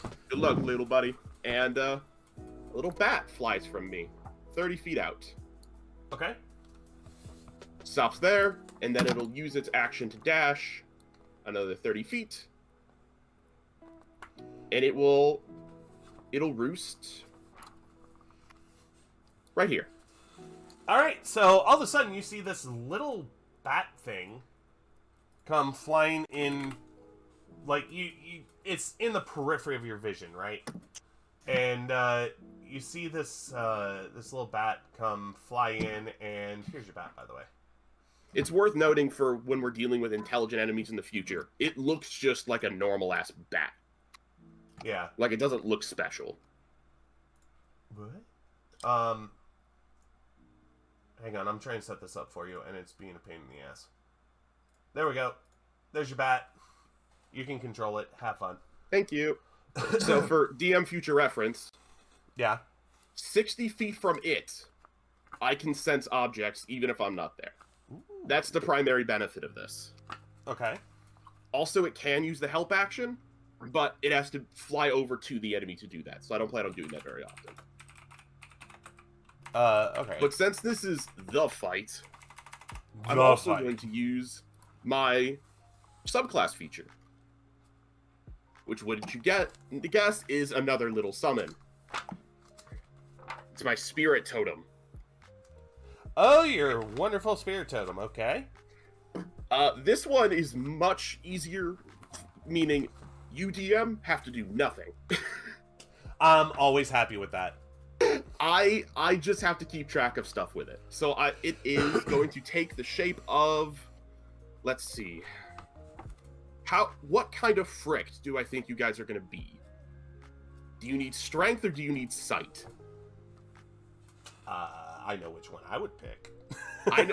[SPEAKER 3] buddy. Good luck, little buddy. And a little bat flies from me, 30 feet out.
[SPEAKER 1] Okay.
[SPEAKER 3] Stops there, and then it'll use its action to dash another 30 feet. And it'll roost right here.
[SPEAKER 1] All right. So all of a sudden, you see this little bat thing come flying in, like it's in the periphery of your vision, right? And you see this this little bat come fly in, and here's your bat, by the way.
[SPEAKER 3] It's worth noting for when we're dealing with intelligent enemies in the future, it looks just like a normal-ass bat.
[SPEAKER 1] Yeah.
[SPEAKER 3] Like, it doesn't look special.
[SPEAKER 1] What? Hang on, I'm trying to set this up for you, and it's being a pain in the ass. There we go. There's your bat. You can control it. Have fun.
[SPEAKER 3] Thank you. So for DM future reference,
[SPEAKER 1] Yeah.
[SPEAKER 3] 60 feet from it, I can sense objects even if I'm not there. That's the primary benefit of this.
[SPEAKER 1] Okay.
[SPEAKER 3] Also, it can use the help action, but it has to fly over to the enemy to do that, so I don't plan on doing that very often.
[SPEAKER 1] Okay.
[SPEAKER 3] But since this is the fight, I'm
[SPEAKER 1] The
[SPEAKER 3] also
[SPEAKER 1] fight.
[SPEAKER 3] going to use my subclass feature. Which, what did you get? The guess is another little summon. It's my spirit totem.
[SPEAKER 1] Oh, your wonderful spirit totem. Okay.
[SPEAKER 3] This one is much easier, meaning you DM have to do nothing.
[SPEAKER 1] I'm always happy with that.
[SPEAKER 3] I just have to keep track of stuff with it. So it is going to take the shape of, let's see. What kind of fricked do I think you guys are going to be? Do you need strength or do you need sight?
[SPEAKER 1] I know which one I would pick.
[SPEAKER 3] I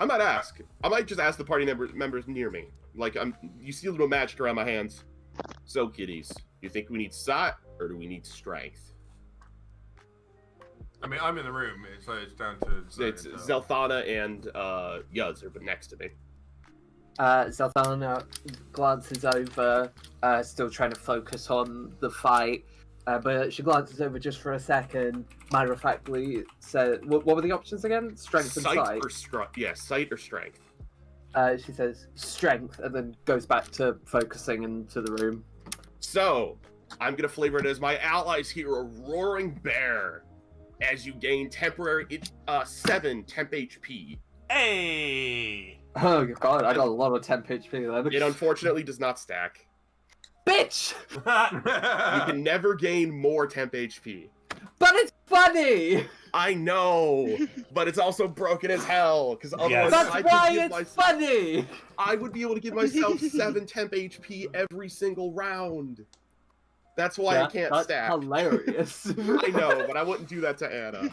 [SPEAKER 3] might ask. I might just ask the party members near me. Like, you see a little magic around my hands. So, kiddies, do you think we need sight or do we need strength?
[SPEAKER 2] I mean, I'm in the room, so it's down to...
[SPEAKER 3] It's Zelthana and Yuz are next to me.
[SPEAKER 5] Zelthana glances over, still trying to focus on the fight, but she glances over just for a second, matter-of-factly says, what were the options again? Strength and sight?
[SPEAKER 3] Sight or strength.
[SPEAKER 5] She says strength, and then goes back to focusing into the room.
[SPEAKER 3] So, I'm going to flavor it as my allies here, a roaring bear, as you gain temporary 7 temp HP.
[SPEAKER 1] Hey!
[SPEAKER 5] Oh god, I got a lot of temp HP then.
[SPEAKER 3] It unfortunately does not stack.
[SPEAKER 5] Bitch!
[SPEAKER 3] You can never gain more temp HP.
[SPEAKER 5] But it's funny!
[SPEAKER 3] I know, but it's also broken as hell, because otherwise
[SPEAKER 1] Yes.
[SPEAKER 5] That's
[SPEAKER 3] I
[SPEAKER 5] why
[SPEAKER 3] could give
[SPEAKER 5] it's funny!
[SPEAKER 3] I would be able to give myself 7 temp HP every single round. That's why I can't
[SPEAKER 5] that's
[SPEAKER 3] stack.
[SPEAKER 5] hilarious.
[SPEAKER 3] I know, but I wouldn't do that to Anna.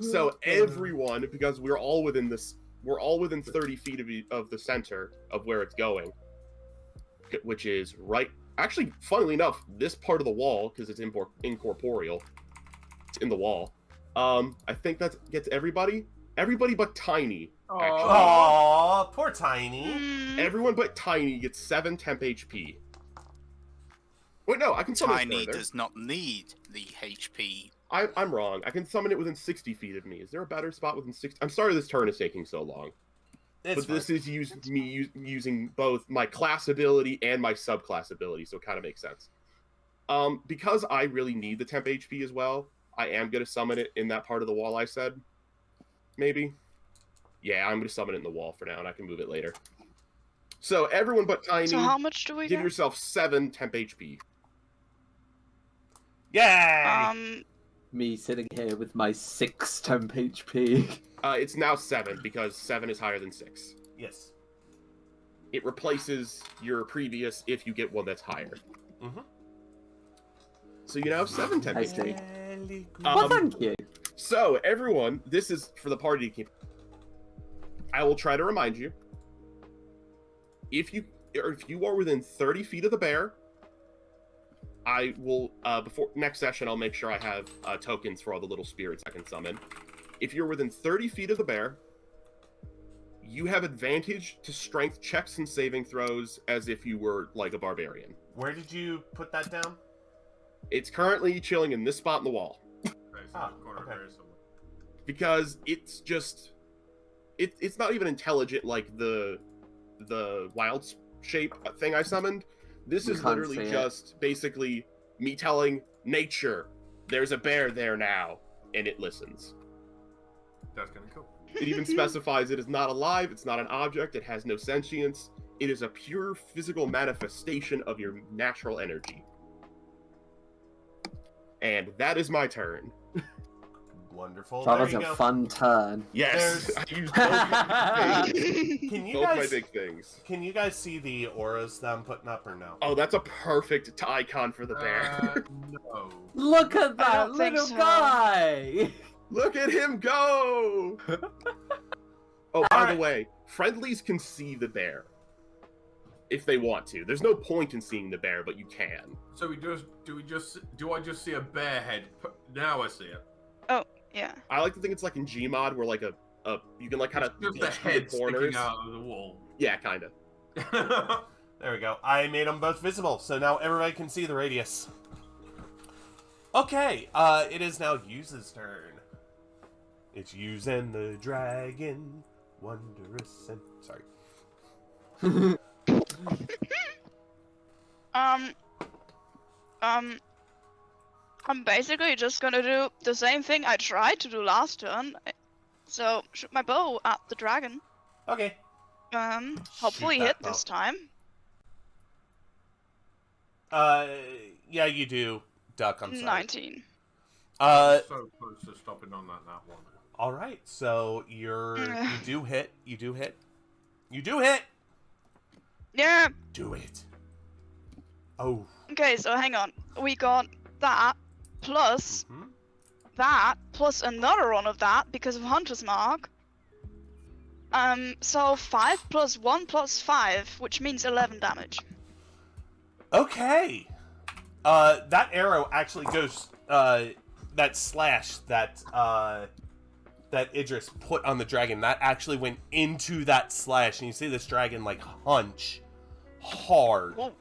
[SPEAKER 3] So everyone, because we're all within 30 feet of the center of where it's going, which is right. Actually, funnily enough, this part of the wall, because it's incorporeal, it's in the wall. I think that gets everybody. Everybody but Tiny. Actually.
[SPEAKER 1] Aww, poor Tiny.
[SPEAKER 4] Mm,
[SPEAKER 3] Everyone but Tiny gets 7 temp HP. Wait, no, I can summon it
[SPEAKER 6] Tiny
[SPEAKER 3] further.
[SPEAKER 6] does not need the HP.
[SPEAKER 3] I'm wrong. I can summon it within 60 feet of me. Is there a better spot within 60? I'm sorry this turn is taking so long.
[SPEAKER 1] It's
[SPEAKER 3] But this
[SPEAKER 1] fine.
[SPEAKER 3] is using both my class ability and my subclass ability, so it kind of makes sense. Because I really need the temp HP as well, I am going to summon it in that part of the wall I said. Maybe? Yeah, I'm going to summon it in the wall for now, and I can move it later. So everyone but Tiny,
[SPEAKER 4] so how much do we
[SPEAKER 3] give
[SPEAKER 4] get?
[SPEAKER 3] yourself 7 temp HP.
[SPEAKER 1] Yay!
[SPEAKER 5] Me sitting here with my 6 temp HP.
[SPEAKER 3] It's now 7, because 7 is higher than 6.
[SPEAKER 1] Yes.
[SPEAKER 3] It replaces your previous if you get one that's higher.
[SPEAKER 1] Mm-hmm.
[SPEAKER 3] So you now have 7 temp
[SPEAKER 5] I
[SPEAKER 3] HP.
[SPEAKER 5] see.
[SPEAKER 3] Um,
[SPEAKER 5] Well, thank you.
[SPEAKER 3] So, everyone, this is for the party to keep. I will try to remind you. If you are within 30 feet of the bear, I will, before next session, I'll make sure I have tokens for all the little spirits I can summon. If you're within 30 feet of the bear, you have advantage to strength checks and saving throws as if you were like a barbarian.
[SPEAKER 1] Where did you put that down?
[SPEAKER 3] It's currently chilling in this spot in the wall.
[SPEAKER 1] Okay.
[SPEAKER 3] Because it's just it's not even intelligent like the wild shape thing I summoned. This
[SPEAKER 5] You
[SPEAKER 3] is
[SPEAKER 5] can't
[SPEAKER 3] literally
[SPEAKER 5] see it.
[SPEAKER 3] just basically me telling nature there's a bear there now, and it listens.
[SPEAKER 2] That's kind of cool.
[SPEAKER 3] It even specifies it is not alive, it's not an object, it has no sentience, it is a pure physical manifestation of your natural energy. And that is my turn.
[SPEAKER 1] Wonderful.
[SPEAKER 5] That
[SPEAKER 1] There
[SPEAKER 5] was
[SPEAKER 1] you
[SPEAKER 5] a
[SPEAKER 1] go.
[SPEAKER 5] fun turn.
[SPEAKER 3] Yes,
[SPEAKER 1] There's-
[SPEAKER 3] I used both, my big-
[SPEAKER 1] Can you
[SPEAKER 3] both my
[SPEAKER 1] guys
[SPEAKER 3] big things.
[SPEAKER 1] can you guys see the auras that I'm putting up or no?
[SPEAKER 3] Oh, that's a perfect icon for the bear.
[SPEAKER 2] No.
[SPEAKER 5] Look at
[SPEAKER 4] I
[SPEAKER 5] that
[SPEAKER 4] don't think
[SPEAKER 5] little
[SPEAKER 4] so.
[SPEAKER 5] guy!
[SPEAKER 3] Look at him go! Oh, by
[SPEAKER 1] Alright.
[SPEAKER 3] the way, friendlies can see the bear. If they want to. There's no point in seeing the bear, but you can.
[SPEAKER 2] So do I just see a bear head? Now I see it.
[SPEAKER 4] Yeah.
[SPEAKER 3] I like to think it's like in Gmod where like a you can like kind of
[SPEAKER 2] Just the head sticking out of the wall.
[SPEAKER 3] Yeah, kind of.
[SPEAKER 1] There we go. I made them both visible, so now everybody can see the radius. Okay, it is now Yuza's turn. It's Yuz and the dragon, wondrous and... Sorry.
[SPEAKER 4] I'm basically just gonna do the same thing I tried to do last turn. So shoot my bow at the dragon.
[SPEAKER 1] Okay.
[SPEAKER 4] Hopefully
[SPEAKER 1] that
[SPEAKER 4] hit
[SPEAKER 1] bow.
[SPEAKER 4] this time.
[SPEAKER 1] Yeah, you do, Duck, I'm sorry.
[SPEAKER 4] 19.
[SPEAKER 2] So close to stopping on that one.
[SPEAKER 1] Alright, so you do hit, you do hit. You do hit!
[SPEAKER 4] Yeah.
[SPEAKER 1] Do it. Oh.
[SPEAKER 4] Okay, so hang on. We got that plus
[SPEAKER 1] Hmm?
[SPEAKER 4] that plus another one of that because of Hunter's Mark. So 5 plus 1 plus 5, which means 11 damage.
[SPEAKER 1] Okay. That arrow actually goes, that slash that Idris put on the dragon, that actually went into that slash, and you see this dragon, like, hunch hard.
[SPEAKER 4] Whoa.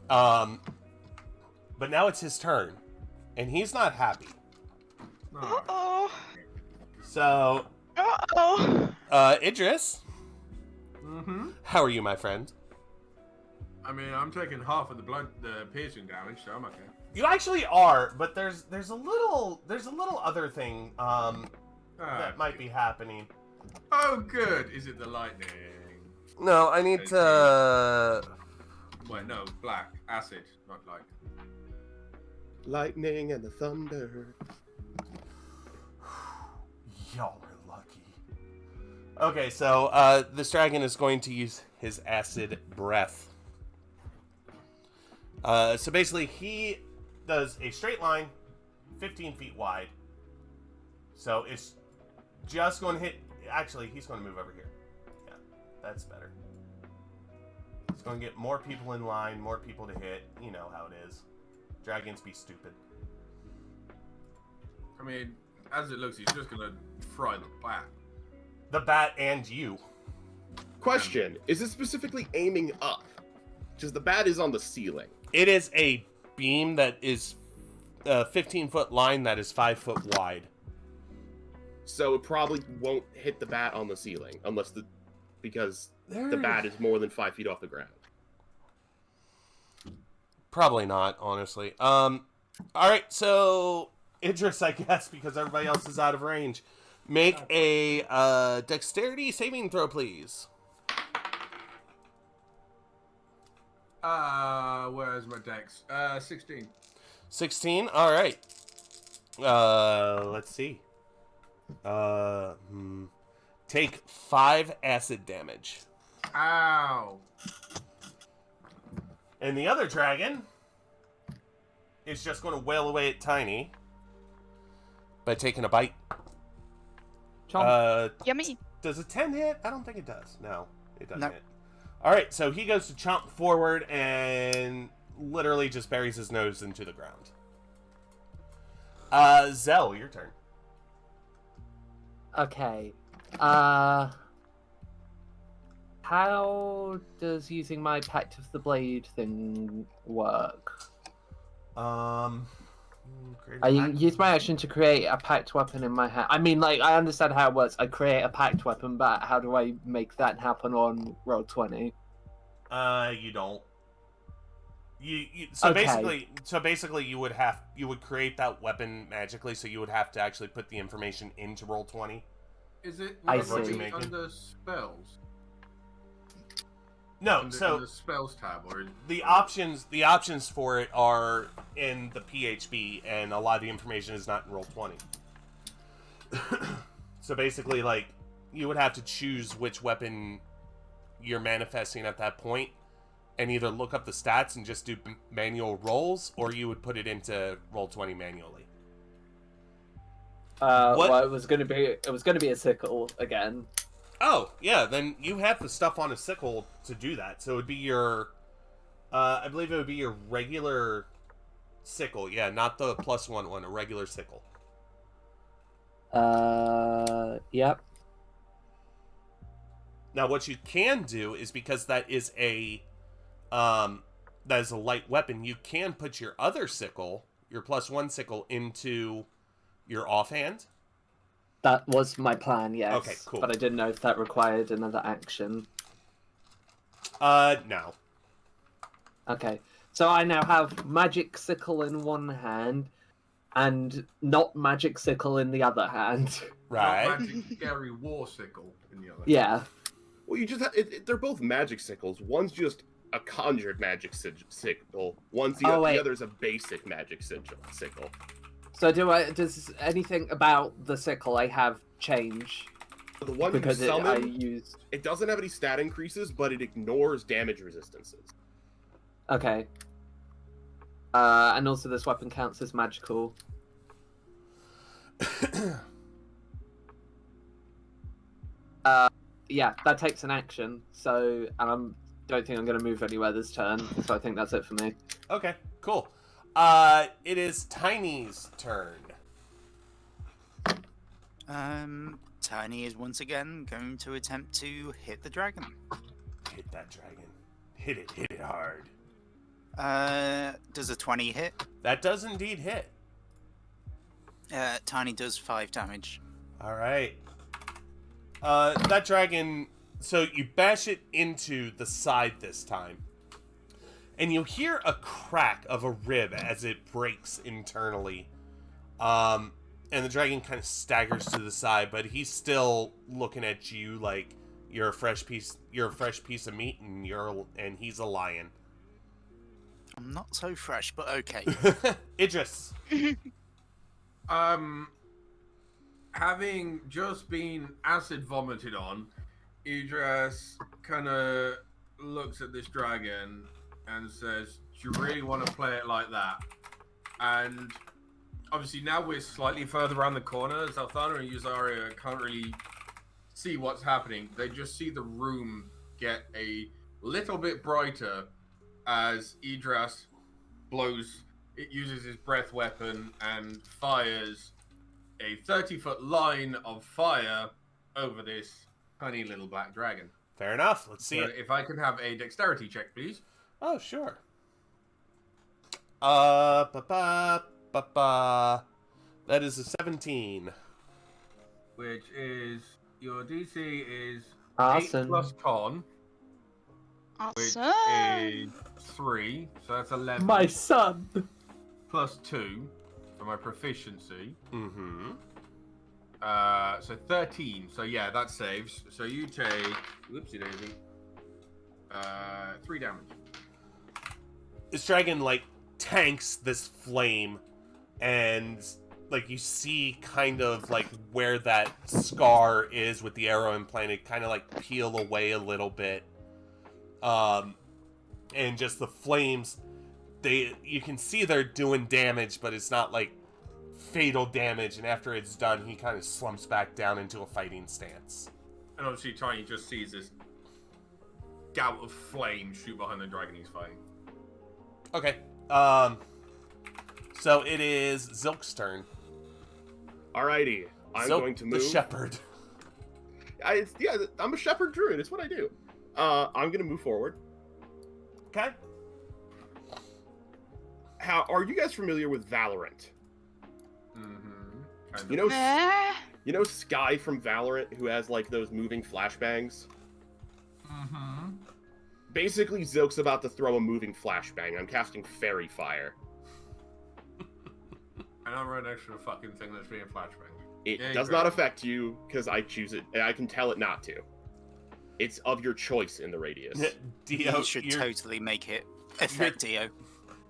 [SPEAKER 1] But now it's his turn, and he's not happy.
[SPEAKER 2] No.
[SPEAKER 4] Uh-oh.
[SPEAKER 1] So,
[SPEAKER 4] Uh-oh.
[SPEAKER 1] Idris,
[SPEAKER 2] Mm-hmm.
[SPEAKER 1] how are you, my friend?
[SPEAKER 2] I mean, I'm taking half of the piercing damage, so I'm okay.
[SPEAKER 1] You actually are, but there's a little other thing, that might be happening.
[SPEAKER 2] Oh, good. Is it the lightning?
[SPEAKER 1] No, I need to...
[SPEAKER 2] Wait, no, black acid, not light.
[SPEAKER 3] Lightning and the thunder.
[SPEAKER 1] Y'all are lucky. Okay, so this dragon is going to use his acid breath. So basically, he does a straight line, 15 feet wide. So it's just going to hit. Actually, he's going to move over here. Yeah, that's better. He's going to get more people in line, more people to hit. You know how it is. Dragons be stupid.
[SPEAKER 2] I mean, as it looks, he's just gonna fry the bat.
[SPEAKER 1] The bat and you.
[SPEAKER 3] Question: is it specifically aiming up? Because the bat is on the ceiling.
[SPEAKER 1] It is a beam that is a 15-foot line that is 5 foot wide.
[SPEAKER 3] So it probably won't hit the bat on the ceiling unless because the bat is more than 5 feet off the ground.
[SPEAKER 1] Probably not, honestly. All right, so Idris, I guess, because everybody else is out of range, make a dexterity saving throw, please.
[SPEAKER 2] Where's my dex? 16.
[SPEAKER 1] 16. All right. Let's see. Take 5 acid damage.
[SPEAKER 2] Ow.
[SPEAKER 1] And the other dragon is just going to wail away at Tiny by taking a bite.
[SPEAKER 5] Chomp.
[SPEAKER 4] Yummy.
[SPEAKER 1] Does a 10 hit? I don't think it does. No, it doesn't
[SPEAKER 6] No.
[SPEAKER 1] hit. All right, so he goes to chomp forward and literally just buries his nose into the ground. Zell, your turn.
[SPEAKER 5] Okay. How does using my Pact of the Blade thing work?
[SPEAKER 1] Create a
[SPEAKER 5] I
[SPEAKER 1] pact.
[SPEAKER 5] use my action to create a packed weapon in my hand. I mean, like, I understand how it works. I create a packed weapon, but how do I make that happen on Roll20?
[SPEAKER 1] You don't. So
[SPEAKER 5] Okay.
[SPEAKER 1] basically you would create that weapon magically, so you would have to actually put the information into Roll20.
[SPEAKER 2] Is it
[SPEAKER 5] I
[SPEAKER 2] would it
[SPEAKER 5] see.
[SPEAKER 2] be under spells?
[SPEAKER 1] No,
[SPEAKER 2] in
[SPEAKER 1] so
[SPEAKER 2] the spells tab, or
[SPEAKER 1] the options for it are in the PHB, and a lot of the information is not in Roll20. So basically, like, you would have to choose which weapon you're manifesting at that point, and either look up the stats and just do manual rolls, or you would put it into Roll20 manually. What?
[SPEAKER 5] Well, it was going to be a sickle again.
[SPEAKER 1] Oh, yeah, then you have the stuff on a sickle to do that. So it would be your, I believe it would be your regular sickle. Yeah, not the +1 one, a regular sickle.
[SPEAKER 5] Yep.
[SPEAKER 1] Now, what you can do is, because that is a light weapon, you can put your other sickle, your +1 sickle, into your offhand.
[SPEAKER 5] That was my plan, yes.
[SPEAKER 1] Okay, cool.
[SPEAKER 5] But I didn't know if that required another action.
[SPEAKER 1] No.
[SPEAKER 5] Okay. So I now have magic sickle in one hand and not magic sickle in the other hand.
[SPEAKER 1] Right.
[SPEAKER 2] Not magic scary war sickle in the other.
[SPEAKER 5] Yeah.
[SPEAKER 3] Well, you just they're both magic sickles. One's just a conjured magic sickle. The other's a basic magic sickle.
[SPEAKER 5] So does anything about the sickle I have change?
[SPEAKER 3] The one
[SPEAKER 5] Because
[SPEAKER 3] you summon,
[SPEAKER 5] I used...
[SPEAKER 3] it doesn't have any stat increases, but it ignores damage resistances.
[SPEAKER 5] Okay. And also this weapon counts as magical. Yeah, that takes an action. So, and I don't think I'm going to move anywhere this turn. So I think that's it for me.
[SPEAKER 1] Okay, cool. It is Tiny's turn.
[SPEAKER 6] Tiny is once again going to attempt to hit the dragon.
[SPEAKER 1] Hit that dragon. Hit it hard.
[SPEAKER 6] Does a 20 hit?
[SPEAKER 1] That does indeed hit.
[SPEAKER 6] Tiny does 5 damage.
[SPEAKER 1] All right. That dragon, so you bash it into the side this time. And you hear a crack of a rib as it breaks internally. And the dragon kind of staggers to the side, but he's still looking at you like you're a fresh piece of meat, and he's a lion.
[SPEAKER 6] I'm not so fresh, but okay.
[SPEAKER 1] Idris.
[SPEAKER 2] Having just been acid vomited on, Idris kind of looks at this dragon and says, "Do you really want to play it like that?" And obviously now we're slightly further around the corner. Zalthana and Yuzaria can't really see what's happening. They just see the room get a little bit brighter as Idris uses his breath weapon and fires a 30-foot line of fire over this tiny little black dragon.
[SPEAKER 1] Fair enough. Let's see
[SPEAKER 2] So
[SPEAKER 1] it.
[SPEAKER 2] if I can have a dexterity check, please.
[SPEAKER 1] Oh, sure. That is a 17.
[SPEAKER 2] Which is, your DC is
[SPEAKER 5] Awesome.
[SPEAKER 2] 8 plus con, which
[SPEAKER 4] Awesome.
[SPEAKER 2] is 3, so that's 11.
[SPEAKER 5] My son!
[SPEAKER 2] Plus 2 for my proficiency.
[SPEAKER 1] Mm-hmm.
[SPEAKER 2] So 13. So yeah, that saves. So you take, whoopsie daisy, 3 damage.
[SPEAKER 1] This dragon, like, tanks this flame, and, like, you see kind of, like, where that scar is with the arrow implanted kind of, like, peel away a little bit. And just the flames, you can see they're doing damage, but it's not, like, fatal damage, and after it's done, he kind of slumps back down into a fighting stance.
[SPEAKER 2] And obviously Tiny just sees this gout of flame shoot behind the dragon he's fighting.
[SPEAKER 1] Okay, so it is Zilk's turn.
[SPEAKER 3] Alrighty, I'm
[SPEAKER 1] Zilk,
[SPEAKER 3] going to move.
[SPEAKER 1] the shepherd.
[SPEAKER 3] I'm a shepherd druid. It's what I do. I'm gonna move forward.
[SPEAKER 1] Okay.
[SPEAKER 3] How are you guys familiar with Valorant?
[SPEAKER 2] Mm-hmm.
[SPEAKER 3] You know Sky from Valorant, who has like those moving flashbangs.
[SPEAKER 2] Mm-hmm.
[SPEAKER 3] Basically, Zilk's about to throw a moving flashbang. I'm casting Fairy Fire.
[SPEAKER 2] And I'm right next to the fucking thing that's being flashbang.
[SPEAKER 3] It
[SPEAKER 2] Yeah,
[SPEAKER 3] does
[SPEAKER 2] great.
[SPEAKER 3] not affect you because I choose it. I can tell it not to. It's of your choice in the radius.
[SPEAKER 1] Dio,
[SPEAKER 6] You should totally make it affect Dio.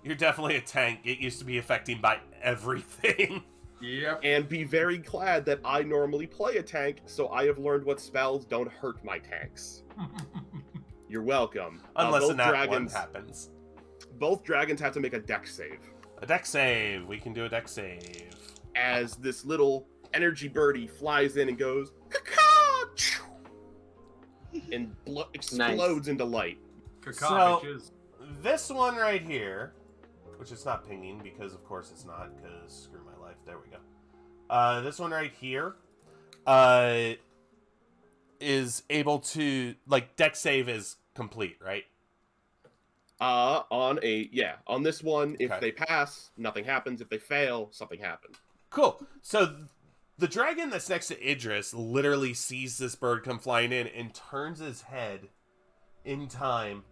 [SPEAKER 1] you're definitely a tank. It used to be affecting by everything.
[SPEAKER 2] Yep.
[SPEAKER 3] And be very glad that I normally play a tank, so I have learned what spells don't hurt my tanks. You're welcome.
[SPEAKER 1] Unless
[SPEAKER 3] both
[SPEAKER 1] an that
[SPEAKER 3] dragons,
[SPEAKER 1] one happens.
[SPEAKER 3] Both dragons have to make a dex save.
[SPEAKER 1] A deck save. We can do a deck save.
[SPEAKER 3] As this little energy birdie flies in and goes, "Caw-caw!" and explodes into light.
[SPEAKER 2] Bitches.
[SPEAKER 1] This one right here, which is not pinging because of course it's not, because screw my life. There we go. This one right here is able to, like, deck save is complete, right?
[SPEAKER 3] On this one, if
[SPEAKER 1] Okay.
[SPEAKER 3] they pass, nothing happens. If they fail, something happens.
[SPEAKER 1] Cool. So the dragon that's next to Idris literally sees this bird come flying in and turns his head in time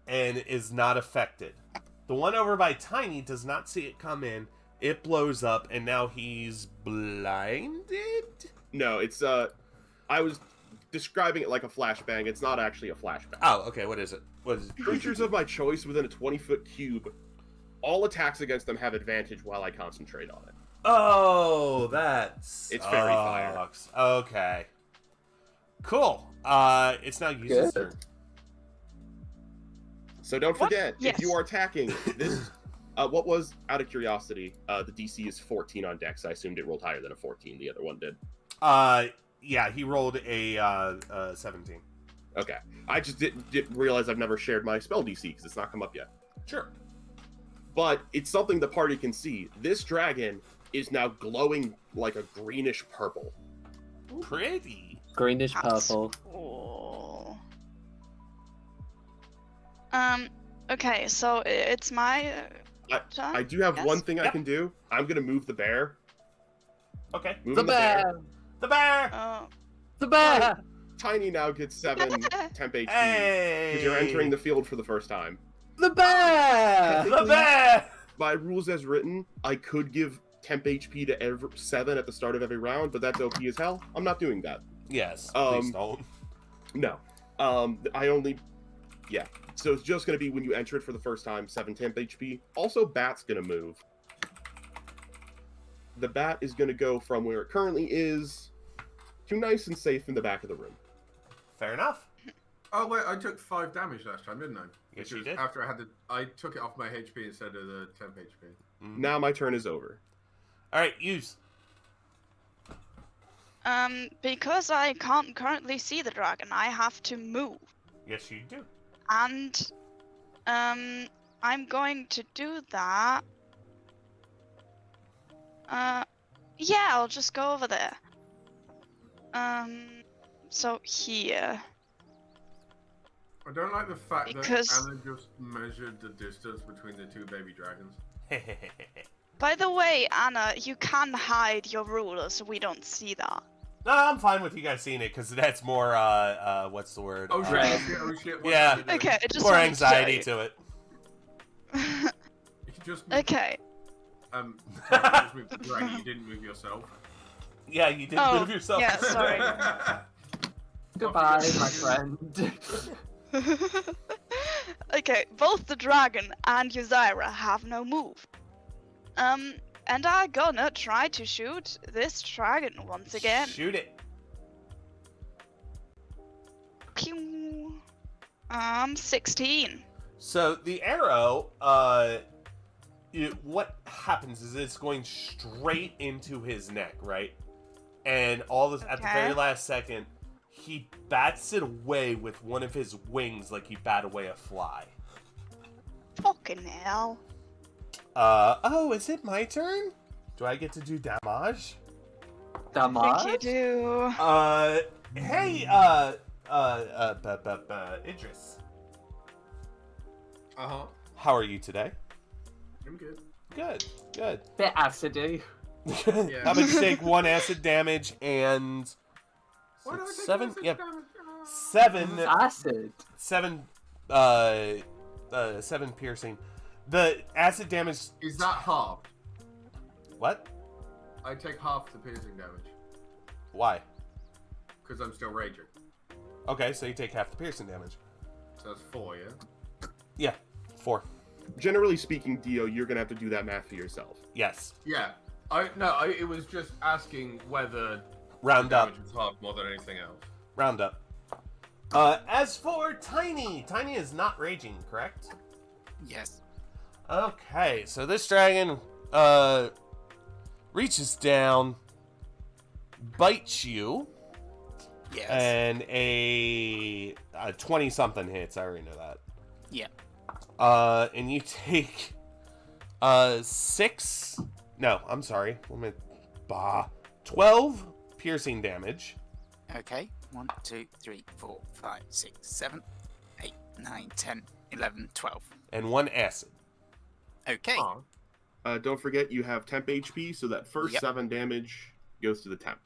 [SPEAKER 1] and is not affected. The one over by Tiny does not see it come in. It blows up and now he's blinded?
[SPEAKER 3] No, it's I was describing it like a flashbang. It's not actually a flashbang.
[SPEAKER 1] Oh, okay. What is it? What is it?
[SPEAKER 3] Creatures of my choice within a 20-foot cube, all attacks against them have advantage while I concentrate on it.
[SPEAKER 1] Oh, that's
[SPEAKER 3] It's fairy fire.
[SPEAKER 1] Okay. Cool. It's now Yuzu's turn.
[SPEAKER 3] So don't
[SPEAKER 4] What?
[SPEAKER 3] forget,
[SPEAKER 4] Yes.
[SPEAKER 3] if you are attacking this, what was, out of curiosity, the DC is 14 on Dex. I assumed it rolled higher than a 14. The other one did.
[SPEAKER 1] Yeah, he rolled a 17.
[SPEAKER 3] Okay. I just didn't realize I've never shared my spell DC because it's not come up yet.
[SPEAKER 1] Sure.
[SPEAKER 3] But it's something the party can see. This dragon is now glowing like a greenish purple.
[SPEAKER 1] Pretty.
[SPEAKER 5] Greenish
[SPEAKER 4] That's
[SPEAKER 5] purple.
[SPEAKER 4] cool. Okay, so it's my turn?
[SPEAKER 3] I do have
[SPEAKER 4] Yes?
[SPEAKER 3] one thing I
[SPEAKER 1] Yep.
[SPEAKER 3] can do. I'm gonna move the bear.
[SPEAKER 1] Okay.
[SPEAKER 3] Moving
[SPEAKER 5] The bear!
[SPEAKER 1] The bear!
[SPEAKER 4] Oh.
[SPEAKER 5] The bear!
[SPEAKER 3] Tiny now gets 7 temp HP because
[SPEAKER 1] Hey!
[SPEAKER 3] you're entering the field for the first time.
[SPEAKER 5] The bear!
[SPEAKER 1] The bear!
[SPEAKER 3] By rules as written, I could give temp HP to 7 at the start of every round, but that's OP as hell. I'm not doing that.
[SPEAKER 1] Yes,
[SPEAKER 3] Um,
[SPEAKER 1] please don't.
[SPEAKER 3] No. Yeah. So it's just going to be when you enter it for the first time, 7 temp HP. Also, Bat's going to move. The Bat is going to go from where it currently is to nice and safe in the back of the room.
[SPEAKER 1] Fair enough.
[SPEAKER 2] Oh wait, I took 5 damage last time, didn't I?
[SPEAKER 1] Yes,
[SPEAKER 2] Which
[SPEAKER 1] you
[SPEAKER 2] was
[SPEAKER 1] did.
[SPEAKER 2] After I took it off my HP instead of the temp HP.
[SPEAKER 1] Mhm.
[SPEAKER 3] Now my turn is over.
[SPEAKER 1] All right, use.
[SPEAKER 4] Because I can't currently see the dragon, I have to move.
[SPEAKER 1] Yes, you do.
[SPEAKER 4] And, I'm going to do that. Yeah, I'll just go over there. So here.
[SPEAKER 2] I don't like the fact
[SPEAKER 4] Because-
[SPEAKER 2] that Anna just measured the distance between the 2 baby dragons.
[SPEAKER 4] By the way, Anna, you can hide your ruler so we don't see that.
[SPEAKER 1] No, I'm fine with you guys seeing it because that's more what's the word?
[SPEAKER 2] Oh shit!
[SPEAKER 5] Right.
[SPEAKER 2] Oh shit! Oh shit! What
[SPEAKER 1] Yeah.
[SPEAKER 2] did you do?
[SPEAKER 4] Okay, I just
[SPEAKER 1] More
[SPEAKER 4] wanted
[SPEAKER 1] anxiety
[SPEAKER 4] to show
[SPEAKER 1] to it.
[SPEAKER 4] you.
[SPEAKER 2] You just
[SPEAKER 4] Okay.
[SPEAKER 2] sorry, you just moved the dragon. You didn't move yourself.
[SPEAKER 1] Yeah, you did
[SPEAKER 4] Oh,
[SPEAKER 1] move yourself.
[SPEAKER 4] yeah, sorry.
[SPEAKER 5] Goodbye, my friend.
[SPEAKER 4] Okay, both the dragon and Ysira have no move. And I'm gonna try to shoot this dragon once again.
[SPEAKER 1] Shoot it.
[SPEAKER 4] Pew. 16.
[SPEAKER 1] So the arrow, what happens is it's going straight into his neck, right? And all this at the very
[SPEAKER 4] Okay.
[SPEAKER 1] last second, he bats it away with one of his wings, like he bat away a fly.
[SPEAKER 4] Fucking hell.
[SPEAKER 1] Oh, is it my turn? Do I get to do damage?
[SPEAKER 4] I think you
[SPEAKER 5] Damage?
[SPEAKER 4] do.
[SPEAKER 1] Hey, Idris,
[SPEAKER 2] Uh-huh.
[SPEAKER 1] how are you today?
[SPEAKER 2] I'm good.
[SPEAKER 1] Good, good.
[SPEAKER 5] Bit acidy.
[SPEAKER 2] Yeah.
[SPEAKER 1] How about you take 1 acid damage and
[SPEAKER 2] Why do I take
[SPEAKER 1] 7?
[SPEAKER 2] acid
[SPEAKER 1] Yep,
[SPEAKER 2] damage?
[SPEAKER 1] 7.
[SPEAKER 5] Acid.
[SPEAKER 1] 7 piercing. The acid damage.
[SPEAKER 2] Is that halved?
[SPEAKER 1] What?
[SPEAKER 2] I take half the piercing damage
[SPEAKER 1] Why?
[SPEAKER 2] because I'm still raging.
[SPEAKER 1] Okay, so you take half the piercing damage.
[SPEAKER 2] So that's 4, yeah?
[SPEAKER 1] Yeah, 4.
[SPEAKER 3] Generally speaking, Dio, you're gonna have to do that math for yourself.
[SPEAKER 1] Yes.
[SPEAKER 2] Yeah. It was just asking whether
[SPEAKER 1] Round
[SPEAKER 2] the
[SPEAKER 1] up.
[SPEAKER 2] damage was half more than anything else.
[SPEAKER 1] Round up. As for Tiny, Tiny is not raging, correct?
[SPEAKER 6] Yes.
[SPEAKER 1] Okay, so this dragon reaches down, bites you,
[SPEAKER 6] Yes.
[SPEAKER 1] and a 20-something hits. I already know that.
[SPEAKER 6] Yeah.
[SPEAKER 1] And you take 6. No, I'm sorry. 12 piercing damage.
[SPEAKER 6] Okay. 1, 2, 3, 4, 5, 6, 7, 8, 9, 10, 11, 12.
[SPEAKER 1] And 1 acid.
[SPEAKER 6] Okay.
[SPEAKER 2] Oh.
[SPEAKER 3] Don't forget you have temp HP, so that first
[SPEAKER 6] Yep.
[SPEAKER 3] 7 damage goes to the temp.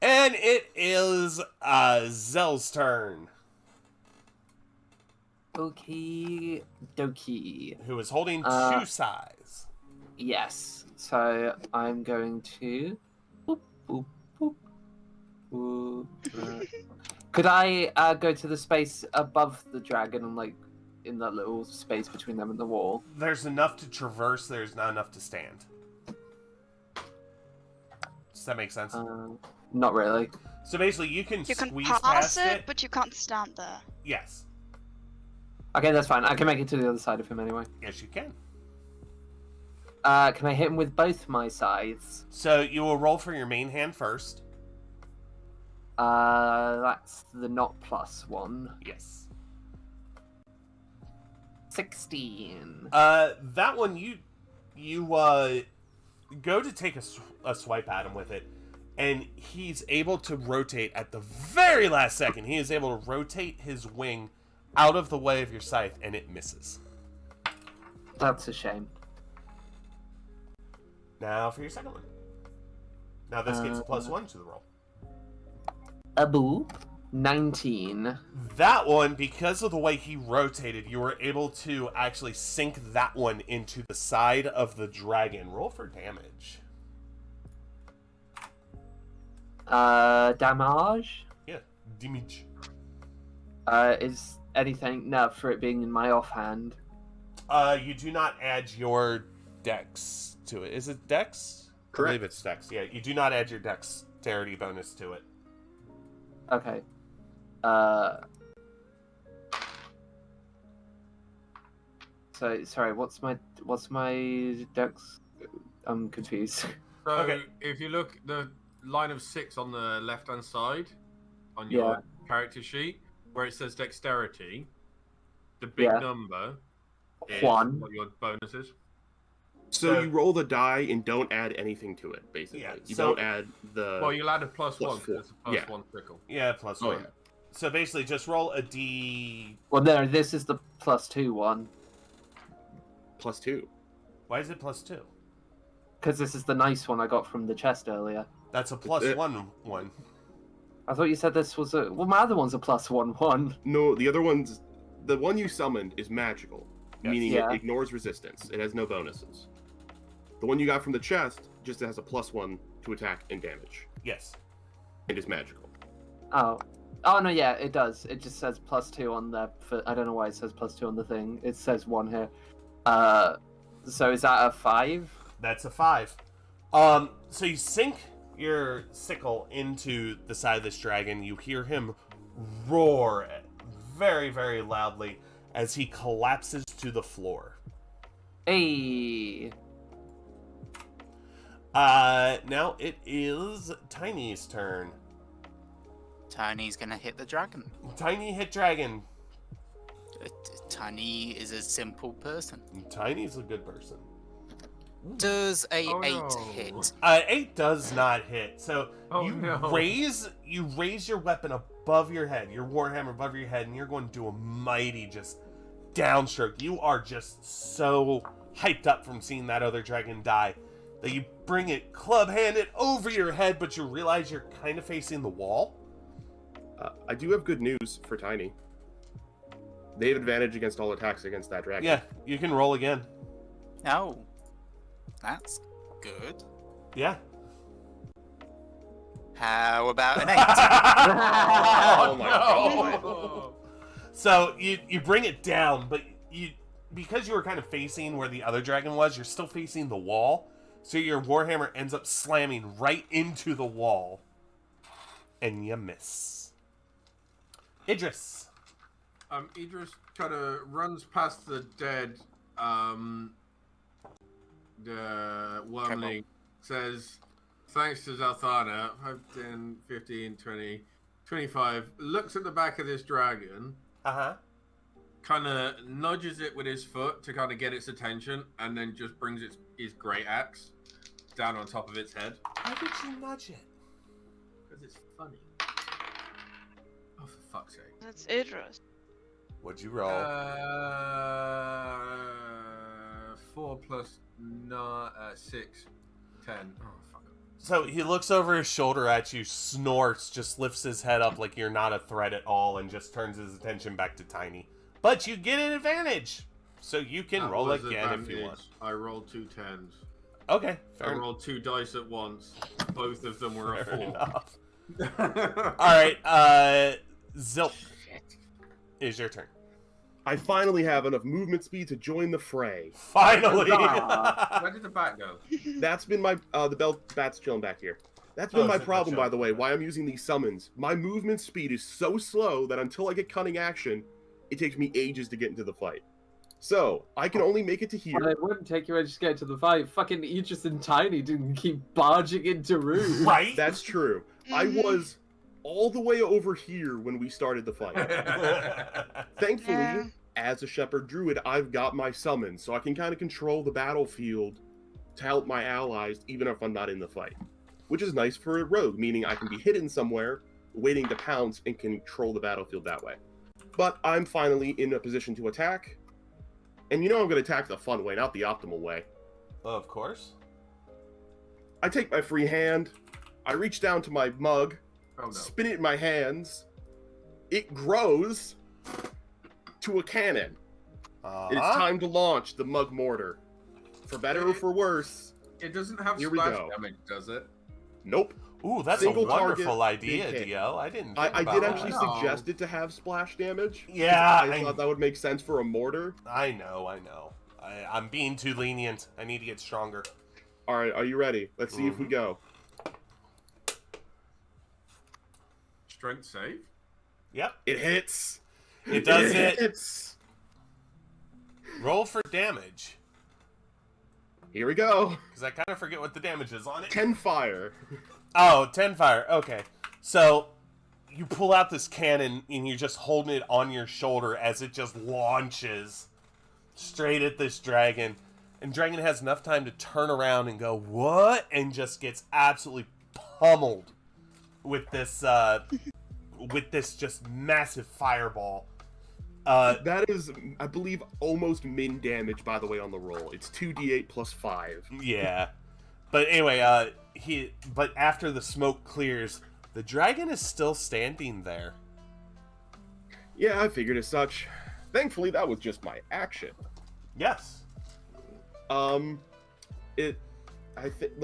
[SPEAKER 1] And it is Zell's turn,
[SPEAKER 5] Okie dokie.
[SPEAKER 1] who is holding 2 size.
[SPEAKER 5] Yes. So I'm going to. Boop, boop, boop. Could I go to the space above the dragon and like in that little space between them and the wall?
[SPEAKER 1] There's enough to traverse, there's not enough to stand. Does that make sense?
[SPEAKER 5] Not really.
[SPEAKER 1] So basically, you can
[SPEAKER 4] You can
[SPEAKER 1] squeeze
[SPEAKER 4] pass
[SPEAKER 1] past
[SPEAKER 4] it, but you can't stand there.
[SPEAKER 1] Yes.
[SPEAKER 5] Okay, that's fine. I can make it to the other side of him anyway.
[SPEAKER 1] Yes, you can.
[SPEAKER 5] Can I hit him with both my scythes?
[SPEAKER 1] So you will roll for your main hand first.
[SPEAKER 5] That's the not +1.
[SPEAKER 1] Yes.
[SPEAKER 5] 16.
[SPEAKER 1] That one, you go to take a swipe at him with it, and he's able to rotate at the very last second. He is able to rotate his wing out of the way of your scythe, and it misses.
[SPEAKER 5] That's a shame.
[SPEAKER 1] Now for your second one. Now this gets a +1 to the roll.
[SPEAKER 5] A boop. 19.
[SPEAKER 1] That one, because of the way he rotated, you were able to actually sink that one into the side of the dragon. Roll for damage.
[SPEAKER 5] Damage?
[SPEAKER 1] Yeah, damage.
[SPEAKER 5] Is anything... No, for it being in my offhand.
[SPEAKER 1] You do not add your dex to it. Is it dex? I believe it's dex. Yeah, you do not add your dexterity bonus to it.
[SPEAKER 5] Okay. So, sorry, what's my dex? I'm confused.
[SPEAKER 2] So
[SPEAKER 1] Okay.
[SPEAKER 2] if you look, the line of 6 on the left-hand side on your character sheet, where it says dexterity, the big
[SPEAKER 5] Yeah.
[SPEAKER 2] number is
[SPEAKER 5] 1.
[SPEAKER 2] what your bonus is.
[SPEAKER 3] So you roll the die and don't add anything to it, basically.
[SPEAKER 1] Yeah,
[SPEAKER 3] You
[SPEAKER 1] so-
[SPEAKER 3] don't add the...
[SPEAKER 2] Well, you'll add a +1
[SPEAKER 3] +4,
[SPEAKER 2] because it's a
[SPEAKER 3] yeah.
[SPEAKER 2] +1 trickle.
[SPEAKER 1] Yeah, +1.
[SPEAKER 3] yeah.
[SPEAKER 1] So basically, just roll a d.
[SPEAKER 5] Well, no, this is the +2 one.
[SPEAKER 3] +2.
[SPEAKER 1] Why is it +2?
[SPEAKER 5] Because this is the nice one I got from the chest earlier.
[SPEAKER 1] That's a +1 one.
[SPEAKER 5] I thought you said this was a... Well, my other one's a +1.
[SPEAKER 3] No, the other one's... The one you summoned is magical,
[SPEAKER 1] Yes.
[SPEAKER 3] meaning
[SPEAKER 5] Yeah.
[SPEAKER 3] it ignores resistance. It has no bonuses. The one you got from the chest just has a +1 to attack and damage.
[SPEAKER 1] Yes.
[SPEAKER 3] It is magical.
[SPEAKER 5] Oh. Oh, no, yeah, it does. It just says +2 on the... I don't know why it says +2 on the thing. It says 1 here. So is that a 5?
[SPEAKER 1] That's a 5. So you sink your sickle into the side of this dragon. You hear him roar very, very loudly as he collapses to the floor.
[SPEAKER 5] Hey!
[SPEAKER 1] Now it is Tiny's turn.
[SPEAKER 6] Tiny's gonna hit the dragon.
[SPEAKER 1] Tiny hit dragon.
[SPEAKER 6] Tiny is a simple person.
[SPEAKER 1] Tiny's a good person.
[SPEAKER 6] Does a
[SPEAKER 2] Oh,
[SPEAKER 6] 8
[SPEAKER 2] no.
[SPEAKER 6] hit?
[SPEAKER 1] 8 does not hit. So
[SPEAKER 2] Oh,
[SPEAKER 1] you
[SPEAKER 2] no.
[SPEAKER 1] raise your weapon above your head, your warhammer above your head, and you're going to do a mighty just downstroke. You are just so hyped up from seeing that other dragon die that you bring it club-handed over your head, but you realize you're kind of facing the wall.
[SPEAKER 3] I do have good news for Tiny. They have advantage against all attacks against that dragon.
[SPEAKER 1] Yeah, you can roll again.
[SPEAKER 6] Oh, that's good.
[SPEAKER 1] Yeah.
[SPEAKER 6] How about an 8?
[SPEAKER 1] Oh,
[SPEAKER 3] my
[SPEAKER 1] no.
[SPEAKER 2] Oh.
[SPEAKER 1] So you bring it down, but because you were kind of facing where the other dragon was, you're still facing the wall. So your warhammer ends up slamming right into the wall, and you miss. Idris.
[SPEAKER 2] Idris kind of runs past the dead, the wormling, says, thanks to Zalthana, 5, 10, 15, 20, 25, looks at the back of this dragon,
[SPEAKER 1] Uh-huh.
[SPEAKER 2] kind of nudges it with his foot to kind of get its attention, and then just brings his great axe down on top of its head.
[SPEAKER 1] Why did you nudge it?
[SPEAKER 2] Because it's funny. Oh, for fuck's sake.
[SPEAKER 4] That's Idris.
[SPEAKER 1] What'd you roll?
[SPEAKER 2] 4 plus 9, 6, 10. Oh, fuck.
[SPEAKER 1] So he looks over his shoulder at you, snorts, just lifts his head up like you're not a threat at all, and just turns his attention back to Tiny. But you get an advantage, so you can
[SPEAKER 2] That
[SPEAKER 1] roll
[SPEAKER 2] was
[SPEAKER 1] again if you
[SPEAKER 2] advantage.
[SPEAKER 1] want.
[SPEAKER 2] I rolled 2 10s.
[SPEAKER 1] Okay,
[SPEAKER 2] I
[SPEAKER 1] fair,
[SPEAKER 2] rolled 2 dice at once. Both of them were a
[SPEAKER 1] fair
[SPEAKER 2] 4.
[SPEAKER 1] enough. Alright, Zilk, is your turn.
[SPEAKER 3] I finally have enough movement speed to join the fray.
[SPEAKER 1] Finally!
[SPEAKER 2] Where did the bat go?
[SPEAKER 3] That's been my the bat's chilling back here. That's
[SPEAKER 1] Oh,
[SPEAKER 3] been my
[SPEAKER 1] is it
[SPEAKER 3] problem,
[SPEAKER 1] chilling?
[SPEAKER 3] by the way. Why I'm using these summons. My movement speed is so slow that until I get cunning action, it takes me ages to get into the fight. So I can only make it to here.
[SPEAKER 5] Well, it wouldn't take you ages to get to the fight. Fucking Aegis and Tiny didn't keep barging into rooms.
[SPEAKER 1] Right?
[SPEAKER 3] That's true. I
[SPEAKER 4] Mhm.
[SPEAKER 3] was all the way over here when we started the fight. Thankfully,
[SPEAKER 4] Yeah.
[SPEAKER 3] as a shepherd druid, I've got my summons, so I can kind of control the battlefield to help my allies, even if I'm not in the fight. Which is nice for a rogue, meaning I can be hidden somewhere, waiting to pounce, and control the battlefield that way. But I'm finally in a position to attack. And you know I'm going to attack the fun way, not the optimal way.
[SPEAKER 1] Of course.
[SPEAKER 3] I take my free hand, I reach down to my mug,
[SPEAKER 2] Oh no.
[SPEAKER 3] spin it in my hands, it grows to a cannon. It's time to launch the mug mortar. For better or for worse,
[SPEAKER 2] It doesn't have
[SPEAKER 3] Here we
[SPEAKER 2] splash
[SPEAKER 3] go.
[SPEAKER 2] damage, does it?
[SPEAKER 3] nope.
[SPEAKER 1] Ooh, that's
[SPEAKER 3] Single
[SPEAKER 1] a wonderful
[SPEAKER 3] target,
[SPEAKER 1] idea,
[SPEAKER 3] big hit.
[SPEAKER 1] Dio. I didn't think
[SPEAKER 3] I
[SPEAKER 1] about
[SPEAKER 3] did
[SPEAKER 1] that.
[SPEAKER 3] actually
[SPEAKER 2] No.
[SPEAKER 3] suggest it to have splash damage.
[SPEAKER 1] Yeah,
[SPEAKER 3] I thought that would make sense for a mortar.
[SPEAKER 1] I know. I'm being too lenient. I need to get stronger.
[SPEAKER 3] All right, are you ready? Let's see if we go.
[SPEAKER 2] Strength save?
[SPEAKER 1] Yep,
[SPEAKER 3] It hits.
[SPEAKER 1] it does it.
[SPEAKER 3] hits.
[SPEAKER 1] Roll for damage.
[SPEAKER 3] Here we go.
[SPEAKER 1] Because I kind of forget what the damage is on it.
[SPEAKER 3] 10 fire.
[SPEAKER 1] Oh, 10 fire. Okay. So, you pull out this cannon and you're just holding it on your shoulder as it just launches straight at this dragon. And dragon has enough time to turn around and go, what? And just gets absolutely pummeled with this just massive fireball.
[SPEAKER 3] That is, I believe, almost min damage, by the way, on the roll. It's 2d8 plus 5.
[SPEAKER 1] Yeah. But anyway, but after the smoke clears, the dragon is still standing there.
[SPEAKER 3] Yeah, I figured as such. Thankfully, that was just my action.
[SPEAKER 1] Yes.
[SPEAKER 3] Let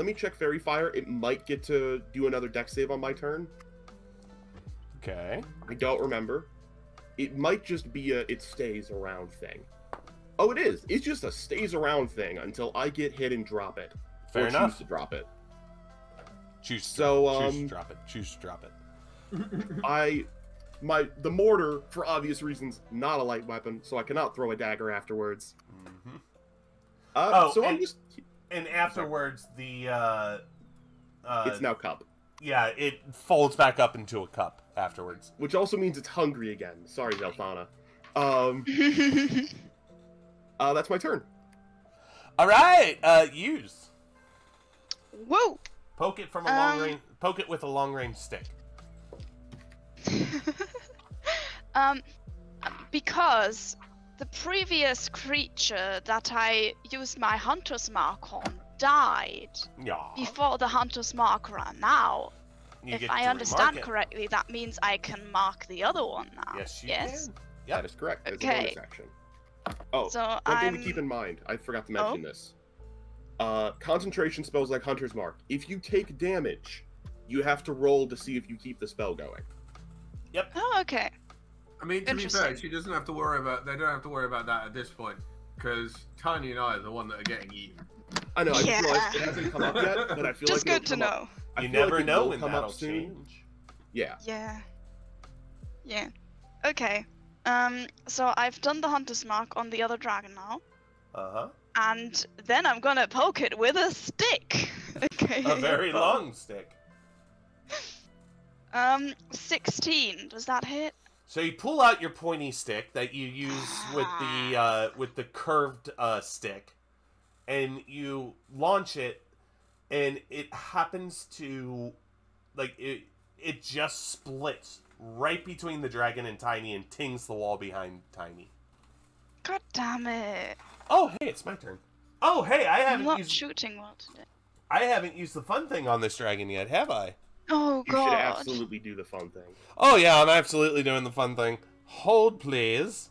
[SPEAKER 3] me check Fairy Fire. It might get to do another dex save on my turn.
[SPEAKER 1] Okay.
[SPEAKER 3] I don't remember. It might just be a it stays around thing. Oh, it is. It's just a stays around thing until I get hit and drop it.
[SPEAKER 1] Fair
[SPEAKER 3] or
[SPEAKER 1] enough.
[SPEAKER 3] choose to drop it.
[SPEAKER 1] Choose to
[SPEAKER 3] So,
[SPEAKER 1] drop it. Choose to drop it.
[SPEAKER 3] The mortar, for obvious reasons, not a light weapon, so I cannot throw a dagger afterwards.
[SPEAKER 1] Mm-hmm.
[SPEAKER 3] So I'm
[SPEAKER 1] and-
[SPEAKER 3] just
[SPEAKER 1] And afterwards, the
[SPEAKER 3] it's now cup.
[SPEAKER 1] yeah, it folds back up into a cup afterwards.
[SPEAKER 3] Which also means it's hungry again. Sorry, Zelthana. That's my turn.
[SPEAKER 1] All right, use
[SPEAKER 4] Whoa!
[SPEAKER 1] poke it from a long range. Poke it with a long range stick.
[SPEAKER 4] Because the previous creature that I used my hunter's mark on died
[SPEAKER 1] Yeah.
[SPEAKER 4] before the hunter's mark ran out.
[SPEAKER 1] You
[SPEAKER 4] If
[SPEAKER 1] get
[SPEAKER 4] I
[SPEAKER 1] to
[SPEAKER 4] understand
[SPEAKER 1] remark it.
[SPEAKER 4] correctly, that means I can mark the other one now.
[SPEAKER 1] Yes, you
[SPEAKER 4] yes?
[SPEAKER 1] can. Yep.
[SPEAKER 3] That is correct. That's a
[SPEAKER 4] Okay.
[SPEAKER 3] bonus action. Oh,
[SPEAKER 4] So
[SPEAKER 3] one thing
[SPEAKER 4] I'm.
[SPEAKER 3] to keep in mind. I forgot to mention
[SPEAKER 4] Oh.
[SPEAKER 3] this. Concentration spells like Hunter's Mark. If you take damage, You have to roll to see if you keep the spell going.
[SPEAKER 4] Oh, okay.
[SPEAKER 2] I mean, to be fair,
[SPEAKER 4] Interesting.
[SPEAKER 2] she doesn't have to worry about. They don't have to worry about that at this point, because Tiny and I are the one that are getting eaten.
[SPEAKER 3] I know, I just
[SPEAKER 4] Yeah.
[SPEAKER 3] realized it hasn't come up yet, but I feel
[SPEAKER 4] Just
[SPEAKER 3] like it'll
[SPEAKER 4] good to
[SPEAKER 3] come up.
[SPEAKER 4] know.
[SPEAKER 3] I
[SPEAKER 1] You
[SPEAKER 3] feel like
[SPEAKER 1] never
[SPEAKER 3] it
[SPEAKER 1] know
[SPEAKER 3] will
[SPEAKER 1] when
[SPEAKER 3] come
[SPEAKER 1] that'll
[SPEAKER 3] up soon.
[SPEAKER 1] change.
[SPEAKER 3] Yeah.
[SPEAKER 4] Yeah. Yeah. Okay. So I've done the hunter's mark on the other dragon now,
[SPEAKER 1] Uh-huh.
[SPEAKER 4] and then I'm gonna poke it with a stick. Okay.
[SPEAKER 1] A very
[SPEAKER 4] bow.
[SPEAKER 1] long stick.
[SPEAKER 4] 16. Does that hit?
[SPEAKER 1] So you pull out your pointy stick that you use with the curved stick, and you launch it, and it happens to, like, it just splits right between the dragon and Tiny and tings the wall behind Tiny.
[SPEAKER 4] God damn it!
[SPEAKER 1] Oh, hey, it's my turn. Oh, hey,
[SPEAKER 4] I'm not shooting well today.
[SPEAKER 1] I haven't used the fun thing on this dragon yet, have I?
[SPEAKER 4] Oh
[SPEAKER 3] You
[SPEAKER 4] god.
[SPEAKER 3] should absolutely do the fun thing.
[SPEAKER 1] Oh yeah, I'm absolutely doing the fun thing. Hold, please.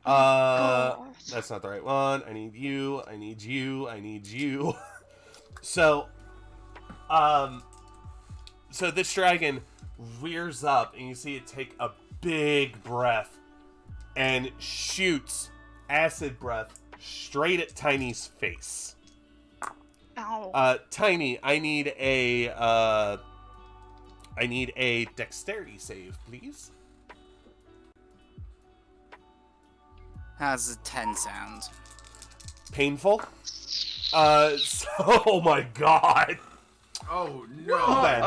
[SPEAKER 4] God.
[SPEAKER 1] That's not the right one. I need you. I need you. I need you. So this dragon rears up, and you see it take a big breath and shoots acid breath straight at Tiny's face.
[SPEAKER 4] Ow.
[SPEAKER 1] Tiny, I need a dexterity save, please.
[SPEAKER 6] How's a 10 sound?
[SPEAKER 1] Painful. Oh my god.
[SPEAKER 2] Oh
[SPEAKER 1] Well
[SPEAKER 2] no!
[SPEAKER 1] then.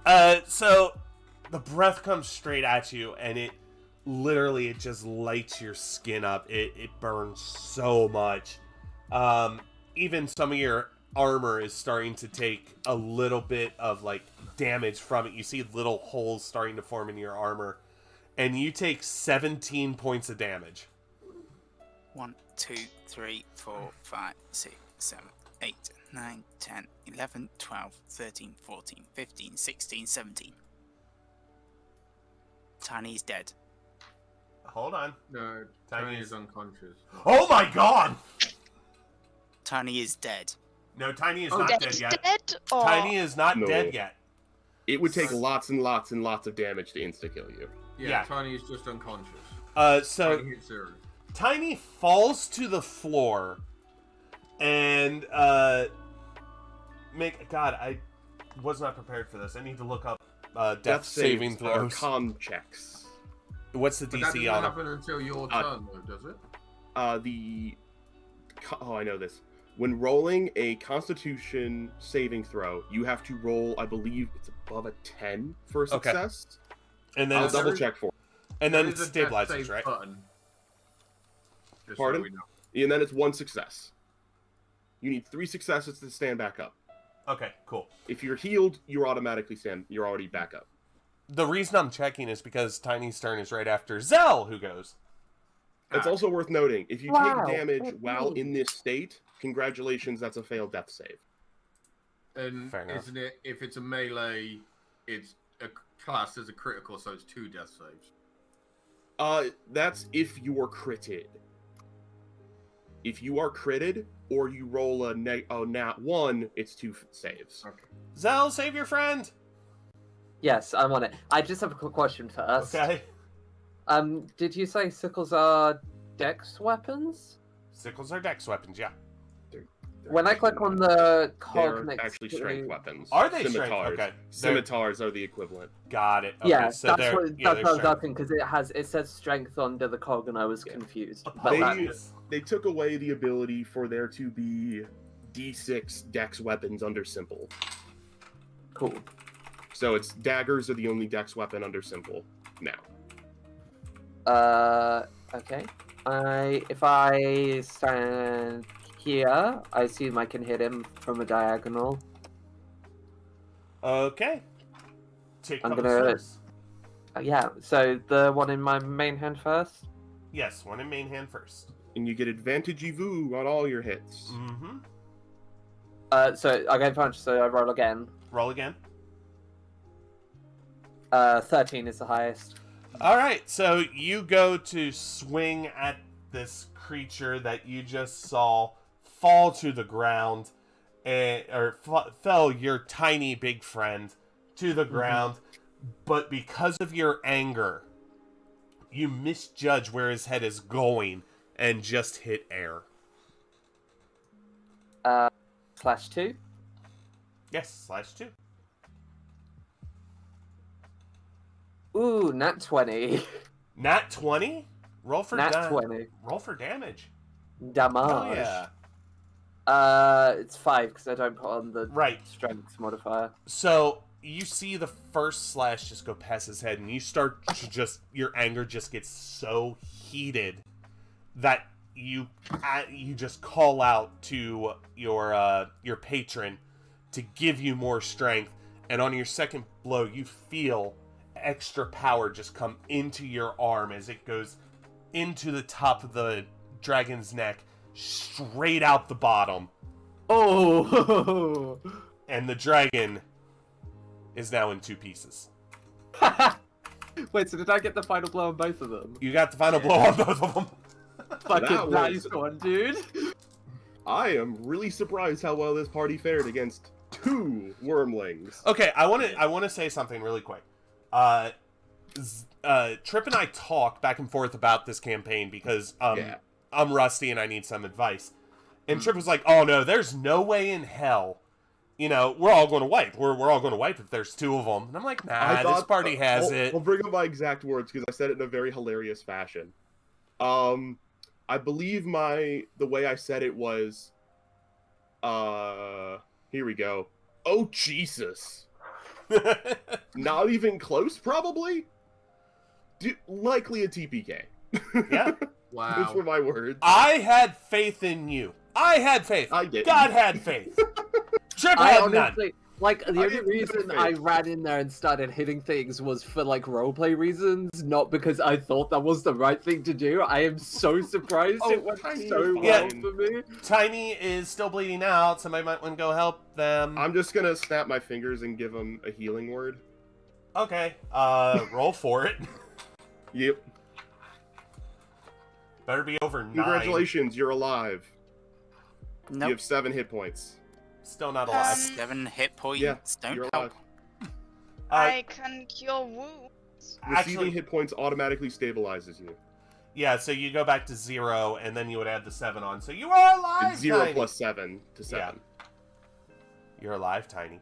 [SPEAKER 4] Oh.
[SPEAKER 1] So the breath comes straight at you, and it just lights your skin up. It burns so much. Even some of your armor is starting to take a little bit of like damage from it. You see little holes starting to form in your armor, and you take 17 points of damage.
[SPEAKER 6] 1, 2, 3, 4, 5, 6, 7, 8, 9, 10, 11, 12, 13, 14, 15, 16, 17. Tiny's dead.
[SPEAKER 1] Hold on.
[SPEAKER 2] No,
[SPEAKER 1] Tiny
[SPEAKER 2] Tiny
[SPEAKER 1] is-
[SPEAKER 2] is unconscious.
[SPEAKER 1] Oh my god!
[SPEAKER 6] Tiny is dead.
[SPEAKER 1] No, Tiny is
[SPEAKER 2] Oh,
[SPEAKER 1] not
[SPEAKER 4] Dead,
[SPEAKER 1] dead yet.
[SPEAKER 4] dead or
[SPEAKER 1] Tiny is not
[SPEAKER 3] No.
[SPEAKER 1] dead yet.
[SPEAKER 3] It would take
[SPEAKER 2] Sorry.
[SPEAKER 3] lots and lots and lots of damage to insta-kill you.
[SPEAKER 2] Yeah,
[SPEAKER 1] Yeah.
[SPEAKER 2] Tiny is just unconscious.
[SPEAKER 1] So
[SPEAKER 2] Tiny hit zero.
[SPEAKER 1] Tiny falls to the floor and God, I was not prepared for this. I need to look up death saving
[SPEAKER 3] saves are
[SPEAKER 1] throws.
[SPEAKER 3] con checks.
[SPEAKER 1] What's the
[SPEAKER 2] But that
[SPEAKER 1] DC
[SPEAKER 2] doesn't
[SPEAKER 1] on them?
[SPEAKER 2] happen until your
[SPEAKER 3] Uh,
[SPEAKER 2] turn, though, does it?
[SPEAKER 3] I know this. When rolling a Constitution saving throw, you have to roll. I believe it's above a 10 for a
[SPEAKER 1] Okay.
[SPEAKER 3] success.
[SPEAKER 1] And then
[SPEAKER 3] I'll
[SPEAKER 1] it's-
[SPEAKER 3] double check for.
[SPEAKER 1] and then
[SPEAKER 2] There
[SPEAKER 1] it
[SPEAKER 2] is a death
[SPEAKER 1] stabilizes,
[SPEAKER 2] save
[SPEAKER 1] right?
[SPEAKER 2] Button. Just
[SPEAKER 3] Pardon?
[SPEAKER 2] So we know.
[SPEAKER 3] And then it's one success. You need 3 successes to stand back up.
[SPEAKER 1] Okay, cool.
[SPEAKER 3] If you're healed, you're automatically stand. You're already back up.
[SPEAKER 1] The reason I'm checking is because Tiny's turn is right after Zell, who goes.
[SPEAKER 3] It's
[SPEAKER 2] Ah,
[SPEAKER 3] also worth noting if you
[SPEAKER 5] Wow.
[SPEAKER 3] take damage
[SPEAKER 5] That's
[SPEAKER 3] while
[SPEAKER 5] neat.
[SPEAKER 3] in this state, congratulations, that's a failed death save.
[SPEAKER 2] And
[SPEAKER 1] Fair enough.
[SPEAKER 2] isn't it, if it's a melee, it's a class as a critical, so it's 2 death saves.
[SPEAKER 3] That's if you are critted. If you are critted or you roll a nat 1, it's 2 saves.
[SPEAKER 2] Okay.
[SPEAKER 1] Zell, save your friend!
[SPEAKER 5] Yes, I'm on it. I just have a quick question first.
[SPEAKER 1] Okay.
[SPEAKER 5] Did you say sickles are dex weapons?
[SPEAKER 1] Sickles are dex weapons, yeah.
[SPEAKER 3] They're
[SPEAKER 5] When I
[SPEAKER 3] actually
[SPEAKER 5] click on
[SPEAKER 3] not.
[SPEAKER 5] the cog
[SPEAKER 3] They're
[SPEAKER 5] next
[SPEAKER 3] actually
[SPEAKER 5] to...
[SPEAKER 3] strength weapons.
[SPEAKER 1] Are they strength?
[SPEAKER 3] Scimitars.
[SPEAKER 1] Okay.
[SPEAKER 3] Scimitars are the equivalent.
[SPEAKER 1] Got it. Okay,
[SPEAKER 5] Yeah,
[SPEAKER 1] so
[SPEAKER 5] that's
[SPEAKER 1] they're,
[SPEAKER 5] what,
[SPEAKER 1] yeah,
[SPEAKER 5] that's
[SPEAKER 1] they're
[SPEAKER 5] what I was
[SPEAKER 1] strength.
[SPEAKER 5] asking, because it says strength under the cog and I was
[SPEAKER 3] Yeah.
[SPEAKER 5] confused. But
[SPEAKER 3] They-
[SPEAKER 5] that,
[SPEAKER 1] Apologies.
[SPEAKER 3] They took away the ability for there to be D6 dex weapons under simple.
[SPEAKER 5] cool.
[SPEAKER 3] So it's daggers are the only dex weapon under simple now.
[SPEAKER 5] Okay. If I stand here, I assume I can hit him from a diagonal.
[SPEAKER 1] Okay. Take
[SPEAKER 5] I'm
[SPEAKER 1] public
[SPEAKER 5] gonna-
[SPEAKER 1] service.
[SPEAKER 5] Yeah, so the one in my main hand first?
[SPEAKER 1] Yes, one in main hand first.
[SPEAKER 3] And you get advantage vous on all your hits.
[SPEAKER 1] Mm-hmm.
[SPEAKER 5] So I get punch, so I roll again.
[SPEAKER 1] Roll again.
[SPEAKER 5] 13 is the highest.
[SPEAKER 1] All right, so you go to swing at this creature that you just saw fall to the ground, fell your tiny big friend to the ground, but because of your anger, you misjudge where his head is going and just hit air.
[SPEAKER 5] /2.
[SPEAKER 1] Yes, /2.
[SPEAKER 5] Ooh, nat 20.
[SPEAKER 1] Nat 20? Roll for
[SPEAKER 5] Nat 20.
[SPEAKER 1] Roll for damage.
[SPEAKER 5] Damage.
[SPEAKER 1] Oh yeah.
[SPEAKER 5] It's 5 because I don't put on the
[SPEAKER 1] Right.
[SPEAKER 5] strength modifier.
[SPEAKER 1] So you see the first slash just go past his head, and you start to your anger just gets so heated that you just call out to your patron to give you more strength, and on your second blow, you feel extra power just come into your arm as it goes into the top of the dragon's neck, straight out the bottom,
[SPEAKER 5] Oh!
[SPEAKER 1] and the dragon is now in 2 pieces.
[SPEAKER 5] Wait, so did I get the final blow on both of them?
[SPEAKER 1] You got the final blow on both of them.
[SPEAKER 5] Fucking nice
[SPEAKER 3] was-
[SPEAKER 5] one, dude.
[SPEAKER 3] I am really surprised how well this party fared against 2 wormlings.
[SPEAKER 1] Okay, I want to say something really quick. Trip and I talk back and forth about this campaign because
[SPEAKER 3] Yeah.
[SPEAKER 1] I'm rusty and I need some advice. And Trip was like, "Oh no, there's no way in hell. You know, we're all going to wipe. We're all going to wipe if there's 2 of them." And I'm like, "Nah, this party has it."
[SPEAKER 3] I'll bring up my exact words because I said it in a very hilarious fashion. I believe the way I said it was, here we go. Oh Jesus! Not even close, probably. Likely a TPK.
[SPEAKER 1] Yeah.
[SPEAKER 3] Those
[SPEAKER 2] Wow.
[SPEAKER 3] were my words.
[SPEAKER 1] I had faith in you. I had faith.
[SPEAKER 3] I did.
[SPEAKER 1] God had faith. Trip
[SPEAKER 5] I
[SPEAKER 1] had none.
[SPEAKER 5] honestly, like, the only
[SPEAKER 3] didn't
[SPEAKER 5] reason
[SPEAKER 3] have
[SPEAKER 5] I
[SPEAKER 3] faith.
[SPEAKER 5] ran in there and started hitting things was for, like, roleplay reasons, not because I thought that was the right thing to do. I am so surprised
[SPEAKER 3] Oh,
[SPEAKER 5] it went
[SPEAKER 3] Tiny,
[SPEAKER 5] so
[SPEAKER 3] you're
[SPEAKER 5] well
[SPEAKER 3] fine.
[SPEAKER 5] for me.
[SPEAKER 1] Tiny is still bleeding out. Somebody might want to go help them.
[SPEAKER 3] I'm just gonna snap my fingers and give him a healing word.
[SPEAKER 1] Okay. Roll for it.
[SPEAKER 3] Yep.
[SPEAKER 1] Better be over 9.
[SPEAKER 3] Congratulations, you're alive. You
[SPEAKER 6] Nope.
[SPEAKER 3] have 7 hit points.
[SPEAKER 1] Still not alive.
[SPEAKER 6] 7 hit points.
[SPEAKER 3] Yeah,
[SPEAKER 6] Don't
[SPEAKER 3] You're
[SPEAKER 6] help.
[SPEAKER 3] alive.
[SPEAKER 4] I can cure wounds.
[SPEAKER 3] Receiving
[SPEAKER 1] Actually,
[SPEAKER 3] hit points automatically stabilizes you.
[SPEAKER 1] yeah. So you go back to 0, and then you would add the 7 on. So you are alive.
[SPEAKER 3] It's 0
[SPEAKER 1] Tiny.
[SPEAKER 3] plus 7 to 7.
[SPEAKER 1] You're alive, Tiny.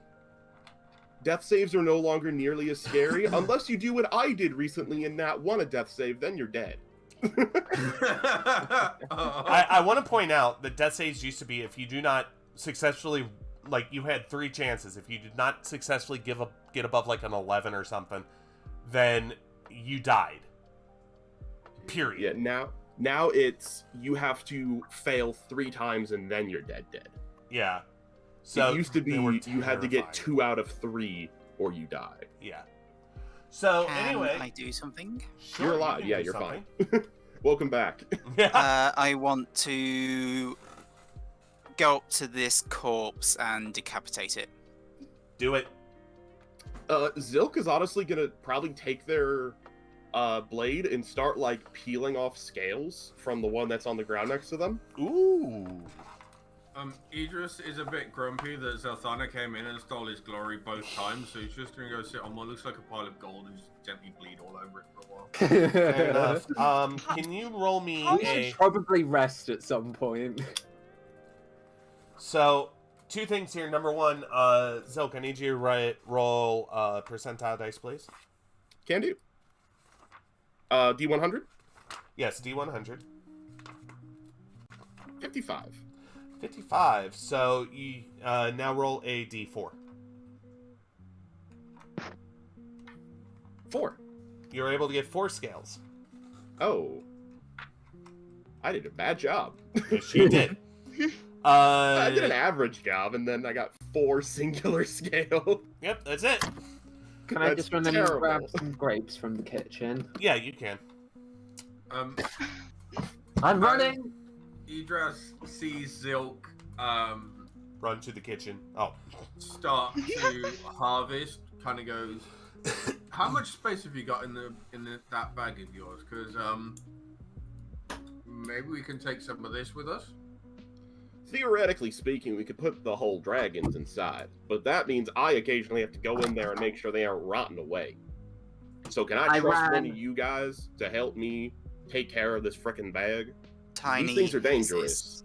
[SPEAKER 3] Death saves are no longer nearly as scary unless you do what I did recently and not want a death save, then you're dead.
[SPEAKER 1] I want to point out that death saves used to be if you do not successfully, like, you had 3 chances. If you did not successfully get above like an 11 or something, then you died. Period.
[SPEAKER 3] Yeah, now it's you have to fail 3 times and then you're dead.
[SPEAKER 1] Yeah. So
[SPEAKER 3] it used to be
[SPEAKER 1] they were
[SPEAKER 3] you had to get
[SPEAKER 1] terrifying.
[SPEAKER 3] 2 out of 3 or you die.
[SPEAKER 1] Yeah. So
[SPEAKER 6] Can
[SPEAKER 1] anyway,
[SPEAKER 6] I do something?
[SPEAKER 1] sure,
[SPEAKER 3] You're
[SPEAKER 1] you
[SPEAKER 3] alive.
[SPEAKER 1] can
[SPEAKER 3] Yeah,
[SPEAKER 1] do
[SPEAKER 3] you're
[SPEAKER 1] something.
[SPEAKER 3] fine. Welcome back.
[SPEAKER 1] Yeah.
[SPEAKER 6] I want to go up to this corpse and decapitate it.
[SPEAKER 1] Do it.
[SPEAKER 3] Zilk is honestly gonna probably take their blade and start like peeling off scales from the one that's on the ground next to them.
[SPEAKER 1] Ooh.
[SPEAKER 2] Idris is a bit grumpy that Zelthana came in and stole his glory both times, so he's just gonna go sit on what looks like a pile of gold and just gently bleed all over it for a while.
[SPEAKER 1] Fair enough. Can you roll me
[SPEAKER 4] How
[SPEAKER 5] We
[SPEAKER 1] a?
[SPEAKER 5] should probably rest at some point.
[SPEAKER 1] So 2 things here. Number 1, Zilk, I need you to roll percentile dice, please.
[SPEAKER 3] Can do. D100,
[SPEAKER 1] Yes, D100.
[SPEAKER 3] 55.
[SPEAKER 1] 55. So you now roll a D4.
[SPEAKER 3] 4.
[SPEAKER 1] You're able to get 4 scales.
[SPEAKER 3] Oh, I did a bad job.
[SPEAKER 1] Yes, you did.
[SPEAKER 3] I did an average job, and then I got 4 singular scale.
[SPEAKER 1] Yep, that's it.
[SPEAKER 5] Can I
[SPEAKER 3] That's
[SPEAKER 5] just run in and grab
[SPEAKER 3] terrible.
[SPEAKER 5] some grapes from the kitchen?
[SPEAKER 1] Yeah, you can.
[SPEAKER 5] I'm running!
[SPEAKER 2] Idris sees Zilk
[SPEAKER 1] Run to the kitchen. Oh.
[SPEAKER 2] start to harvest, kind of goes, how much space have you got in that bag of yours? Because maybe we can take some of this with us.
[SPEAKER 3] theoretically speaking, we could put the whole dragons inside, but that means I occasionally have to go in there and make sure they aren't rotting away. So can I trust one of you guys to help me take care of this frickin' bag?
[SPEAKER 6] Tiny
[SPEAKER 3] These things are dangerous.
[SPEAKER 6] exists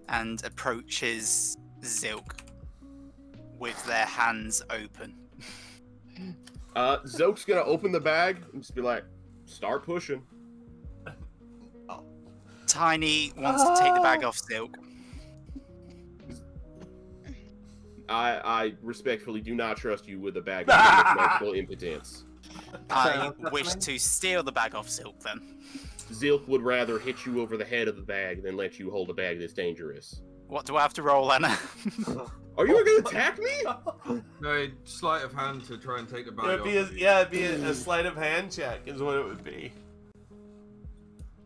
[SPEAKER 6] and approaches Zilk with their hands open.
[SPEAKER 3] Zilk's gonna open the bag and just be like, start pushing.
[SPEAKER 6] Tiny wants to take the bag off Zilk.
[SPEAKER 3] I respectfully do not trust you with a bag of magical impotence.
[SPEAKER 6] I wish to steal the bag off Zilk then.
[SPEAKER 3] Zilk would rather hit you over the head of the bag than let you hold a bag that's dangerous.
[SPEAKER 6] What do I have to roll, Anna?
[SPEAKER 3] Are you gonna attack me?
[SPEAKER 2] No, sleight of hand to try and take the bag
[SPEAKER 1] It'd
[SPEAKER 2] off.
[SPEAKER 1] be it'd be a sleight of hand check is what it would be.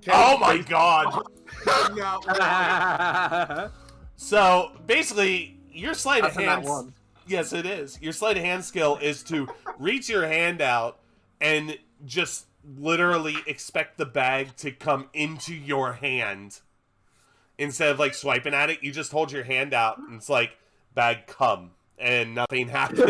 [SPEAKER 3] Can
[SPEAKER 1] Oh
[SPEAKER 3] you
[SPEAKER 1] my
[SPEAKER 3] face-
[SPEAKER 1] god!
[SPEAKER 5] That's
[SPEAKER 1] So basically, your sleight of
[SPEAKER 5] a nat
[SPEAKER 1] hand.
[SPEAKER 5] one.
[SPEAKER 1] Yes, it is. Your sleight of hand skill is to reach your hand out and just literally expect the bag to come into your hand. Instead of like swiping at it, you just hold your hand out and it's like, bag come, and nothing happens.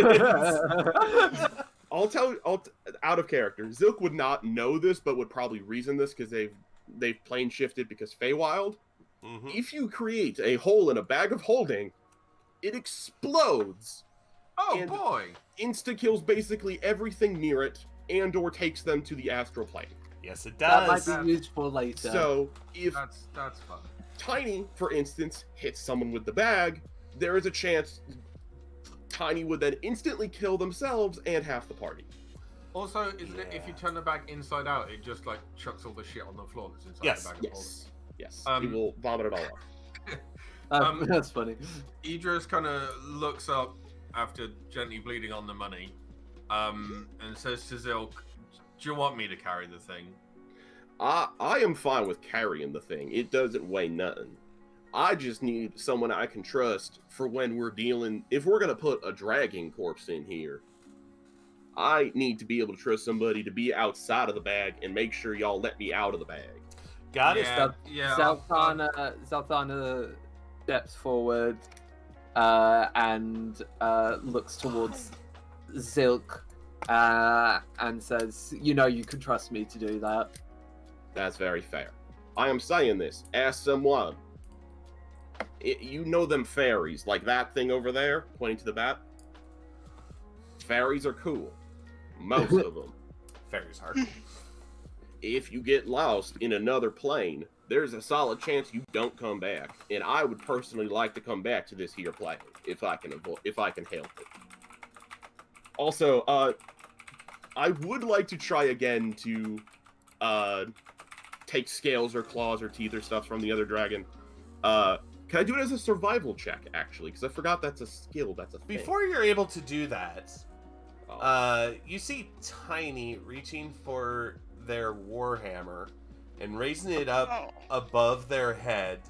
[SPEAKER 3] out of character. Zilk would not know this, but would probably reason this because they've plane shifted because Feywild.
[SPEAKER 1] Mhm.
[SPEAKER 3] If you create a hole in a bag of holding, it explodes.
[SPEAKER 2] Oh
[SPEAKER 3] And-
[SPEAKER 2] boy!
[SPEAKER 3] Insta kills basically everything near it, and or takes them to the astral plane.
[SPEAKER 1] Yes, it
[SPEAKER 5] That
[SPEAKER 1] does.
[SPEAKER 5] might be useful later.
[SPEAKER 3] So if
[SPEAKER 2] That's fun.
[SPEAKER 3] Tiny, for instance, hits someone with the bag, there is a chance Tiny would then instantly kill themselves and half the party.
[SPEAKER 2] Also, isn't it if you
[SPEAKER 1] Yeah.
[SPEAKER 2] turn the bag inside out, it just like chucks all the shit on the floor that's inside
[SPEAKER 1] Yes.
[SPEAKER 2] the bag of holding?
[SPEAKER 3] Yes.
[SPEAKER 2] Um,
[SPEAKER 3] He will vomit it all up.
[SPEAKER 5] That's funny.
[SPEAKER 2] Idris kind of looks up after gently bleeding on the money, and says to Zilk, "Do you want me to carry the thing?"
[SPEAKER 3] I am fine with carrying the thing. It doesn't weigh nothing. I just need someone I can trust for when we're dealing. If we're gonna put a dragon corpse in here, I need to be able to trust somebody to be outside of the bag and make sure y'all let me out of the bag.
[SPEAKER 1] Got it.
[SPEAKER 2] Yeah.
[SPEAKER 5] Zalthana steps forward and looks towards Zilk and says, "You know, you can trust me to do that."
[SPEAKER 3] That's very fair. I am saying this as someone. You know them fairies, like that thing over there, pointing to the bat? Fairies are cool. Most of them.
[SPEAKER 1] Fairy's heart.
[SPEAKER 3] If you get lost in another plane, there's a solid chance you don't come back. And I would personally like to come back to this here plane if I can help it. Also, I would like to try again to take scales or claws or teeth or stuff from the other dragon. Can I do it as a survival check, actually? Because I forgot that's a skill. That's a thing.
[SPEAKER 1] Before you're able to do that,
[SPEAKER 3] Oh.
[SPEAKER 1] you see Tiny reaching for their warhammer and raising it up
[SPEAKER 4] Oh.
[SPEAKER 1] above their head.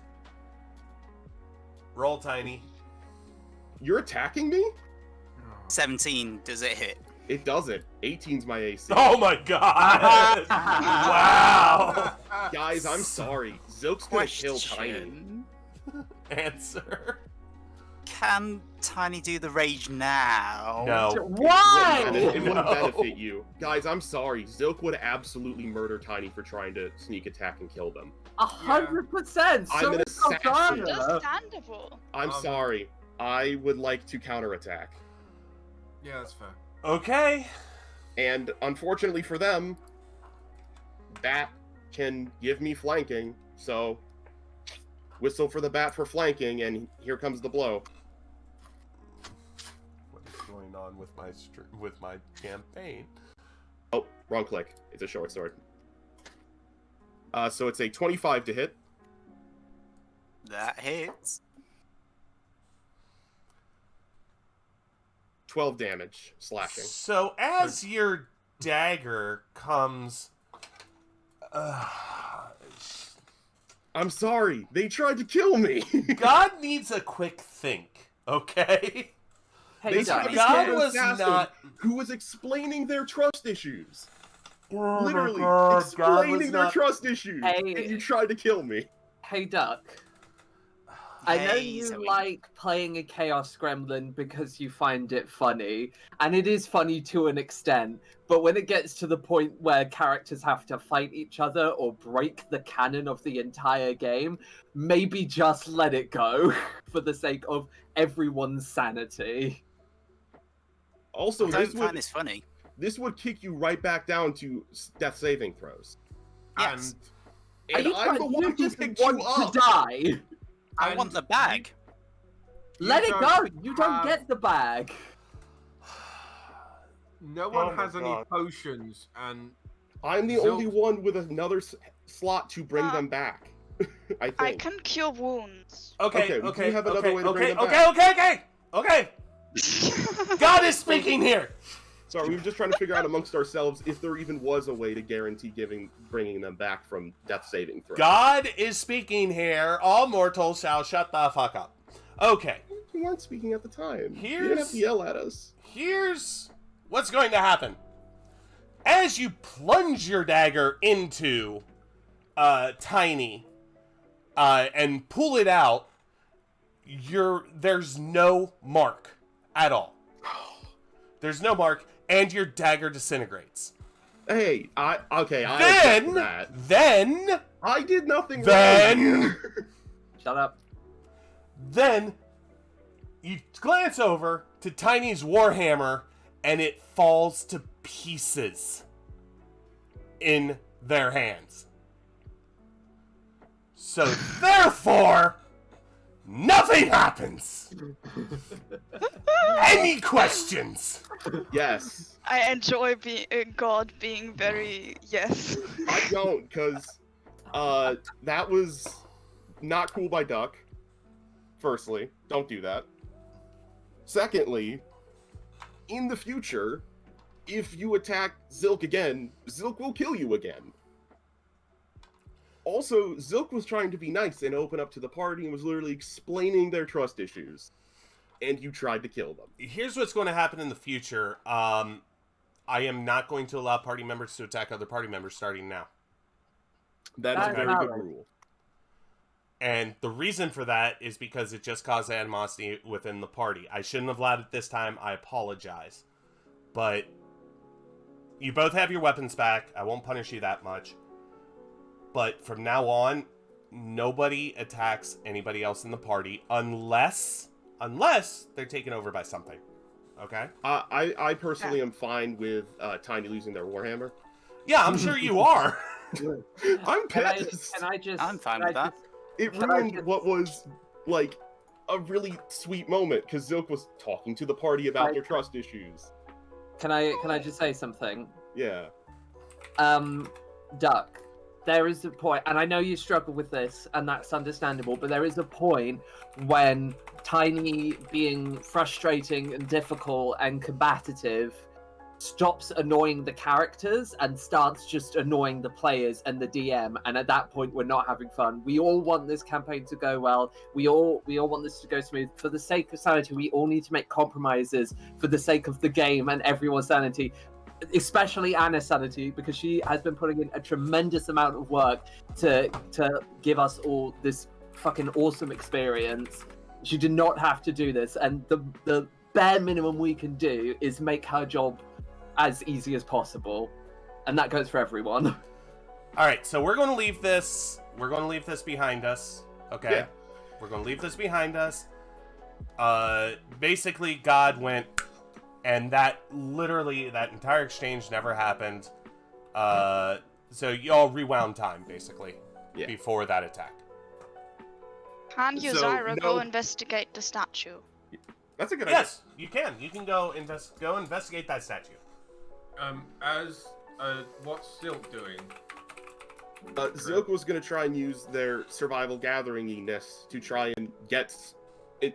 [SPEAKER 1] Roll, Tiny.
[SPEAKER 3] You're attacking me?
[SPEAKER 6] 17, does it hit?
[SPEAKER 3] It doesn't. 18's my AC.
[SPEAKER 1] Oh my god! Wow!
[SPEAKER 3] Guys, I'm sorry. Zilk's gonna kill Tiny.
[SPEAKER 6] Question.
[SPEAKER 1] Answer.
[SPEAKER 6] Can Tiny do the rage now?
[SPEAKER 1] No.
[SPEAKER 5] Why?
[SPEAKER 3] It wouldn't
[SPEAKER 1] No.
[SPEAKER 3] benefit you. Guys, I'm sorry. Zilk would absolutely murder Tiny for trying to sneak attack and kill them.
[SPEAKER 5] 100%.
[SPEAKER 3] I'm
[SPEAKER 5] So
[SPEAKER 3] an
[SPEAKER 5] is
[SPEAKER 3] assassin.
[SPEAKER 5] Zalthana.
[SPEAKER 4] Understandable.
[SPEAKER 3] I'm
[SPEAKER 2] Um,
[SPEAKER 3] sorry. I would like to counterattack.
[SPEAKER 2] Yeah, that's fair.
[SPEAKER 1] Okay.
[SPEAKER 3] And unfortunately for them, Bat can give me flanking, so whistle for the Bat for flanking, and here comes the blow.
[SPEAKER 1] What is going on with my campaign?
[SPEAKER 3] Oh, wrong click. It's a short sword. So it's a 25 to hit.
[SPEAKER 6] That hits.
[SPEAKER 3] 12 damage, slashing.
[SPEAKER 1] So as your dagger comes,
[SPEAKER 3] I'm sorry. They tried to kill me.
[SPEAKER 1] God needs a quick think. Okay.
[SPEAKER 5] Hey,
[SPEAKER 3] They
[SPEAKER 5] Doug.
[SPEAKER 3] tried to
[SPEAKER 1] God
[SPEAKER 3] kill an
[SPEAKER 1] was
[SPEAKER 3] assassin
[SPEAKER 1] not.
[SPEAKER 3] who was explaining their trust issues.
[SPEAKER 1] Oh my
[SPEAKER 3] Literally
[SPEAKER 1] God, God was
[SPEAKER 3] explaining their
[SPEAKER 1] not-
[SPEAKER 3] trust issues.
[SPEAKER 5] Hey.
[SPEAKER 3] And you tried to kill me.
[SPEAKER 5] Hey, Duck. I know
[SPEAKER 6] Hey,
[SPEAKER 5] you
[SPEAKER 6] Zoe.
[SPEAKER 5] like playing a Chaos Gremlin because you find it funny, and it is funny to an extent, but when it gets to the point where characters have to fight each other or break the canon of the entire game, maybe just let it go for the sake of everyone's sanity.
[SPEAKER 3] Also,
[SPEAKER 6] I don't
[SPEAKER 3] this
[SPEAKER 6] find
[SPEAKER 3] would
[SPEAKER 6] this funny.
[SPEAKER 3] this would kick you right back down to death saving throws.
[SPEAKER 6] Yes.
[SPEAKER 3] And
[SPEAKER 5] you
[SPEAKER 3] I'm the
[SPEAKER 5] trying-
[SPEAKER 3] one
[SPEAKER 5] you
[SPEAKER 3] who
[SPEAKER 5] just
[SPEAKER 3] picked
[SPEAKER 5] want
[SPEAKER 3] you up.
[SPEAKER 5] to die.
[SPEAKER 6] I
[SPEAKER 2] And
[SPEAKER 6] want the bag.
[SPEAKER 5] Let it
[SPEAKER 2] don't
[SPEAKER 5] go. You don't
[SPEAKER 2] have-
[SPEAKER 5] get the bag.
[SPEAKER 2] No one
[SPEAKER 3] Oh my
[SPEAKER 2] has any
[SPEAKER 3] God.
[SPEAKER 2] potions, and
[SPEAKER 3] I'm the
[SPEAKER 2] Zilk-
[SPEAKER 3] only one with another slot to bring them back. I think.
[SPEAKER 4] I can cure wounds.
[SPEAKER 1] Okay,
[SPEAKER 3] Okay, we
[SPEAKER 1] okay,
[SPEAKER 3] do have another
[SPEAKER 1] okay,
[SPEAKER 3] way to bring
[SPEAKER 1] okay,
[SPEAKER 3] them
[SPEAKER 1] okay,
[SPEAKER 3] back.
[SPEAKER 1] okay. God is speaking here.
[SPEAKER 3] Sorry, we were just trying to figure out amongst ourselves if there even was a way to guarantee bringing them back from death saving throws.
[SPEAKER 1] God is speaking here. All mortals shall shut the fuck up. Okay,
[SPEAKER 3] You weren't speaking at the time. You didn't have
[SPEAKER 1] Here's-
[SPEAKER 3] to yell at us.
[SPEAKER 1] here's what's going to happen. As you plunge your dagger into Tiny and pull it out, there's no mark at all. There's no mark, and your dagger disintegrates.
[SPEAKER 3] Hey, I object to
[SPEAKER 1] Then,
[SPEAKER 3] that.
[SPEAKER 1] then,
[SPEAKER 3] I did nothing
[SPEAKER 1] Then-
[SPEAKER 3] wrong.
[SPEAKER 5] Shut up.
[SPEAKER 1] then, you glance over to Tiny's warhammer, and it falls to pieces in their hands. So therefore, nothing happens. Any questions?
[SPEAKER 3] Yes.
[SPEAKER 4] I enjoy God being very yes.
[SPEAKER 3] I don't, because that was not cool by Duck. Firstly, don't do that. Secondly, in the future, if you attack Zilk again, Zilk will kill you again. Also, Zilk was trying to be nice and open up to the party and was literally explaining their trust issues. And you tried to kill them.
[SPEAKER 1] Here's what's going to happen in the future. I am not going to allow party members to attack other party members starting now.
[SPEAKER 3] That is a
[SPEAKER 5] That's
[SPEAKER 3] very good
[SPEAKER 5] valid.
[SPEAKER 3] rule.
[SPEAKER 1] And the reason for that is because it just caused animosity within the party. I shouldn't have allowed it this time. I apologize. But you both have your weapons back. I won't punish you that much. But from now on, nobody attacks anybody else in the party unless they're taken over by something. Okay?
[SPEAKER 3] I personally am fine with Tiny losing their Warhammer.
[SPEAKER 1] Yeah, I'm sure you are.
[SPEAKER 3] I'm
[SPEAKER 5] Can I
[SPEAKER 3] pissed.
[SPEAKER 5] just?
[SPEAKER 6] I'm fine
[SPEAKER 5] can
[SPEAKER 6] with
[SPEAKER 5] I
[SPEAKER 6] that.
[SPEAKER 5] just-
[SPEAKER 3] It
[SPEAKER 5] Can I
[SPEAKER 3] ruined
[SPEAKER 5] just-
[SPEAKER 3] what was like a really sweet moment because Zilk was talking to the party about
[SPEAKER 5] Right.
[SPEAKER 3] their trust issues.
[SPEAKER 5] Can I just say something?
[SPEAKER 3] Yeah.
[SPEAKER 5] Duck, there is a point, and I know you struggle with this, and that's understandable, but there is a point when Tiny being frustrating and difficult and combative stops annoying the characters and starts just annoying the players and the DM, and at that point we're not having fun. We all want this campaign to go well. We all want this to go smooth. For the sake of sanity, we all need to make compromises for the sake of the game and everyone's sanity. Especially Anna's sanity, because she has been putting in a tremendous amount of work to give us all this fucking awesome experience. She did not have to do this, and the bare minimum we can do is make her job as easy as possible, and that goes for everyone.
[SPEAKER 1] All right, so we're going to leave this. We're going to leave this behind us. Okay,
[SPEAKER 3] Yeah.
[SPEAKER 1] we're going to leave this behind us. Basically, God went, and that entire exchange never happened. So y'all rewound time basically
[SPEAKER 3] Yeah.
[SPEAKER 1] before that attack.
[SPEAKER 4] Can you,
[SPEAKER 3] So,
[SPEAKER 4] Zyra, go
[SPEAKER 3] no-
[SPEAKER 4] investigate the statue?
[SPEAKER 3] That's a good
[SPEAKER 1] Yes, you can. You can go investigate that statue.
[SPEAKER 2] What's Silk doing?
[SPEAKER 3] idea. Zilk was going to try and use their survival gatheringiness to try and get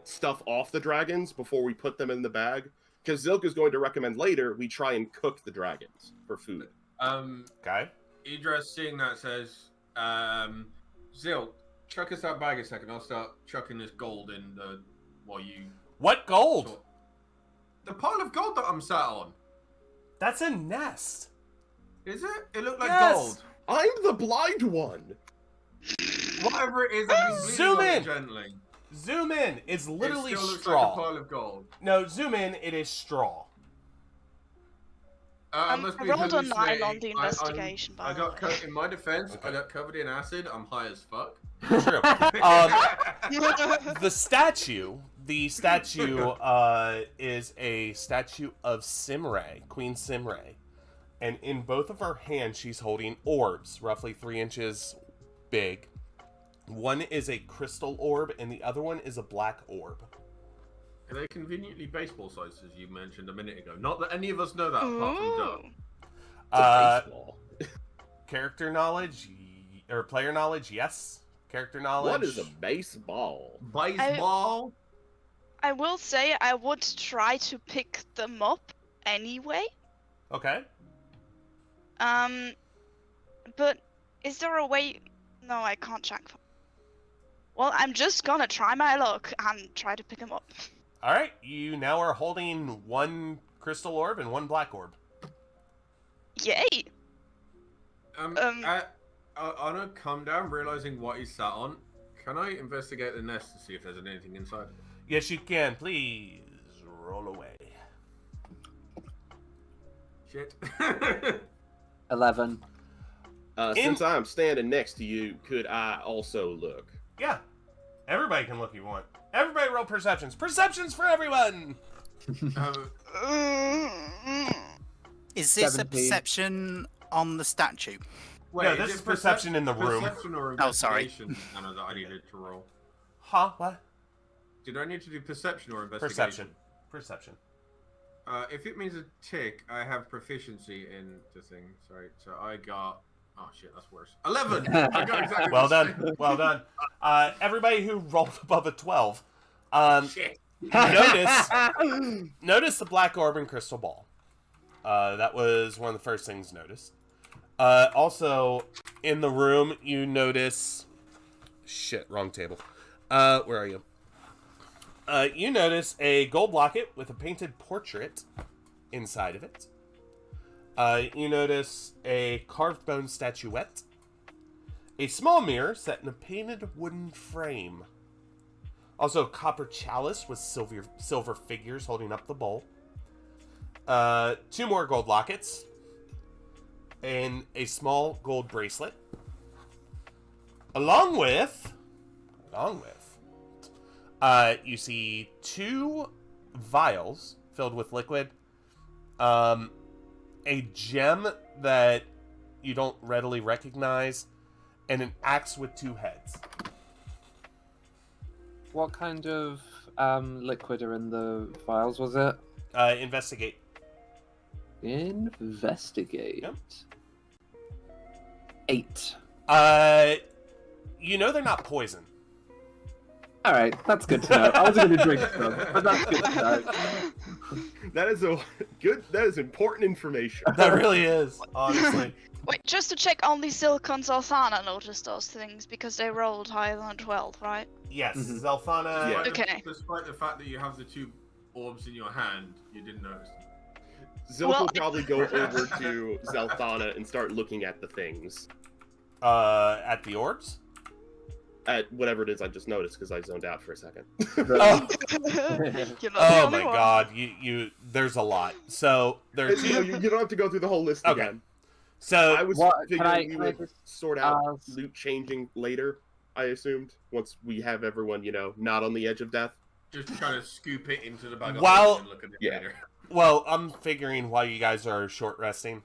[SPEAKER 3] stuff off the dragons before we put them in the bag. Because Zilk is going to recommend later we try and cook the dragons for food.
[SPEAKER 1] Okay.
[SPEAKER 2] Idris, seeing that, says, Zilk, chuck us that bag a second. I'll start chucking this gold in while you...
[SPEAKER 1] What gold?
[SPEAKER 2] The pile of gold that I'm sat on.
[SPEAKER 1] That's a nest.
[SPEAKER 2] Is it? It looked like
[SPEAKER 1] Yes.
[SPEAKER 2] gold.
[SPEAKER 3] I'm the blind one!
[SPEAKER 2] Whatever it is, I've been
[SPEAKER 1] Zoom
[SPEAKER 2] bleeding on it
[SPEAKER 1] in.
[SPEAKER 2] gently.
[SPEAKER 1] Zoom in. It's literally
[SPEAKER 2] it still looks
[SPEAKER 1] straw.
[SPEAKER 2] like a pile of gold.
[SPEAKER 1] No, zoom in. It is straw.
[SPEAKER 2] Must
[SPEAKER 4] I
[SPEAKER 2] be
[SPEAKER 4] rolled a 9 on
[SPEAKER 2] hallucinating.
[SPEAKER 4] the investigation, by
[SPEAKER 2] I
[SPEAKER 4] the
[SPEAKER 2] got
[SPEAKER 4] way.
[SPEAKER 2] in my defense.
[SPEAKER 1] Okay.
[SPEAKER 2] I got covered in acid. I'm high as fuck.
[SPEAKER 1] True. The statue is a statue of Simray, Queen Simray. And in both of her hands, she's holding orbs, roughly 3 inches big. One is a crystal orb, and the other one is a black orb.
[SPEAKER 2] Are they conveniently baseball sized, as you mentioned a minute ago? Not that any of us know that, apart from Doug.
[SPEAKER 4] Ooh.
[SPEAKER 3] It's a baseball.
[SPEAKER 1] Character knowledge, or player knowledge, yes. Character knowledge.
[SPEAKER 3] What is a baseball?
[SPEAKER 2] Baseball?
[SPEAKER 4] I will say I would try to pick them up anyway.
[SPEAKER 1] Okay.
[SPEAKER 4] But is there a way? No, I can't check. Well, I'm just gonna try my luck and try to pick them up.
[SPEAKER 1] All right. You now are holding one crystal orb and one black orb.
[SPEAKER 4] Yay!
[SPEAKER 2] On a come down, realizing what he's sat on, can I investigate the nest to see if there's anything inside?
[SPEAKER 1] Yes, you can. Please roll away.
[SPEAKER 2] Shit.
[SPEAKER 5] 11.
[SPEAKER 3] Since I'm standing next to you, could I also look?
[SPEAKER 1] Yeah. Everybody can look if you want. Everybody roll perceptions. Perceptions for everyone!
[SPEAKER 6] Is this a
[SPEAKER 5] 17.
[SPEAKER 6] perception on the statue?
[SPEAKER 2] Wait,
[SPEAKER 1] No, this is perception in the room.
[SPEAKER 2] Perception or
[SPEAKER 6] Oh, sorry.
[SPEAKER 2] investigation, Anna, that I needed to roll.
[SPEAKER 1] Huh? What?
[SPEAKER 2] Did I need to do perception or investigation?
[SPEAKER 1] Perception. Perception.
[SPEAKER 2] If it means a tick, I have proficiency in the thing. Sorry, so I got. Oh shit, that's worse. 11. I got exactly.
[SPEAKER 1] Well
[SPEAKER 2] the same.
[SPEAKER 1] done. Well done. Everybody who rolled above a 12.
[SPEAKER 2] Shit.
[SPEAKER 1] Notice the black orb and crystal ball. That was one of the first things noticed. Also, in the room, you notice... Shit, wrong table. Where are you? You notice a gold locket with a painted portrait inside of it. You notice a carved bone statuette. A small mirror set in a painted wooden frame. Also, a copper chalice with silver figures holding up the bowl. 2 more gold lockets. And a small gold bracelet. Along with, you see 2 vials filled with liquid. A gem that you don't readily recognize, and an axe with 2 heads.
[SPEAKER 5] What kind of liquid are in the vials, was it?
[SPEAKER 1] Investigate.
[SPEAKER 5] Investigate.
[SPEAKER 1] Yep.
[SPEAKER 5] 8.
[SPEAKER 1] You know they're not poison.
[SPEAKER 5] Alright, that's good to know. I wasn't going to drink them, but that's good to know.
[SPEAKER 3] That is that is important information.
[SPEAKER 1] That really is, honestly.
[SPEAKER 4] Wait, just to check, only Silk and Zalthana noticed those things because they rolled higher than 12, right?
[SPEAKER 1] Yes,
[SPEAKER 5] Mhm.
[SPEAKER 1] Zelfana.
[SPEAKER 3] Yeah.
[SPEAKER 4] Okay.
[SPEAKER 2] Despite the fact that you have the 2 orbs in your hand, you didn't notice them.
[SPEAKER 3] Zilk
[SPEAKER 4] Well-
[SPEAKER 3] will probably go over to Zelthana and start looking at the things.
[SPEAKER 1] At the orbs?
[SPEAKER 3] At whatever it is I just noticed because I zoned out for a second.
[SPEAKER 1] Oh,
[SPEAKER 4] You're not the
[SPEAKER 1] oh
[SPEAKER 4] only
[SPEAKER 1] my
[SPEAKER 4] one.
[SPEAKER 1] god, there's a lot. So, there are
[SPEAKER 3] You know,
[SPEAKER 1] 2...
[SPEAKER 3] you don't have to go through the whole list
[SPEAKER 1] Okay.
[SPEAKER 3] again.
[SPEAKER 1] So,
[SPEAKER 3] I was
[SPEAKER 5] What-
[SPEAKER 3] figuring
[SPEAKER 5] can I-
[SPEAKER 3] we
[SPEAKER 5] can I
[SPEAKER 3] would
[SPEAKER 5] just
[SPEAKER 3] sort out
[SPEAKER 5] ask-
[SPEAKER 3] loot changing later, I assumed, once we have everyone, not on the edge of death.
[SPEAKER 2] Just kind of scoop it into the bag of
[SPEAKER 1] While-
[SPEAKER 2] holes and look at it
[SPEAKER 3] Yeah.
[SPEAKER 2] later.
[SPEAKER 1] well, I'm figuring while you guys are short resting.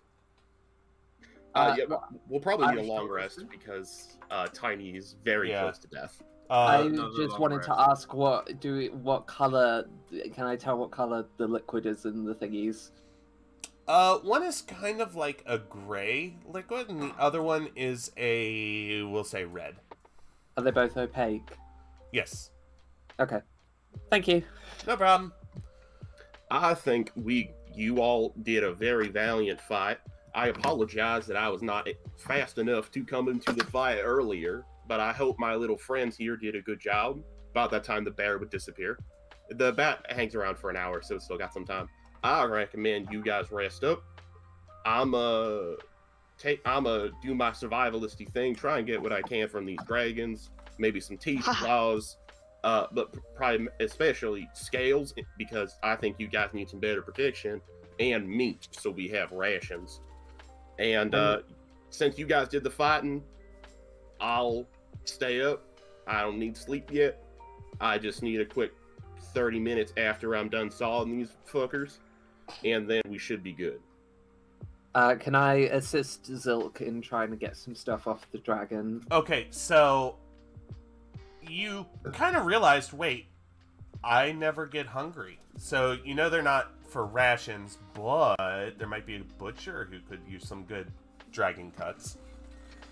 [SPEAKER 3] Yeah, we'll probably
[SPEAKER 5] I'm
[SPEAKER 3] need a long
[SPEAKER 2] short
[SPEAKER 3] rest
[SPEAKER 2] rested.
[SPEAKER 3] because Tiny is very
[SPEAKER 1] Yeah.
[SPEAKER 3] close to death.
[SPEAKER 5] I
[SPEAKER 2] no,
[SPEAKER 5] just
[SPEAKER 2] long
[SPEAKER 5] wanted to
[SPEAKER 2] rest.
[SPEAKER 5] ask what color, can I tell what color the liquid is in the thingies?
[SPEAKER 1] One is kind of like a gray liquid, and the other one is we'll say red.
[SPEAKER 5] Are they both opaque?
[SPEAKER 1] Yes.
[SPEAKER 5] Okay. Thank you.
[SPEAKER 1] No problem.
[SPEAKER 3] I think you all did a very valiant fight. I apologize that I was not fast enough to come into the fight earlier, but I hope my little friends here did a good job. About that time, the bear would disappear. The bat hangs around for an hour, so it's still got some time. I recommend you guys rest up. I'ma do my survivalisty thing, try and get what I can from these dragons, maybe some teeth claws, but probably especially scales, because I think you guys need some better protection, and meat, so we have rations. And since you guys did the fighting, I'll stay up. I don't need sleep yet. I just need a quick 30 minutes after I'm done sawing these fuckers, and then we should be good.
[SPEAKER 5] Can I assist Zilk in trying to get some stuff off the dragon?
[SPEAKER 1] Okay, so you kind of realized, wait, I never get hungry. So you know they're not for rations, but there might be a butcher who could use some good dragon cuts.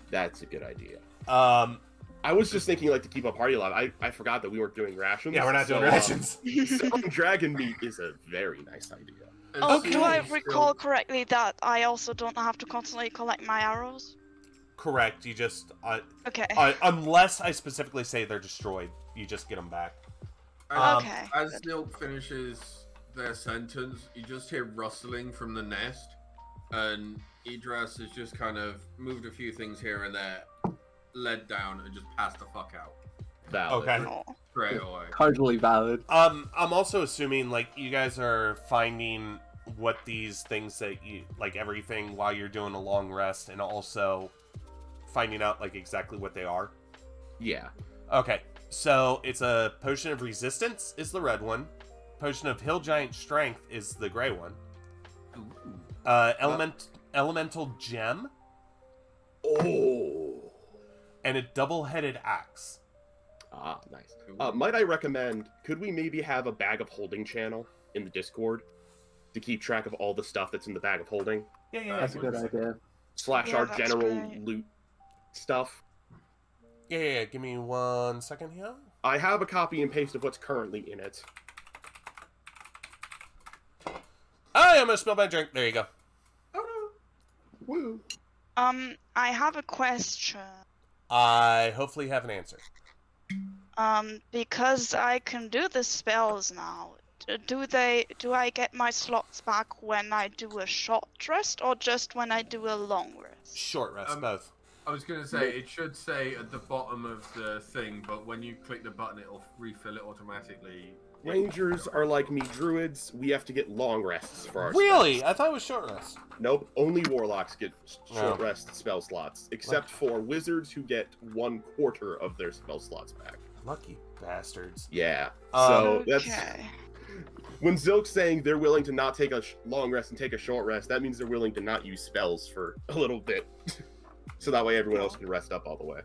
[SPEAKER 3] That's a good idea.
[SPEAKER 1] I
[SPEAKER 3] I was just thinking, like, to keep a party alive. I forgot that we weren't doing rations.
[SPEAKER 1] Yeah, we're not doing rations.
[SPEAKER 3] Selling dragon meat is a very nice idea.
[SPEAKER 4] Oh,
[SPEAKER 2] Okay.
[SPEAKER 4] do I recall correctly that I also don't have to constantly collect my arrows?
[SPEAKER 1] Correct. You just
[SPEAKER 4] Okay.
[SPEAKER 1] unless I specifically say they're destroyed, you just get them back.
[SPEAKER 4] Okay.
[SPEAKER 2] As Nilk finishes their sentence, you just hear rustling from the nest, and Idris has just kind of moved a few things here and there, led down, and just passed the fuck out
[SPEAKER 3] Valid.
[SPEAKER 1] Okay.
[SPEAKER 4] Oh.
[SPEAKER 2] straight away.
[SPEAKER 5] Totally valid.
[SPEAKER 1] I'm also assuming like you guys are finding what these things that you like everything while you're doing a long rest, and also finding out like exactly what they are.
[SPEAKER 3] Yeah.
[SPEAKER 1] Okay, so it's a potion of resistance is the red one, potion of hill giant strength is the gray one, elemental gem,
[SPEAKER 3] Oh.
[SPEAKER 1] and a double-headed axe.
[SPEAKER 3] Ah, nice. Might I recommend, could we maybe have a bag of holding channel in the Discord to keep track of all the stuff that's in the bag of holding?
[SPEAKER 1] Yeah.
[SPEAKER 5] That's a good idea.
[SPEAKER 3] /
[SPEAKER 4] Yeah,
[SPEAKER 3] our
[SPEAKER 4] that's
[SPEAKER 3] general
[SPEAKER 4] great.
[SPEAKER 3] loot stuff.
[SPEAKER 1] Yeah. Give me 1 second here.
[SPEAKER 3] I have a copy and paste of what's currently in it.
[SPEAKER 1] I almost spilled my drink. There you go.
[SPEAKER 3] Woo.
[SPEAKER 4] I have a question.
[SPEAKER 1] I hopefully have an answer.
[SPEAKER 4] Because I can do the spells now. Do I get my slots back when I do a short rest or just when I do a long rest?
[SPEAKER 1] Short rest, both.
[SPEAKER 2] I was gonna say it should say at the bottom of the thing, but when you click the button, it'll refill it automatically.
[SPEAKER 3] Rangers are like me druids. We have to get long rests for our
[SPEAKER 1] Really?
[SPEAKER 3] spells.
[SPEAKER 1] I thought it was short rest.
[SPEAKER 3] Nope. Only warlocks get short
[SPEAKER 1] No.
[SPEAKER 3] rest spell slots, except for wizards who get 1/4 of their spell slots back.
[SPEAKER 1] Lucky bastards.
[SPEAKER 3] Yeah. So that's
[SPEAKER 4] Okay.
[SPEAKER 3] when Zilk's saying they're willing to not take a long rest and take a short rest. That means they're willing to not use spells for a little bit, so that way everyone else can rest up all the way.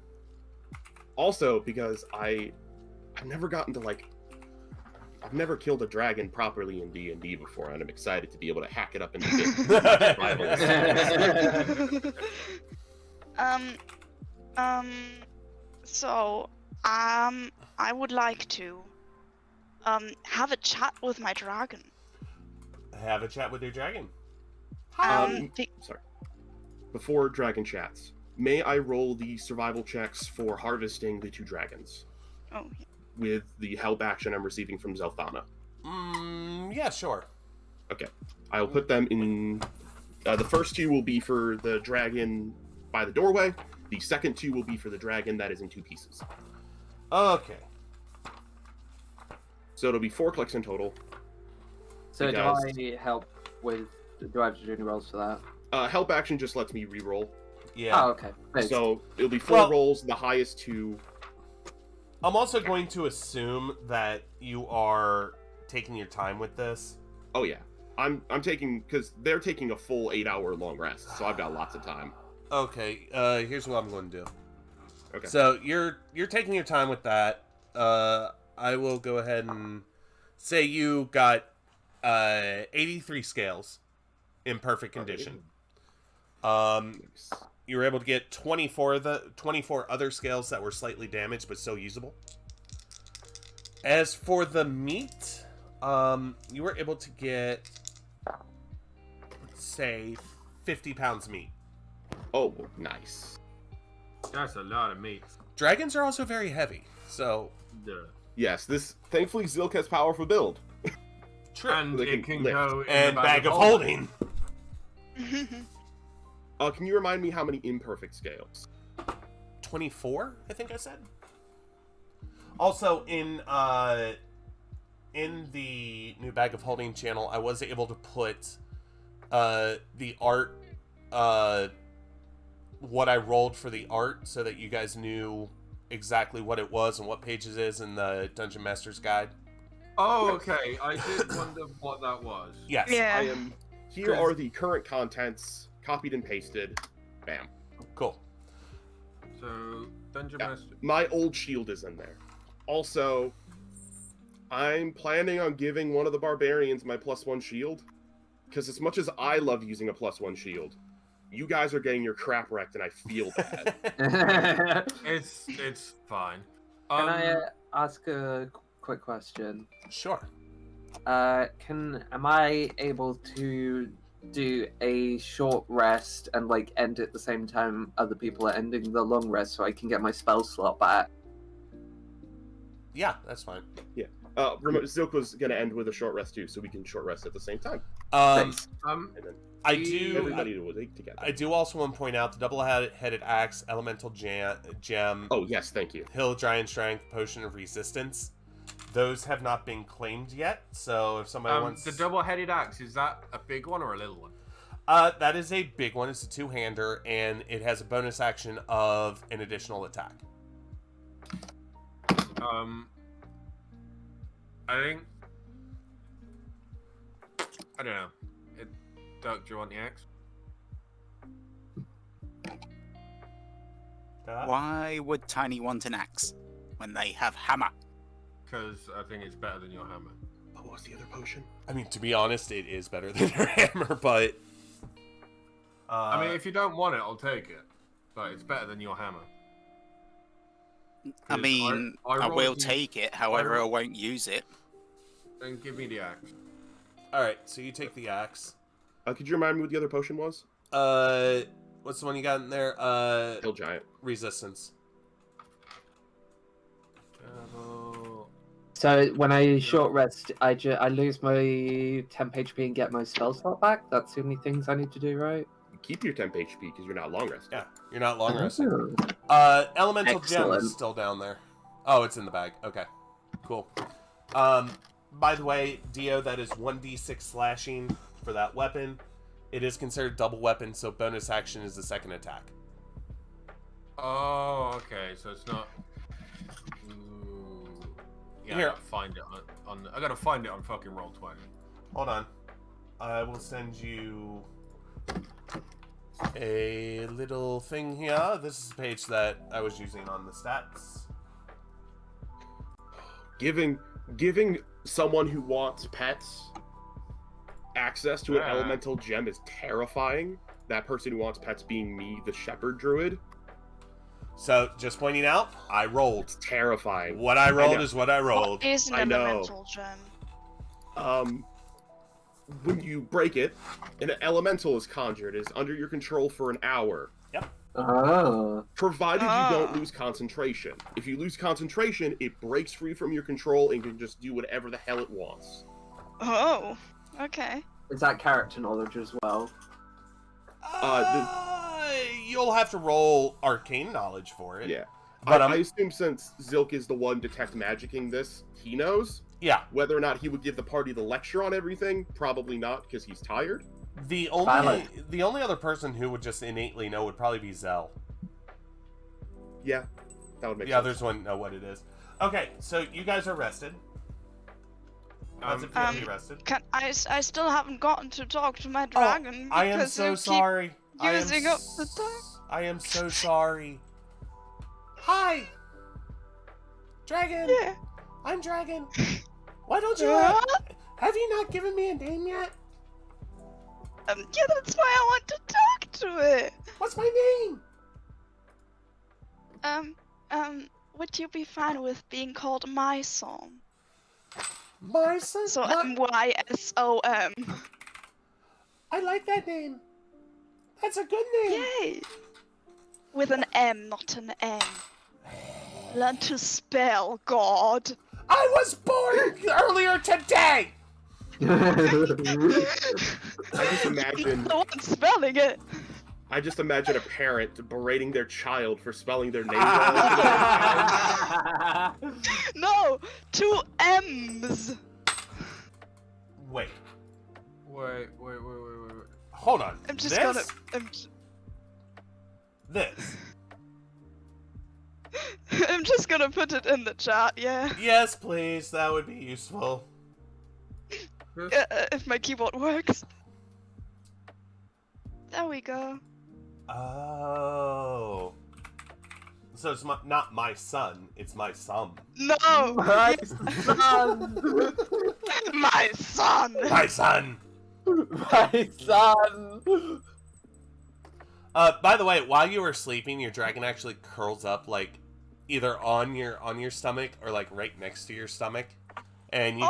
[SPEAKER 3] Also, because I've never gotten to I've never killed a dragon properly in D&D before, and I'm excited to be able to hack it up into bits.
[SPEAKER 4] So, I would like to, have a chat with my dragon.
[SPEAKER 1] Have a chat with your dragon.
[SPEAKER 3] Sorry. Before dragon chats, may I roll the survival checks for harvesting the 2 dragons
[SPEAKER 4] Oh,
[SPEAKER 3] with the help action I'm receiving from Zelthana?
[SPEAKER 1] Yeah, sure.
[SPEAKER 3] Okay. I'll put them in. The first 2 will be for the dragon by the doorway. The second 2 will be for the dragon that is in 2 pieces.
[SPEAKER 1] Okay.
[SPEAKER 3] So it'll be 4 clicks in total.
[SPEAKER 5] So
[SPEAKER 3] Because-
[SPEAKER 5] do I help with? Do I have to do any rolls for that?
[SPEAKER 3] Help action just lets me re-roll.
[SPEAKER 1] Yeah.
[SPEAKER 5] Oh, okay. Thanks.
[SPEAKER 3] So it'll be 4
[SPEAKER 1] Well-
[SPEAKER 3] rolls, the highest 2.
[SPEAKER 1] I'm also going to assume that you are taking your time with this.
[SPEAKER 3] Oh yeah. I'm taking, because they're taking a full 8-hour long rest, so I've got lots of time.
[SPEAKER 1] Okay, here's what I'm going to do.
[SPEAKER 3] Okay.
[SPEAKER 1] So you're taking your time with that. I will go ahead and say you got 83 scales in perfect condition.
[SPEAKER 3] Nice.
[SPEAKER 1] You were able to get 24 other scales that were slightly damaged but still usable. As for the meat, you were able to get, let's say, 50 pounds meat.
[SPEAKER 3] Oh, nice.
[SPEAKER 2] That's a lot of meat.
[SPEAKER 1] Dragons are also very heavy, so
[SPEAKER 2] Duh.
[SPEAKER 3] Yes, this thankfully Zilk has powerful build.
[SPEAKER 1] true.
[SPEAKER 2] And
[SPEAKER 3] They
[SPEAKER 2] it
[SPEAKER 3] can
[SPEAKER 2] can
[SPEAKER 3] lift.
[SPEAKER 2] go in
[SPEAKER 1] And
[SPEAKER 2] the
[SPEAKER 1] bag of holding.
[SPEAKER 3] Can you remind me how many imperfect scales?
[SPEAKER 1] 24, I think I said. Also, in the new Bag of Holding channel, I was able to put the art, what I rolled for the art, so that you guys knew exactly what it was and what page it is in the Dungeon Master's Guide.
[SPEAKER 2] Oh, okay. I did wonder what that was.
[SPEAKER 1] Yes.
[SPEAKER 4] Yeah.
[SPEAKER 3] Here are the current contents, copied and pasted. Bam.
[SPEAKER 1] Cool.
[SPEAKER 2] So, Dungeon
[SPEAKER 3] Yeah.
[SPEAKER 2] Master.
[SPEAKER 3] My old shield is in there. Also, I'm planning on giving one of the barbarians my +1 shield. Because as much as I love using a +1 shield, you guys are getting your crap wrecked and I feel bad.
[SPEAKER 5] Can
[SPEAKER 2] It's fine.
[SPEAKER 5] I ask a quick question?
[SPEAKER 1] Sure.
[SPEAKER 5] Am I able to do a short rest and like end at the same time other people are ending the long rest so I can get my spell slot back?
[SPEAKER 1] Yeah, that's fine.
[SPEAKER 3] Remember, Zilk was going to end with a short rest too, so we can short rest at the same time.
[SPEAKER 5] Thanks.
[SPEAKER 3] And then
[SPEAKER 1] I do.
[SPEAKER 3] everybody will take together.
[SPEAKER 1] I do also want to point out the double-headed axe, elemental gem,
[SPEAKER 3] Oh, yes, thank you.
[SPEAKER 1] hill giant strength, potion of resistance. Those have not been claimed yet, so if somebody wants
[SPEAKER 2] the double-headed axe, is that a big one or a little one?
[SPEAKER 1] that is a big one. It's a two-hander, and it has a bonus action of an additional attack.
[SPEAKER 2] I think. I don't know. Doug, do you want the axe?
[SPEAKER 6] Why would Tiny want an axe when they have hammer?
[SPEAKER 2] Because I think it's better than your hammer.
[SPEAKER 3] But what was the other potion?
[SPEAKER 1] I mean, to be honest, it is better than your hammer, but
[SPEAKER 2] I mean, if you don't want it, I'll take it. But it's better than your hammer.
[SPEAKER 6] I mean, I
[SPEAKER 2] rolled
[SPEAKER 6] will
[SPEAKER 2] the-
[SPEAKER 6] take it, however, I won't use it.
[SPEAKER 2] Then give me the axe.
[SPEAKER 1] all right. So you take the axe.
[SPEAKER 3] Could you remind me what the other potion was?
[SPEAKER 1] What's the one you got in there?
[SPEAKER 3] Hill Giant.
[SPEAKER 1] Resistance.
[SPEAKER 5] So when I short rest, I lose my temp HP and get my spell slot back. That's the only things I need to do, right?
[SPEAKER 3] You keep your temp HP because you're not long resting.
[SPEAKER 1] Yeah, you're not long resting.
[SPEAKER 5] Oh.
[SPEAKER 1] Elemental gem
[SPEAKER 5] Excellent.
[SPEAKER 1] is still down there. Oh, it's in the bag. Okay, cool. By the way, Dio, that is 1d6 slashing for that weapon. It is considered double weapon, so bonus action is the second attack.
[SPEAKER 2] Oh, okay. So it's not. Ooh. Yeah,
[SPEAKER 1] Here.
[SPEAKER 2] I gotta find it on. I gotta find it on fucking Roll20.
[SPEAKER 1] Hold on. I will send you a little thing here. This is the page that I was using on the stats.
[SPEAKER 3] Giving someone who wants pets access to an
[SPEAKER 2] Yeah.
[SPEAKER 3] elemental gem is terrifying. That person who wants pets being me, the shepherd druid.
[SPEAKER 1] So, just pointing out, I rolled.
[SPEAKER 3] It's terrifying.
[SPEAKER 1] What I rolled
[SPEAKER 3] know.
[SPEAKER 1] is what I rolled.
[SPEAKER 4] What is an
[SPEAKER 3] I know.
[SPEAKER 4] elemental gem?
[SPEAKER 3] When you break it, an elemental is conjured. It is under your control for an hour,
[SPEAKER 5] Oh.
[SPEAKER 3] provided you
[SPEAKER 4] Ah.
[SPEAKER 3] don't lose concentration. If you lose concentration, it breaks free from your control and can just do whatever the hell it wants.
[SPEAKER 4] Oh, okay.
[SPEAKER 5] Is that character knowledge as well?
[SPEAKER 1] You'll have to roll arcane knowledge for it.
[SPEAKER 3] Yeah.
[SPEAKER 1] But
[SPEAKER 3] I assume since Zilk is the one detect magicking this, he knows.
[SPEAKER 1] Yeah.
[SPEAKER 3] Whether or not he would give the party the lecture on everything, probably not, because he's tired.
[SPEAKER 1] The
[SPEAKER 5] Violet.
[SPEAKER 1] only other person who would just innately know would probably be Zell.
[SPEAKER 3] Yeah, that would make
[SPEAKER 1] The
[SPEAKER 3] sense.
[SPEAKER 1] others wouldn't know what it is. Okay, so you guys are rested. That's if you have to be rested.
[SPEAKER 4] I still haven't gotten to talk to my dragon
[SPEAKER 1] I am
[SPEAKER 4] because
[SPEAKER 1] so
[SPEAKER 4] you keep
[SPEAKER 1] sorry.
[SPEAKER 4] using up the time.
[SPEAKER 1] I am so sorry. Hi, Dragon.
[SPEAKER 4] Yeah.
[SPEAKER 1] I'm Dragon. Why don't you? Have you not given me a name yet?
[SPEAKER 4] Yeah, that's why I want to talk to it.
[SPEAKER 1] What's my name?
[SPEAKER 4] Would you be fine with being called My Song?
[SPEAKER 1] My son.
[SPEAKER 4] So MYSOM.
[SPEAKER 1] I like that name. That's a good name.
[SPEAKER 4] Yay! With an M, not an N. Learn to spell, God.
[SPEAKER 1] I was born earlier today.
[SPEAKER 3] I just imagine
[SPEAKER 4] The one spelling it.
[SPEAKER 3] I just imagine a parent berating their child for spelling their name wrong.
[SPEAKER 4] No, 2 M's.
[SPEAKER 1] Wait.
[SPEAKER 2] Wait.
[SPEAKER 1] Hold on.
[SPEAKER 4] I'm just
[SPEAKER 1] this?
[SPEAKER 4] gonna.
[SPEAKER 1] This.
[SPEAKER 4] I'm just gonna put it in the chat. Yeah.
[SPEAKER 1] Yes, please. That would be useful.
[SPEAKER 4] If my keyboard works. There we go.
[SPEAKER 1] Oh. So it's not my son, it's my son.
[SPEAKER 4] No!
[SPEAKER 5] My son!
[SPEAKER 4] My son!
[SPEAKER 1] My son!
[SPEAKER 5] My son!
[SPEAKER 1] By the way, while you were sleeping, your dragon actually curls up, like, either on your stomach or, like, right next to your stomach. And you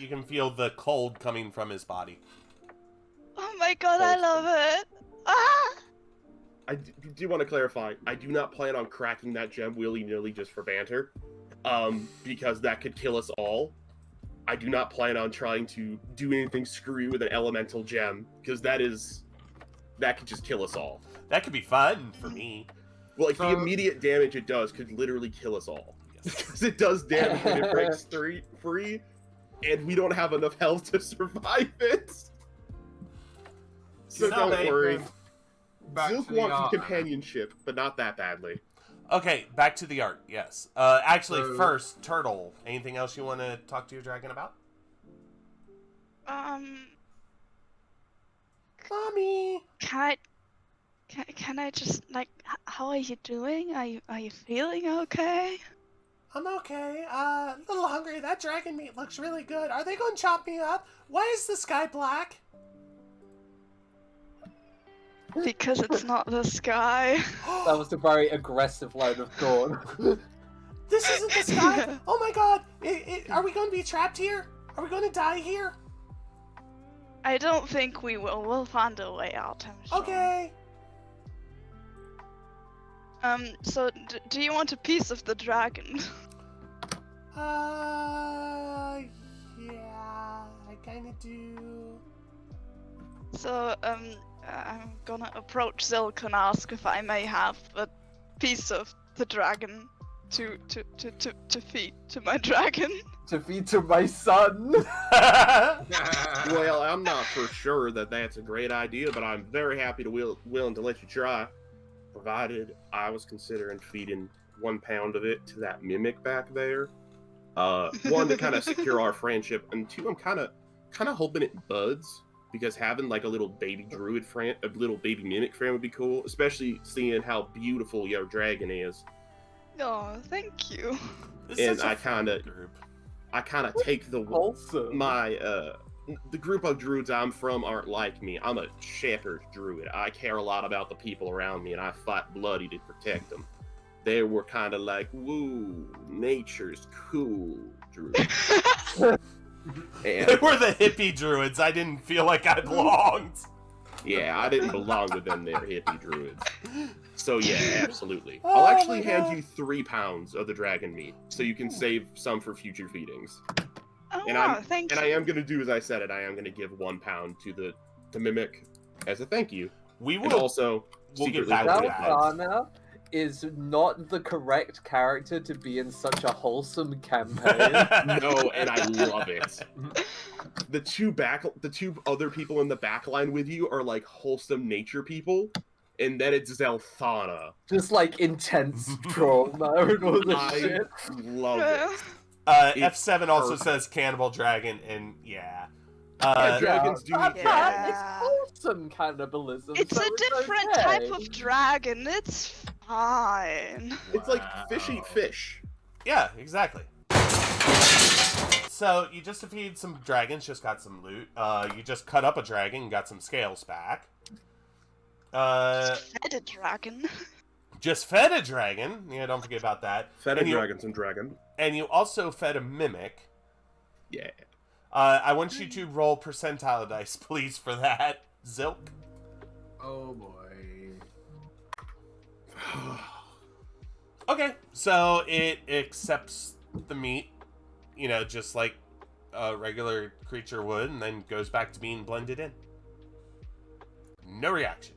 [SPEAKER 1] can feel the cold coming from his body.
[SPEAKER 4] Oh my god, I love it! Ah!
[SPEAKER 3] I do want to clarify, I do not plan on cracking that gem willy-nilly just for banter, because that could kill us all. I do not plan on trying to do anything screwy with an elemental gem, because that could just kill us all.
[SPEAKER 1] That could be fun for me.
[SPEAKER 3] Well, like, the immediate damage it does could literally kill us all. Because it does damage when it breaks free, and we don't have enough health to survive it. So
[SPEAKER 1] No,
[SPEAKER 3] don't worry.
[SPEAKER 2] Back
[SPEAKER 3] Zilk
[SPEAKER 2] to the
[SPEAKER 3] wants
[SPEAKER 2] art.
[SPEAKER 3] companionship, but not that badly.
[SPEAKER 1] Okay, back to the art, yes. Actually,
[SPEAKER 2] So-
[SPEAKER 1] first, Turtle, anything else you want to talk to your dragon about? Mommy!
[SPEAKER 4] Can I just, like, how are you doing? Are you feeling okay?
[SPEAKER 1] I'm okay. A little hungry. That dragon meat looks really good. Are they going to chop me up? Why is the sky black?
[SPEAKER 4] Because it's not the sky.
[SPEAKER 5] That was a very aggressive line of thought.
[SPEAKER 1] This isn't the sky. Oh my god. Are we going to be trapped here? Are we going to die here?
[SPEAKER 4] I don't think we will. We'll find a way out, I'm sure.
[SPEAKER 1] Okay.
[SPEAKER 4] So, do you want a piece of the dragon?
[SPEAKER 1] Yeah, I kind of do.
[SPEAKER 4] So, I'm gonna approach Zilk and ask if I may have a piece of the dragon to feed to my dragon.
[SPEAKER 5] To feed to my son.
[SPEAKER 3] Well, I'm not for sure that that's a great idea, but I'm very happy to willing to let you try, provided I was considering feeding 1 pound of it to that mimic back there. One, to kind of secure our friendship, and two, I'm kind of hoping it buds, because having like a little baby druid friend, a little baby mimic friend would be cool, especially seeing how beautiful your dragon is.
[SPEAKER 4] Oh, thank you.
[SPEAKER 1] This is
[SPEAKER 3] And
[SPEAKER 1] such a
[SPEAKER 3] I
[SPEAKER 1] fun
[SPEAKER 3] kinda-
[SPEAKER 1] group.
[SPEAKER 3] I kind of take the
[SPEAKER 5] Wholesome.
[SPEAKER 3] the group of druids I'm from aren't like me. I'm a shepherd druid. I care a lot about the people around me, and I fight bloody to protect them. They were kind of like, woo, nature's cool, druid.
[SPEAKER 1] They
[SPEAKER 3] And
[SPEAKER 1] were the hippie druids. I didn't feel like I belonged.
[SPEAKER 3] yeah, I didn't belong with them there, hippie druids. So yeah, absolutely.
[SPEAKER 1] Oh
[SPEAKER 3] I'll actually
[SPEAKER 1] my
[SPEAKER 3] hand
[SPEAKER 1] God.
[SPEAKER 3] you 3 pounds of the dragon meat, so you can save some for future feedings.
[SPEAKER 4] Oh,
[SPEAKER 3] And
[SPEAKER 4] wow, thank
[SPEAKER 3] And
[SPEAKER 4] you.
[SPEAKER 3] I am going to do as I said it. I am going to give 1 pound to the mimic as a thank you.
[SPEAKER 1] We
[SPEAKER 3] And
[SPEAKER 1] will.
[SPEAKER 3] also,
[SPEAKER 1] we'll get
[SPEAKER 3] secretly
[SPEAKER 1] back to
[SPEAKER 3] look
[SPEAKER 1] that.
[SPEAKER 3] at heads.
[SPEAKER 5] Zelfana is not the correct character to be in such a wholesome campaign.
[SPEAKER 3] No, and I love it. The two other people in the back line with you are like wholesome nature people, and then it's Zelfana.
[SPEAKER 5] Just like intense trauma and all this
[SPEAKER 3] I
[SPEAKER 5] shit.
[SPEAKER 3] love it. It's
[SPEAKER 1] F7 also
[SPEAKER 3] perfect.
[SPEAKER 1] says cannibal dragon, and yeah.
[SPEAKER 3] Yeah, dragons do
[SPEAKER 5] But
[SPEAKER 3] eat
[SPEAKER 4] Yeah.
[SPEAKER 5] it's wholesome cannibalism.
[SPEAKER 4] It's
[SPEAKER 5] so
[SPEAKER 4] a different
[SPEAKER 5] okay.
[SPEAKER 4] type of dragon. It's fine.
[SPEAKER 3] It's like fish eat fish.
[SPEAKER 1] Yeah, exactly. So you just defeated some dragons, just got some loot. You just cut up a dragon and got some scales back.
[SPEAKER 4] Fed a dragon.
[SPEAKER 1] Just fed a dragon. Yeah, don't forget about that.
[SPEAKER 3] Fed
[SPEAKER 1] And you-
[SPEAKER 3] dragons and dragon.
[SPEAKER 1] And you also fed a mimic.
[SPEAKER 3] Yeah.
[SPEAKER 1] I want you to roll percentile dice, please, for that, Zilk.
[SPEAKER 2] Oh boy.
[SPEAKER 1] Okay, so it accepts the meat, you know, just like a regular creature would, and then goes back to being blended in. No reaction.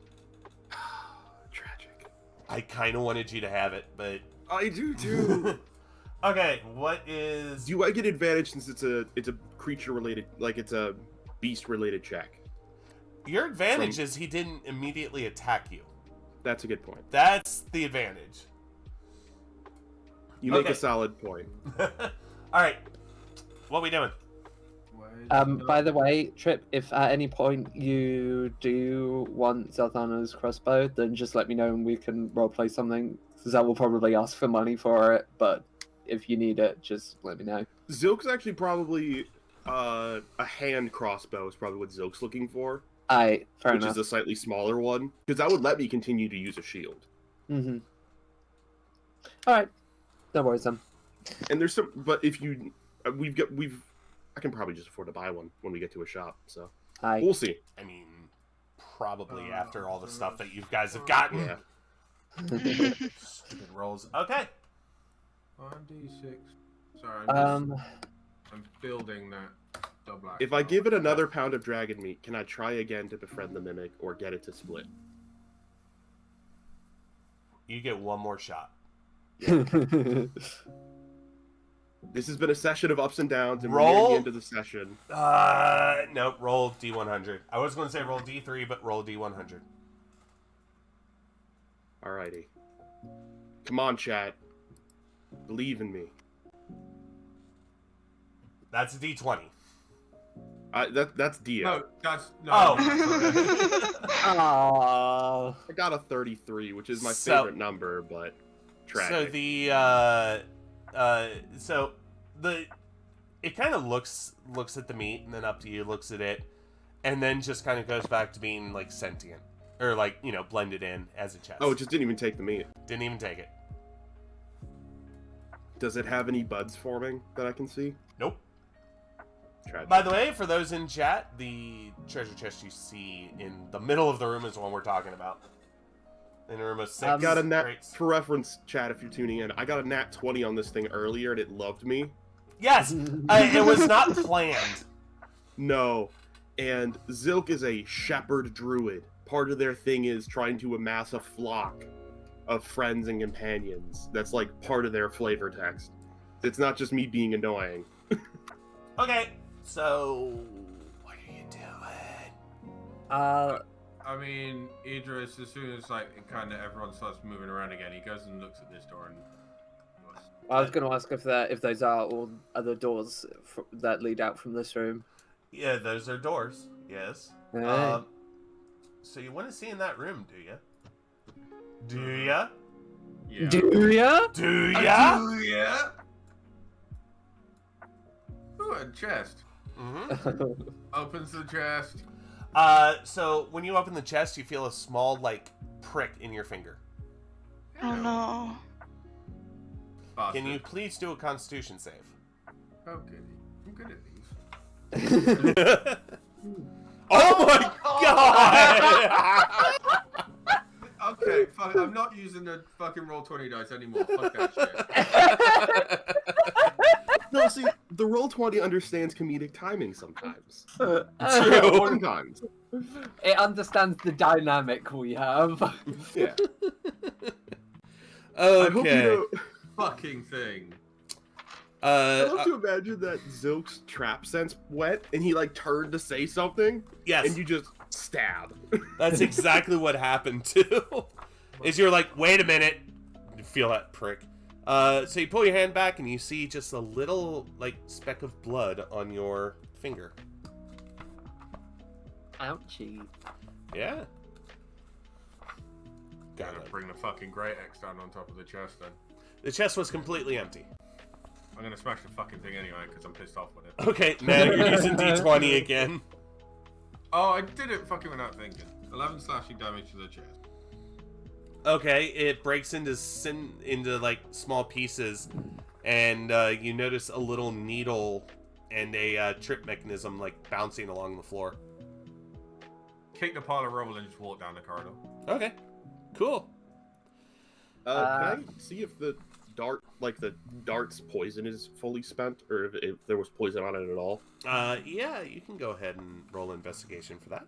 [SPEAKER 1] I kind of wanted you to have it, but
[SPEAKER 3] I do too.
[SPEAKER 1] okay. What is?
[SPEAKER 3] Do I get advantage since it's a creature related, like it's a beast related check?
[SPEAKER 1] Your advantage is he didn't immediately attack you.
[SPEAKER 3] That's a good point.
[SPEAKER 1] That's the advantage.
[SPEAKER 3] You make
[SPEAKER 1] Okay.
[SPEAKER 3] a solid point.
[SPEAKER 1] All right. What we doing?
[SPEAKER 5] By the way, Trip, if at any point you do want Zelthana's crossbow, then just let me know and we can roleplay something. Because I will probably ask for money for it, but if you need it, just let me know.
[SPEAKER 3] Zilk's actually probably a hand crossbow is probably what Zilk's looking for,
[SPEAKER 5] Aye, fair
[SPEAKER 3] which
[SPEAKER 5] enough.
[SPEAKER 3] is a slightly smaller one, because that would let me continue to use a shield.
[SPEAKER 5] Mm-hmm. Alright. No worries then.
[SPEAKER 3] And there's some, but if you, I can probably just afford to buy one when we get to a shop. So
[SPEAKER 5] Aye.
[SPEAKER 3] we'll see.
[SPEAKER 1] I mean, probably after all the stuff that you guys have gotten.
[SPEAKER 3] Yeah.
[SPEAKER 1] Stupid rolls. Okay.
[SPEAKER 2] 1d6. Sorry,
[SPEAKER 5] Um,
[SPEAKER 2] I'm building that double action.
[SPEAKER 3] If I give it another pound of dragon meat, can I try again to befriend the mimic or get it to split?
[SPEAKER 1] You get one more shot.
[SPEAKER 3] This has been a session of ups and downs, and we're
[SPEAKER 1] Roll.
[SPEAKER 3] nearing the end of the session.
[SPEAKER 1] Nope. Roll D100. I was going to say roll D3, but roll D100.
[SPEAKER 3] Alrighty. Come on, chat. Believe in me.
[SPEAKER 1] That's a D20.
[SPEAKER 3] That's Dia.
[SPEAKER 2] No, that's no.
[SPEAKER 1] Oh.
[SPEAKER 5] Aww.
[SPEAKER 3] I got a 33, which is my
[SPEAKER 1] So-
[SPEAKER 3] favorite number, but tragic.
[SPEAKER 1] So it kind of looks at the meat and then up to you, looks at it, and then just kind of goes back to being like sentient or like, you know, blended in as a chest.
[SPEAKER 3] Oh, it just didn't even take the meat.
[SPEAKER 1] Didn't even take it.
[SPEAKER 3] Does it have any buds forming that I can see?
[SPEAKER 1] Nope.
[SPEAKER 3] Tragic.
[SPEAKER 1] By the way, for those in chat, the treasure chest you see in the middle of the room is the one we're talking about. In a room of 6.
[SPEAKER 3] I got a nat,
[SPEAKER 1] crates.
[SPEAKER 3] for reference, chat, if you're tuning in, I got a nat 20 on this thing earlier and it loved me.
[SPEAKER 1] Yes, it was not planned.
[SPEAKER 3] No. And Zilk is a shepherd druid. Part of their thing is trying to amass a flock of friends and companions. That's like part of their flavor text. It's not just me being annoying.
[SPEAKER 1] Okay, so what are you doing?
[SPEAKER 2] I mean, Idris, as soon as like kind of everyone starts moving around again, he goes and looks at this door and.
[SPEAKER 5] I was going to ask if those are all other doors that lead out from this room.
[SPEAKER 1] Yeah, those are doors. Yes.
[SPEAKER 5] Hey.
[SPEAKER 1] So you want to see in that room, do you? Do ya?
[SPEAKER 2] Yeah.
[SPEAKER 5] Do ya?
[SPEAKER 1] Do ya?
[SPEAKER 2] Yeah. Ooh, a chest.
[SPEAKER 1] Mm-hmm.
[SPEAKER 2] Opens the chest.
[SPEAKER 1] So when you open the chest, you feel a small like prick in your finger.
[SPEAKER 4] Oh no.
[SPEAKER 2] Bastard.
[SPEAKER 1] Can you please do a Constitution save?
[SPEAKER 2] Okay. I'm good at these.
[SPEAKER 1] Oh my god!
[SPEAKER 2] Okay, fuck. I'm not using the fucking roll 20 dice anymore. Fuck that shit.
[SPEAKER 3] No, see, the Roll20 understands comedic timing sometimes.
[SPEAKER 1] True.
[SPEAKER 3] Sometimes.
[SPEAKER 5] It understands the dynamic we have.
[SPEAKER 3] Yeah. I hope you
[SPEAKER 1] Okay.
[SPEAKER 3] know,
[SPEAKER 2] Fucking thing.
[SPEAKER 3] I love to imagine that Zilk's trap sense went and he like turned to say something
[SPEAKER 1] Yes,
[SPEAKER 3] and you just stab.
[SPEAKER 1] that's exactly what happened too. Is you're like, wait a minute, you feel that prick. So you pull your hand back and you see just a little like speck of blood on your finger.
[SPEAKER 5] Ouchie.
[SPEAKER 1] Yeah. Got
[SPEAKER 2] Gotta
[SPEAKER 1] it.
[SPEAKER 2] bring the fucking Great Axe down on top of the chest then.
[SPEAKER 1] The chest was completely empty.
[SPEAKER 2] I'm gonna smash the fucking thing anyway because I'm pissed off with it.
[SPEAKER 1] Okay, now you're using D20 again.
[SPEAKER 2] Oh, I did it fucking without thinking. 11 slashing damage to the chest.
[SPEAKER 1] Okay, it breaks into like small pieces, and you notice a little needle and a trip mechanism like bouncing along the floor.
[SPEAKER 2] Kick the pile of rubble and just walk down the corridor.
[SPEAKER 1] Okay, cool.
[SPEAKER 3] Can I see if the dart's poison is fully spent, or if there was poison on it at all?
[SPEAKER 1] Yeah, you can go ahead and roll investigation for that.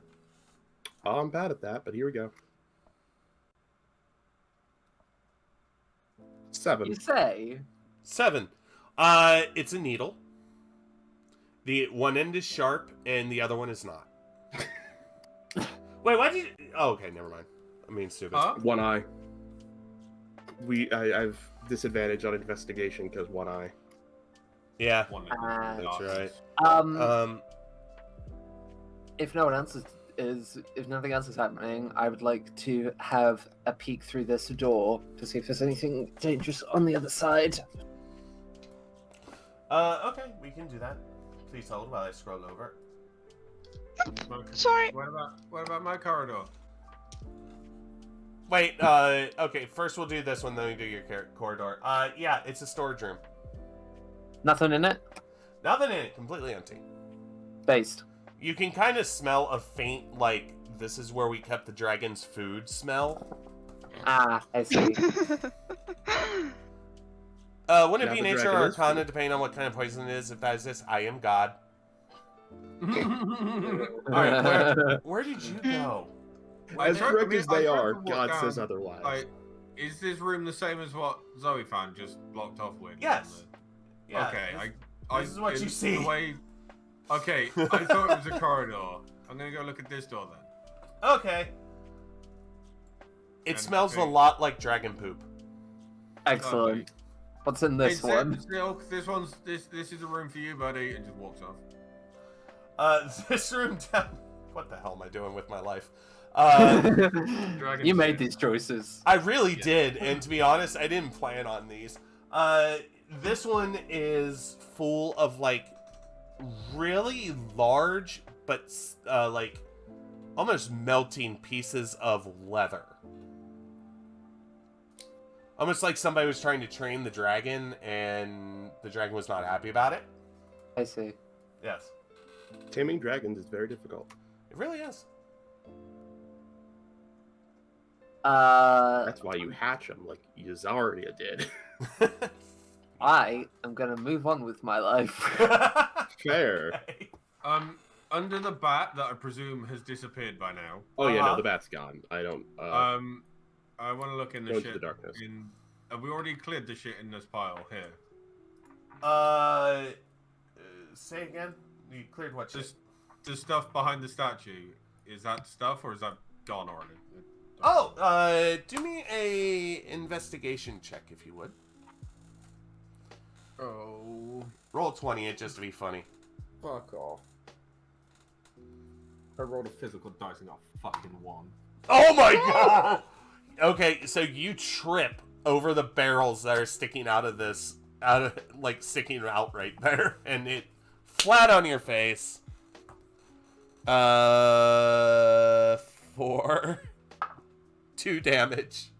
[SPEAKER 3] I'm bad at that, but here we go. 7.
[SPEAKER 5] You say?
[SPEAKER 1] 7. It's a needle. The one end is sharp, and the other one is not. Wait, why did you... Oh, okay, never mind. I mean, stupid.
[SPEAKER 2] Huh?
[SPEAKER 3] 1 eye. I have disadvantage on investigation because 1 eye.
[SPEAKER 1] Yeah,
[SPEAKER 2] One
[SPEAKER 1] that's right.
[SPEAKER 5] If no one else if nothing else is happening, I would like to have a peek through this door to see if there's anything dangerous on the other side.
[SPEAKER 1] Okay, we can do that. Please hold while I scroll over.
[SPEAKER 4] Sorry.
[SPEAKER 2] What about my corridor?
[SPEAKER 1] Wait, okay, first we'll do this one, then we do your corridor. Yeah, it's a storage room.
[SPEAKER 5] Nothing in it?
[SPEAKER 1] Nothing in it, completely empty.
[SPEAKER 5] Based.
[SPEAKER 1] You can kind of smell a faint, like, this is where we kept the dragon's food smell.
[SPEAKER 5] Ah, I see.
[SPEAKER 1] Wouldn't it
[SPEAKER 3] Now
[SPEAKER 1] be
[SPEAKER 3] the
[SPEAKER 1] nature
[SPEAKER 3] dragon
[SPEAKER 1] or
[SPEAKER 3] is
[SPEAKER 1] arcana,
[SPEAKER 3] food.
[SPEAKER 1] depending on what kind of poison it is? If that is this, I am God.
[SPEAKER 2] Alright,
[SPEAKER 1] Alright, where did you go?
[SPEAKER 3] As correct as they are, God says otherwise.
[SPEAKER 2] Like, is this room the same as what Zoe found, just blocked off with?
[SPEAKER 1] Yes. Yeah,
[SPEAKER 2] Okay,
[SPEAKER 1] this is what you see.
[SPEAKER 2] Okay, I thought it was a corridor. I'm gonna go look at this door then.
[SPEAKER 1] Okay. It
[SPEAKER 2] And
[SPEAKER 1] smells a
[SPEAKER 2] okay.
[SPEAKER 1] lot like dragon poop.
[SPEAKER 5] Excellent.
[SPEAKER 2] Okay.
[SPEAKER 5] What's in this
[SPEAKER 2] Hey,
[SPEAKER 5] one?
[SPEAKER 2] Silk, this is a room for you, buddy, and just walks off.
[SPEAKER 1] This room down... What the hell am I doing with my life?
[SPEAKER 2] Dragon
[SPEAKER 5] You made
[SPEAKER 2] shit.
[SPEAKER 5] these choices.
[SPEAKER 1] I really
[SPEAKER 2] Yeah.
[SPEAKER 1] did, and to be honest, I didn't plan on these. This one is full of, like, really large, but, like, almost melting pieces of leather. Almost like somebody was trying to train the dragon, and the dragon was not happy about it.
[SPEAKER 5] I see.
[SPEAKER 1] Yes.
[SPEAKER 3] Taming dragons is very difficult.
[SPEAKER 1] It really is.
[SPEAKER 3] That's why you hatch them like Yazaria did.
[SPEAKER 5] I am gonna move on with my life.
[SPEAKER 3] Fair.
[SPEAKER 2] Under the bat that I presume has disappeared by now.
[SPEAKER 3] Oh yeah,
[SPEAKER 1] Uh-huh.
[SPEAKER 3] no, the bat's gone. I don't.
[SPEAKER 2] I want to look in
[SPEAKER 3] Go
[SPEAKER 2] the
[SPEAKER 3] into
[SPEAKER 2] shit.
[SPEAKER 3] the darkness.
[SPEAKER 2] Have we already cleared the shit in this pile here?
[SPEAKER 1] Say again? You cleared what shit?
[SPEAKER 2] Just the stuff behind the statue. Is that stuff or is that gone already?
[SPEAKER 1] Oh, do me a investigation check if you would.
[SPEAKER 2] Oh,
[SPEAKER 1] Roll 20 it just to be funny.
[SPEAKER 2] fuck off. I rolled a physical dice and got fucking 1.
[SPEAKER 1] Oh my god! Okay, so you trip over the barrels that are sticking out of this, like sticking out right there, and it flat on your face. 4, 2 damage.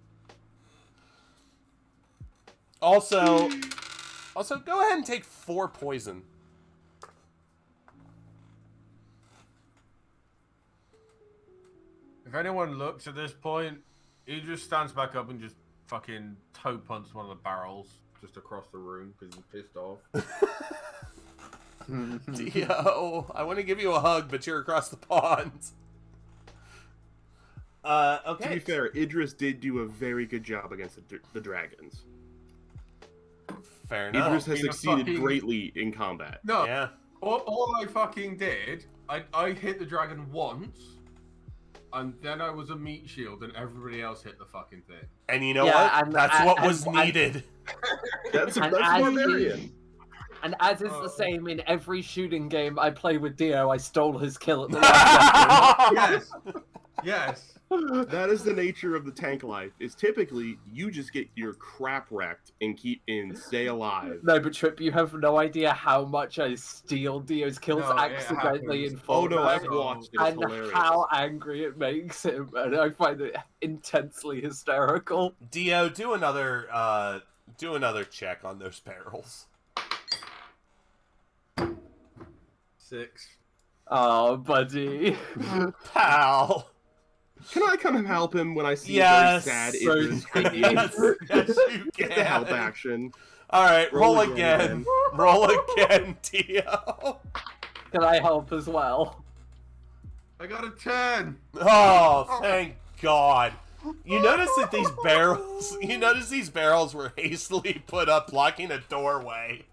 [SPEAKER 1] Also, go ahead and take 4 poison.
[SPEAKER 2] If anyone looks at this point, he just stands back up and just fucking toe punches one of the barrels just across the room because he's pissed off.
[SPEAKER 1] Dio, I want to give you a hug, but you're across the pond. Okay.
[SPEAKER 3] To be fair, Idris did do a very good job against the dragons.
[SPEAKER 1] Fair enough.
[SPEAKER 3] Idris has
[SPEAKER 2] Being a
[SPEAKER 3] succeeded
[SPEAKER 2] fucking-
[SPEAKER 3] greatly in combat.
[SPEAKER 2] No,
[SPEAKER 1] Yeah.
[SPEAKER 2] all I fucking did, I hit the dragon once, and then I was a meat shield, and everybody else hit the fucking thing.
[SPEAKER 1] And you know
[SPEAKER 5] Yeah,
[SPEAKER 1] what?
[SPEAKER 5] and-
[SPEAKER 1] That's what was
[SPEAKER 5] and-
[SPEAKER 1] needed.
[SPEAKER 3] That's
[SPEAKER 5] And
[SPEAKER 3] barbarian.
[SPEAKER 5] And as is
[SPEAKER 2] Oh.
[SPEAKER 5] the same in every shooting game I play with Dio, I stole his kill at the last
[SPEAKER 2] Yes, yes.
[SPEAKER 3] That is the nature of the tank life. Is typically you just get your crap wrecked and stay alive.
[SPEAKER 5] No, but Trip, you have no idea how much I steal Dio's kills
[SPEAKER 2] No, it
[SPEAKER 5] accidentally
[SPEAKER 2] happens.
[SPEAKER 5] in full.
[SPEAKER 3] Oh no, I've
[SPEAKER 2] no.
[SPEAKER 3] watched it. It's
[SPEAKER 5] And
[SPEAKER 3] hilarious.
[SPEAKER 5] how angry it makes him, and I find it intensely hysterical.
[SPEAKER 1] Dio, do another check on those barrels.
[SPEAKER 2] 6.
[SPEAKER 5] Oh, buddy.
[SPEAKER 1] Pal.
[SPEAKER 3] Can I come and help him when I see
[SPEAKER 1] Yes.
[SPEAKER 3] a very sad
[SPEAKER 5] So
[SPEAKER 3] Idris?
[SPEAKER 1] Yes, yes, you
[SPEAKER 3] Get the help
[SPEAKER 1] can.
[SPEAKER 3] action.
[SPEAKER 1] All right, roll
[SPEAKER 3] Roll
[SPEAKER 1] again.
[SPEAKER 3] again.
[SPEAKER 1] Roll again, Dio.
[SPEAKER 5] Can I help as well?
[SPEAKER 2] I got a 10.
[SPEAKER 1] Oh, thank God. You notice that these barrels. You notice these barrels were hastily put up, blocking a doorway.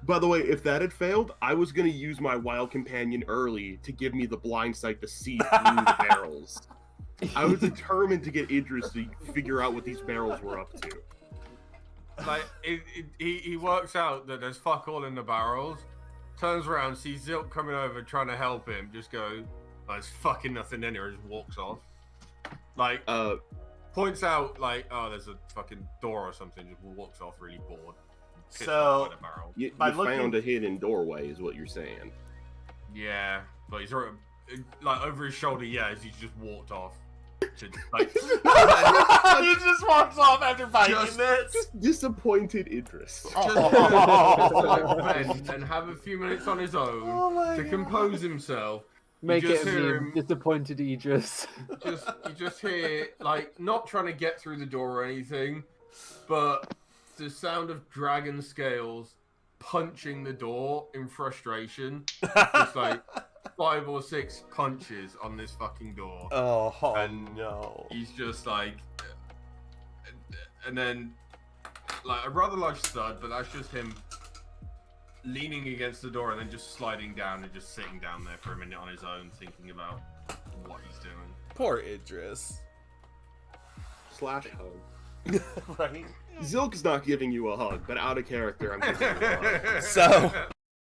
[SPEAKER 3] By the way, if that had failed, I was gonna use my wild companion early to give me the blind sight to see through the barrels. I was determined to get Idris to figure out what these barrels were up to.
[SPEAKER 2] Like, he works out that there's fuck all in the barrels, turns around, sees Zilk coming over trying to help him, just go, there's fucking nothing in here, and just walks off. Like, points out, like, oh, there's a fucking door or something, just walks off really bored. Pissed off
[SPEAKER 1] So,
[SPEAKER 2] by the barrel.
[SPEAKER 3] You
[SPEAKER 1] By
[SPEAKER 3] found
[SPEAKER 1] looking-
[SPEAKER 3] a hidden doorway, is what you're saying.
[SPEAKER 2] Yeah, but he's sort of, like, over his shoulder, yeah, as he's just walked off. To, like,
[SPEAKER 1] He just walks off after fighting
[SPEAKER 2] Just-
[SPEAKER 1] this.
[SPEAKER 3] Just disappointed Idris.
[SPEAKER 2] just like vent and have a few minutes on his own
[SPEAKER 1] Oh my
[SPEAKER 2] to
[SPEAKER 1] God.
[SPEAKER 2] compose himself.
[SPEAKER 5] Make
[SPEAKER 2] just
[SPEAKER 5] it a
[SPEAKER 2] hear
[SPEAKER 5] meme.
[SPEAKER 2] him-
[SPEAKER 5] Disappointed Idris.
[SPEAKER 2] You just hear, like, not trying to get through the door or anything, but the sound of dragon scales punching the door in frustration. Just like 5 or 6 punches on this fucking door.
[SPEAKER 1] Oh
[SPEAKER 2] And
[SPEAKER 1] no.
[SPEAKER 2] He's just like, and then like a rather large thud, but that's just him leaning against the door and then just sliding down and just sitting down there for a minute on his own, thinking about what he's doing.
[SPEAKER 1] Poor Idris.
[SPEAKER 3] / hug.
[SPEAKER 1] Right?
[SPEAKER 3] Zilk's not giving you a hug, but out of character, I'm giving you a hug.
[SPEAKER 1] So,